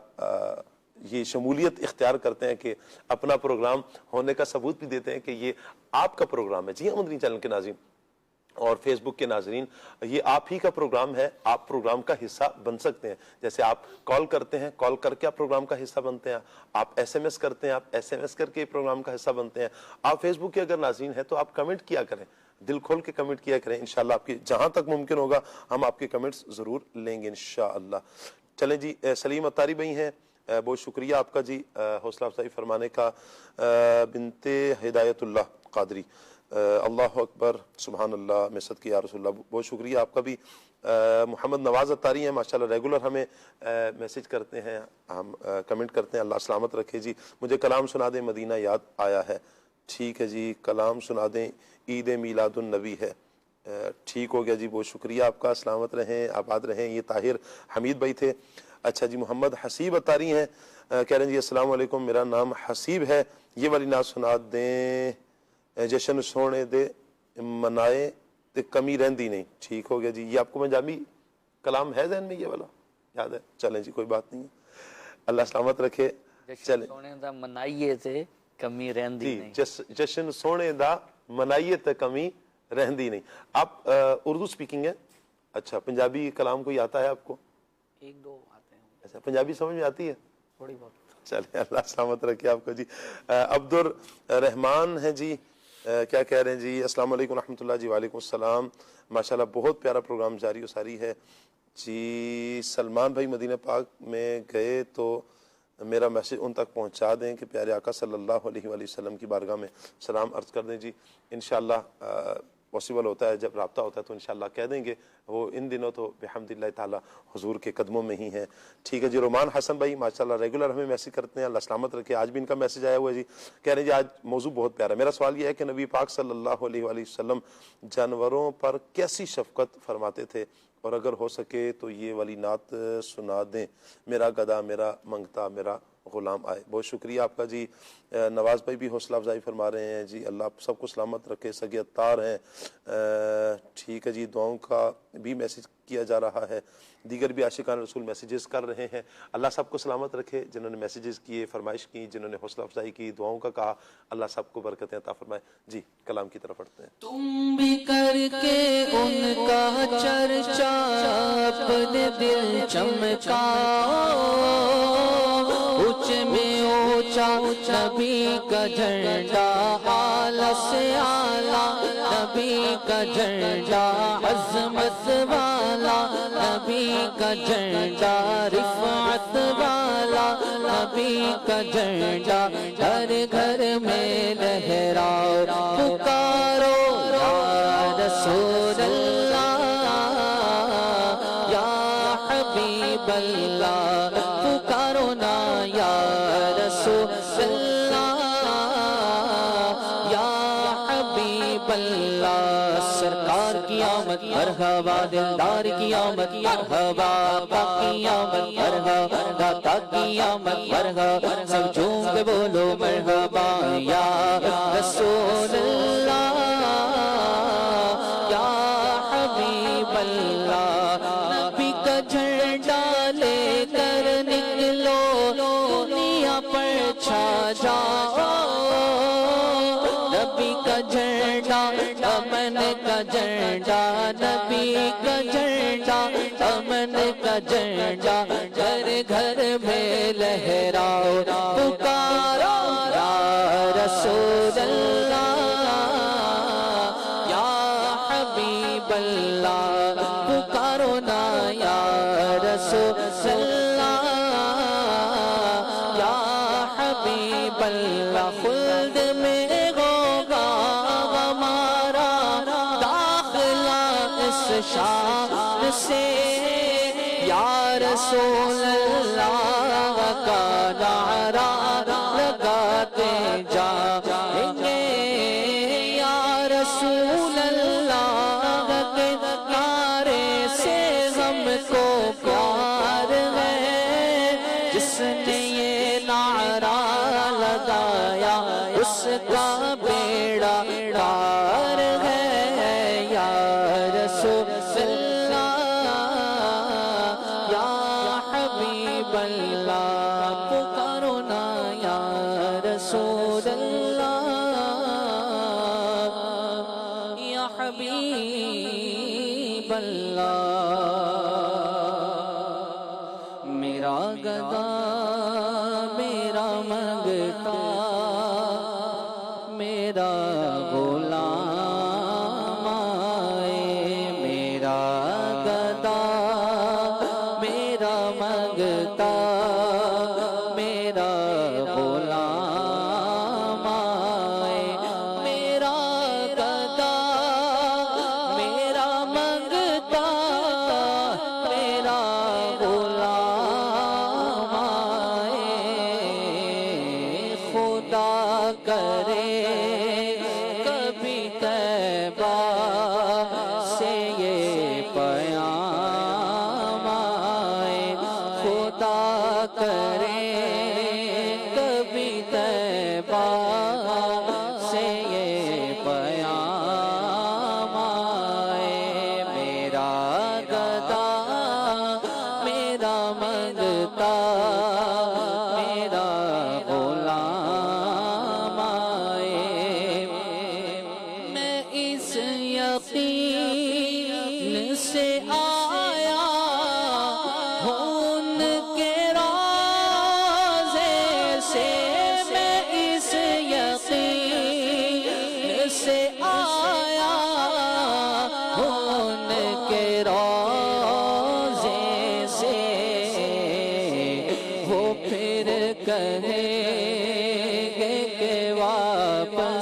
یہ شمولیت اختیار کرتے ہیں کہ اپنا پروگرام ہونے کا ثبوت بھی دیتے ہیں کہ یہ آپ کا پروگرام ہے. جی ہاں مدنی چینل کے ناظرین اور فیس بک کے ناظرین, یہ آپ ہی کا پروگرام ہے. آپ پروگرام کا حصہ بن سکتے ہیں. جیسے آپ کال کرتے ہیں, کال کر کے آپ پروگرام کا حصہ بنتے ہیں. آپ ایس ایم ایس کرتے ہیں, آپ ایس ایم ایس کر کے پروگرام کا حصہ بنتے ہیں. آپ فیس بک کے اگر ناظرین ہیں تو آپ کمنٹ کیا کریں, دل کھول کے کمنٹ کیا کریں. انشاءاللہ آپ کی جہاں تک ممکن ہوگا ہم آپ کے کمنٹس ضرور لیں گے انشاءاللہ. چلیں جی. سلیم عطاری بھائی ہیں, بہت شکریہ آپ کا جی حوصلہ افزائی فرمانے کا. بنت ہدایت اللہ قادری, اللہ اکبر سبحان اللہ میں صدقے یا رسول اللہ, بہت شکریہ آپ کا بھی. محمد نواز عطاری ہیں, ماشاءاللہ ریگولر ہمیں میسج کرتے ہیں, ہم کمنٹ کرتے ہیں. اللہ سلامت رکھے جی. مجھے کلام سنا دیں, مدینہ یاد آیا ہے. ٹھیک ہے جی, کلام سنا دیں, عید میلاد النبی ہے. ٹھیک ہو گیا جی, بہت شکریہ آپ کا. سلامت رہیں, آباد رہیں. یہ طاہر حمید بھائی تھے. اچھا جی. محمد حسیب عطاری ہیں, کہہ رہے ہیں جی السلام علیکم, میرا نام حسیب ہے, یہ والی نعت سنا دیں. جشن سونے دے منائے تے کمی رہندی نہیں. ٹھیک ہو گیا جی. یہ آپ کو مجامی کلام ہے ذہن میں, یہ والا یاد ہے؟ چلیں جی کوئی بات نہیں ہے. اللہ سلامت رکھے. چلے سونے دا منائیے تے کمی رہندی نہیں. جشن سونے دا منائیے تے کمی رہندی نہیں. آپ اردو سپیکنگ ہے؟ اچھا. پنجابی کلام کوئی آتا ہے آپ کو؟ ایک دو آتے ہیں. اچھا پنجابی سمجھ میں آتی ہے؟ تھوڑی بہت. چلے اللہ سلامت رکھے آپ کو جی. عبد الرحمان ہے جی, کیا کہہ رہے ہیں جی؟ السلام علیکم رحمۃ اللہ. جی وعلیکم السلام. ماشاءاللہ بہت پیارا پروگرام جاری و ساری ہے جی. سلمان بھائی مدینہ پاک میں گئے تو میرا میسج ان تک پہنچا دیں کہ پیارے آقا صلی اللہ علیہ وآلہ وسلم کی بارگاہ میں سلام عرض کر دیں جی. انشاءاللہ پاسبل ہوتا ہے, جب رابطہ ہوتا ہے تو انشاءاللہ کہہ دیں گے. وہ ان دنوں تو بحمد اللہ تعالی حضور کے قدموں میں ہی ہیں. ٹھیک ہے جی. رومان حسن بھائی ماشاءاللہ ریگولر ہمیں میسج کرتے ہیں, اللہ سلامت رکھے. آج بھی ان کا میسج آیا ہوا ہے جی, کہہ رہے ہیں جی آج موضوع بہت پیارا ہے. میرا سوال یہ ہے کہ نبی پاک صلی اللہ علیہ وآلہ وسلم جانوروں پر کیسی شفقت فرماتے تھے, اور اگر ہو سکے تو یہ والی نعت سنا دیں. میرا گدا میرا منگتا میرا غلام آئے. بہت شکریہ آپ کا جی. نواز بھائی بھی حوصلہ افزائی فرما رہے ہیں جی, اللہ سب کو سلامت رکھے. سگے اتار ہیں. ٹھیک ہے جی. دعاؤں کا بھی میسج کیا جا رہا ہے. دیگر بھی عاشقان رسول میسیجز کر رہے ہیں. اللہ سب کو سلامت رکھے. جنہوں نے میسیجز کیے, فرمائش کی, جنہوں نے حوصلہ افزائی کی, دعاؤں کا کہا, اللہ سب کو برکتیں عطا فرمائے. جی کلام کی طرف بڑھتے ہیں. تم بھی کر کے ان کا چرچا اپنے دل چمکا, اونچے میں اونچا نبی کا جھنڈا, اعلیٰ سے اعلیٰ نبی کا جھنڈا, عظمت والا نبی کا جھنڈا, رفعت والا نبی کا جھنڈا, ہر گھر میں لہراؤ پکارو یا رسول اللہ یا حبیب اللہ, پکارو نا یا رسول اللہ یا حبیب اللہ. سرکار کی آمد مرحبا, دلدار کی آمد مرحبا, آقا کی آمد مرحبا, داتا کی آمد مرحبا, سب جھوم کے بولو مرحبا یا رسول اللہ یا حبیب اللہ. نبی کا جھنڈا لے کر نکلو, دنیا پر چھا جاؤ. نبی کا جھنڈا امن کا جھنڈا, نبی کا جھنڈا امن کا جھنڈا, گھر گھر میں لہراؤ پکارو یا رسول اللہ یا حبیب اللہ, پکارو نا یا رسول اللہ یا حبیب اللہ. خلد میں ہوگا ہمارا داخلہ اس شان سے, یا رسول اللہ کا نعرہ لگاتے جائیں گے, یا رسول اللہ کے نعرے سے ہم کو پیار ہے. جس نے یہ نعرہ لگایا اس کا بیڑا پار ہے, یا رسول اللہ یا حبیب اللہ, پکارو نا یا رسول اللہ یا حبیب اللہ. میرا گدا میرا منگتا میرا غلام آئے, میرا گدا میرا منگتا میرا غلام آئے, میرا گدا میرا منگتا میرا غلام آئے. خدا کرے کبھی طیبہ سے یہ پیام آئے, خدا کرے کبھی طیبہ سے یہ پیام آئے. میرا گدا میرا منگتا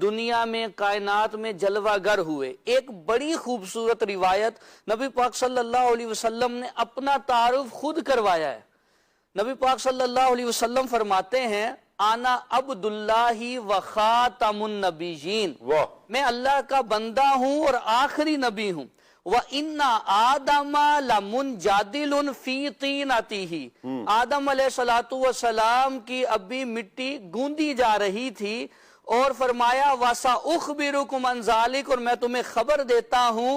دنیا میں کائنات میں جلوہ گر ہوئے. ایک بڑی خوبصورت روایت نبی پاک صلی اللہ علیہ وسلم نے اپنا تعارف خود کروایا ہے. نبی پاک صلی اللہ علیہ وسلم فرماتے ہیں آنا عبداللہ و خاتم النبیین، میں اللہ کا بندہ ہوں اور آخری نبی ہوں. وَإِنَّ آدَمَ لَمُنْجَادِلٌ فِي طِينَتِهِ، آدم علیہ السلام کی ابھی مٹی گوندی جا رہی تھی اور فرمایا وَسَأُخْبِرُكُمْ عَنْ ذَلِكَ، اور میں تمہیں خبر دیتا ہوں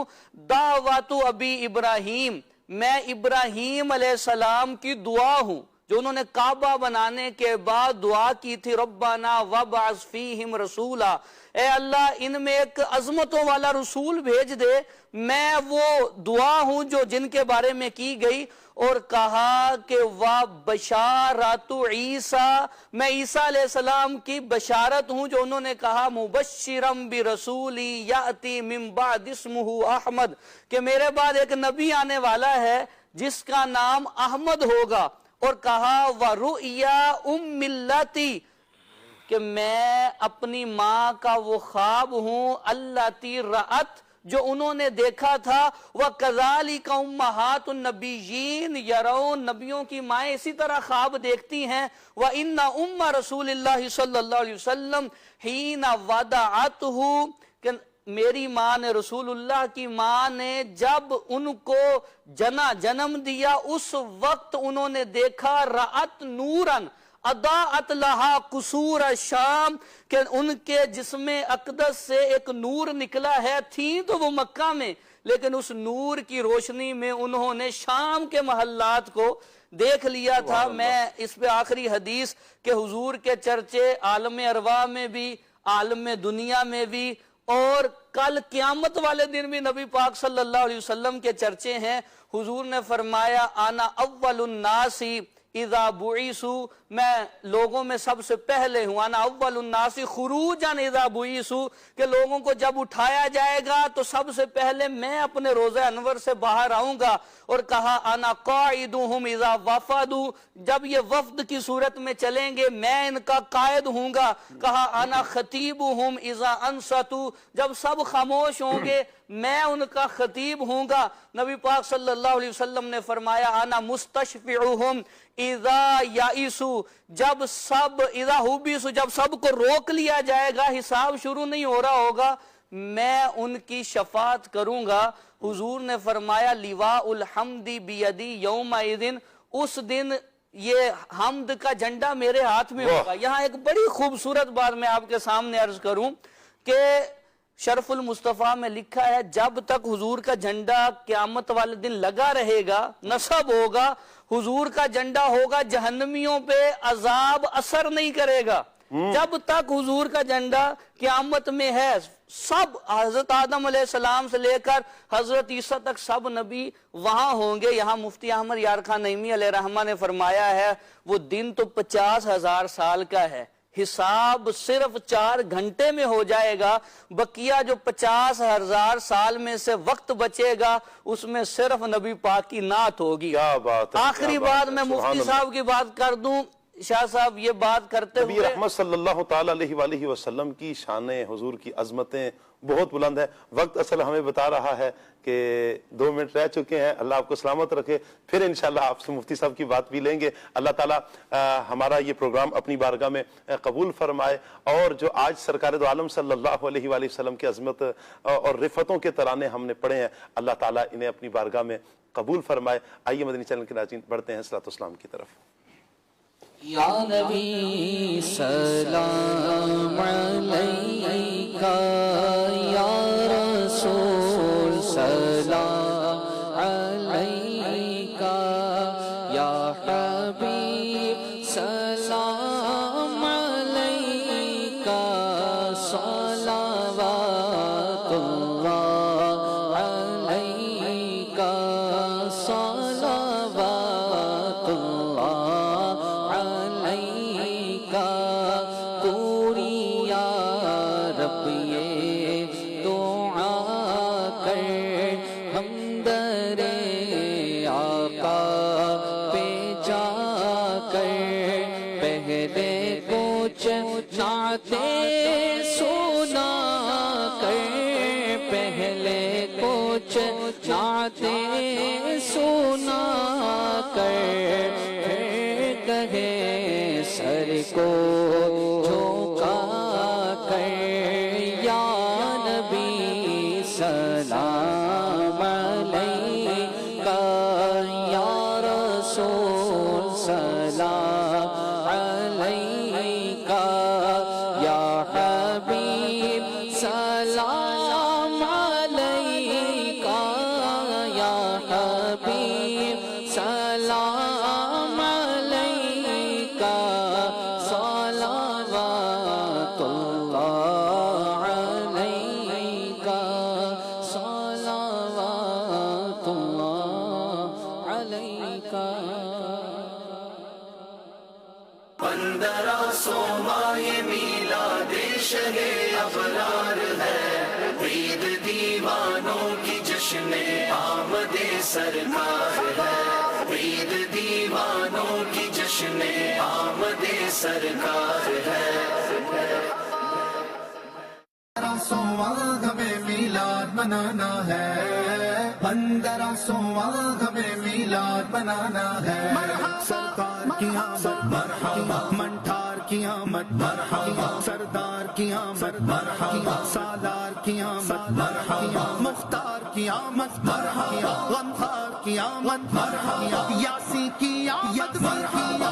دعوت ابی ابراہیم، میں ابراہیم علیہ السلام کی دعا ہوں جو انہوں نے کعبہ بنانے کے بعد دعا کی تھی ربنا وابعث فیہم رسولا، اے اللہ ان میں ایک عظمتوں والا رسول بھیج دے. میں وہ دعا ہوں جو جن کے بارے میں کی گئی، اور کہا کہ وَبَشَارَةُ عِیسیٰ، میں عیسیٰ علیہ السلام کی بشارت ہوں جو انہوں نے کہا مُبَشِّرًا بِرَسُولِ يَأْتِي مِن بَعْدِ اسْمُهُ احمد، کہ میرے بعد ایک نبی آنے والا ہے جس کا نام احمد ہوگا. اور کہا وَرُؤْيَا أُمِّ اللَّتِي، کہ میں اپنی ماں کا وہ خواب ہوں اللَّتِي رَأَتْ، جو انہوں نے دیکھا تھا. وَكَذَلِكَ أُمَّهَاتُ النَّبِيِّينَ يَرَوْنَ، نبیوں کی مائیں اسی طرح خواب دیکھتی ہیں. وَإِنَّ أُمَّ رَسُولِ اللَّهِ صلی اللہ علیہ وسلم حِينَ وَدَعَتْهُ، کہ میری ماں نے، رسول اللہ کی ماں نے جب ان کو جنم دیا اس وقت انہوں نے دیکھا رَأَتْ نُورًا اضاءت لہا قصور الشام، کہ ان کے جسم اقدس سے ایک نور نکلا ہے. تھیں تو وہ مکہ میں، لیکن اس نور کی روشنی میں انہوں نے شام کے محلات کو دیکھ لیا تھا. میں اس پہ آخری حدیث کہ حضور کے چرچے عالم ارواح میں بھی، عالم دنیا میں بھی، اور کل قیامت والے دن بھی نبی پاک صلی اللہ علیہ وسلم کے چرچے ہیں. حضور نے فرمایا آنا اول الناس اذا بعثوا، میں لوگوں میں سب سے پہلے ہوں. انا اول الناس خروجا اذا بعثوا، کہ لوگوں کو جب اٹھایا جائے گا تو سب سے پہلے میں اپنے روضہ انور سے باہر آؤں گا. اور کہا انا قائدهم اذا وفدوا، جب یہ وفد کی صورت میں چلیں گے میں ان کا قائد ہوں گا. کہا انا خطیبهم اذا انصتوا، جب سب خاموش ہوں گے میں ان کا خطیب ہوں گا. نبی پاک صلی اللہ علیہ وسلم نے فرمایا انا مستشفعهم اذا یائسوا، جب سب اذا حبسوا، جب سب کو روک لیا جائے گا، حساب شروع نہیں ہو رہا ہوگا، میں ان کی شفاعت کروں گا. حضور نے فرمایا لواء الحمد بیدی یومئذ، اس دن یہ حمد کا جھنڈا میرے ہاتھ میں ہوگا. یہاں ایک بڑی خوبصورت بات میں آپ کے سامنے عرض کروں کہ شرف المصطفیٰ میں لکھا ہے جب تک حضور کا جھنڈا قیامت والے دن لگا رہے گا، نصب ہوگا، حضور کا جھنڈا ہوگا، جہنمیوں پہ عذاب اثر نہیں کرے گا. جب تک حضور کا جھنڈا قیامت میں ہے، سب حضرت آدم علیہ السلام سے لے کر حضرت عیسیٰ تک سب نبی وہاں ہوں گے. یہاں مفتی احمد یارخان نعیمی علیہ رحمہ نے فرمایا ہے وہ دن تو 50,000 سال کا ہے، حساب صرف 4 گھنٹے میں ہو جائے گا. بقیہ جو 50,000 سال میں سے وقت بچے گا اس میں صرف نبی پاک کی نعت ہوگی. آخری بات میں مفتی صاحب کی بات کر دوں. شاہ صاحب یہ بات کرتے ہوئے نبی رحمت صلی اللہ تعالیٰ علیہ وآلہ وسلم کی شانیں، حضور کی عظمتیں بہت بلند ہے. وقت اصل ہمیں بتا رہا ہے کہ 2 منٹ رہ چکے ہیں. اللہ آپ کو سلامت رکھے. پھر انشاءاللہ آپ سے مفتی صاحب کی بات بھی لیں گے. اللہ تعالیٰ ہمارا یہ پروگرام اپنی بارگاہ میں قبول فرمائے، اور جو آج سرکار دو عالم صلی اللہ علیہ وآلہ وسلم کی عظمت اور رفتوں کے ترانے ہم نے پڑھے ہیں، اللہ تعالیٰ انہیں اپنی بارگاہ میں قبول فرمائے. آئیے مدنی چینل کے ناظرین بڑھتے ہیں صلاۃ والسلام کی طرف. یا نبی سلام علیکہ، یا رسول سلام علیکہ، یا حبیب سلام علیکہ، صلوات اللہ علیکہ، صلوات اللہ علیکہ. پوری یا رب یہ دعا کر ہم در آقا پہ جا کر، پہلے کچھ نعتیں سن نعتیں سنا کر کہے سر کو جھکا کر یا نبی سلام علیکہ یا رسول سلام علیکہ یا حبیب سلام علیکہ یا حبیب سلام علیکہ صلوات اللہ علیکہ صلوات اللہ علیکہ 1500 ماہ میلاد شہ ابرار ہے، عید دیوانوں کی جشن آمد سرکار ہے، عید دیوانوں کی جشن آمد سرکار ہے۔ 1500واں ہمیں میلاد منانا ہے، 1500واں ہمیں میلاد منانا ہے، سرکار کی آمد مرحبا، منٹھار کی آمد مرحبا، سردار کی آمد مرحبا، سالار کی آمد مرحبا، مختار کی آمد مرحبا، غمخوار کی آمد مرحبا، یاسی کی آمد مرحبا،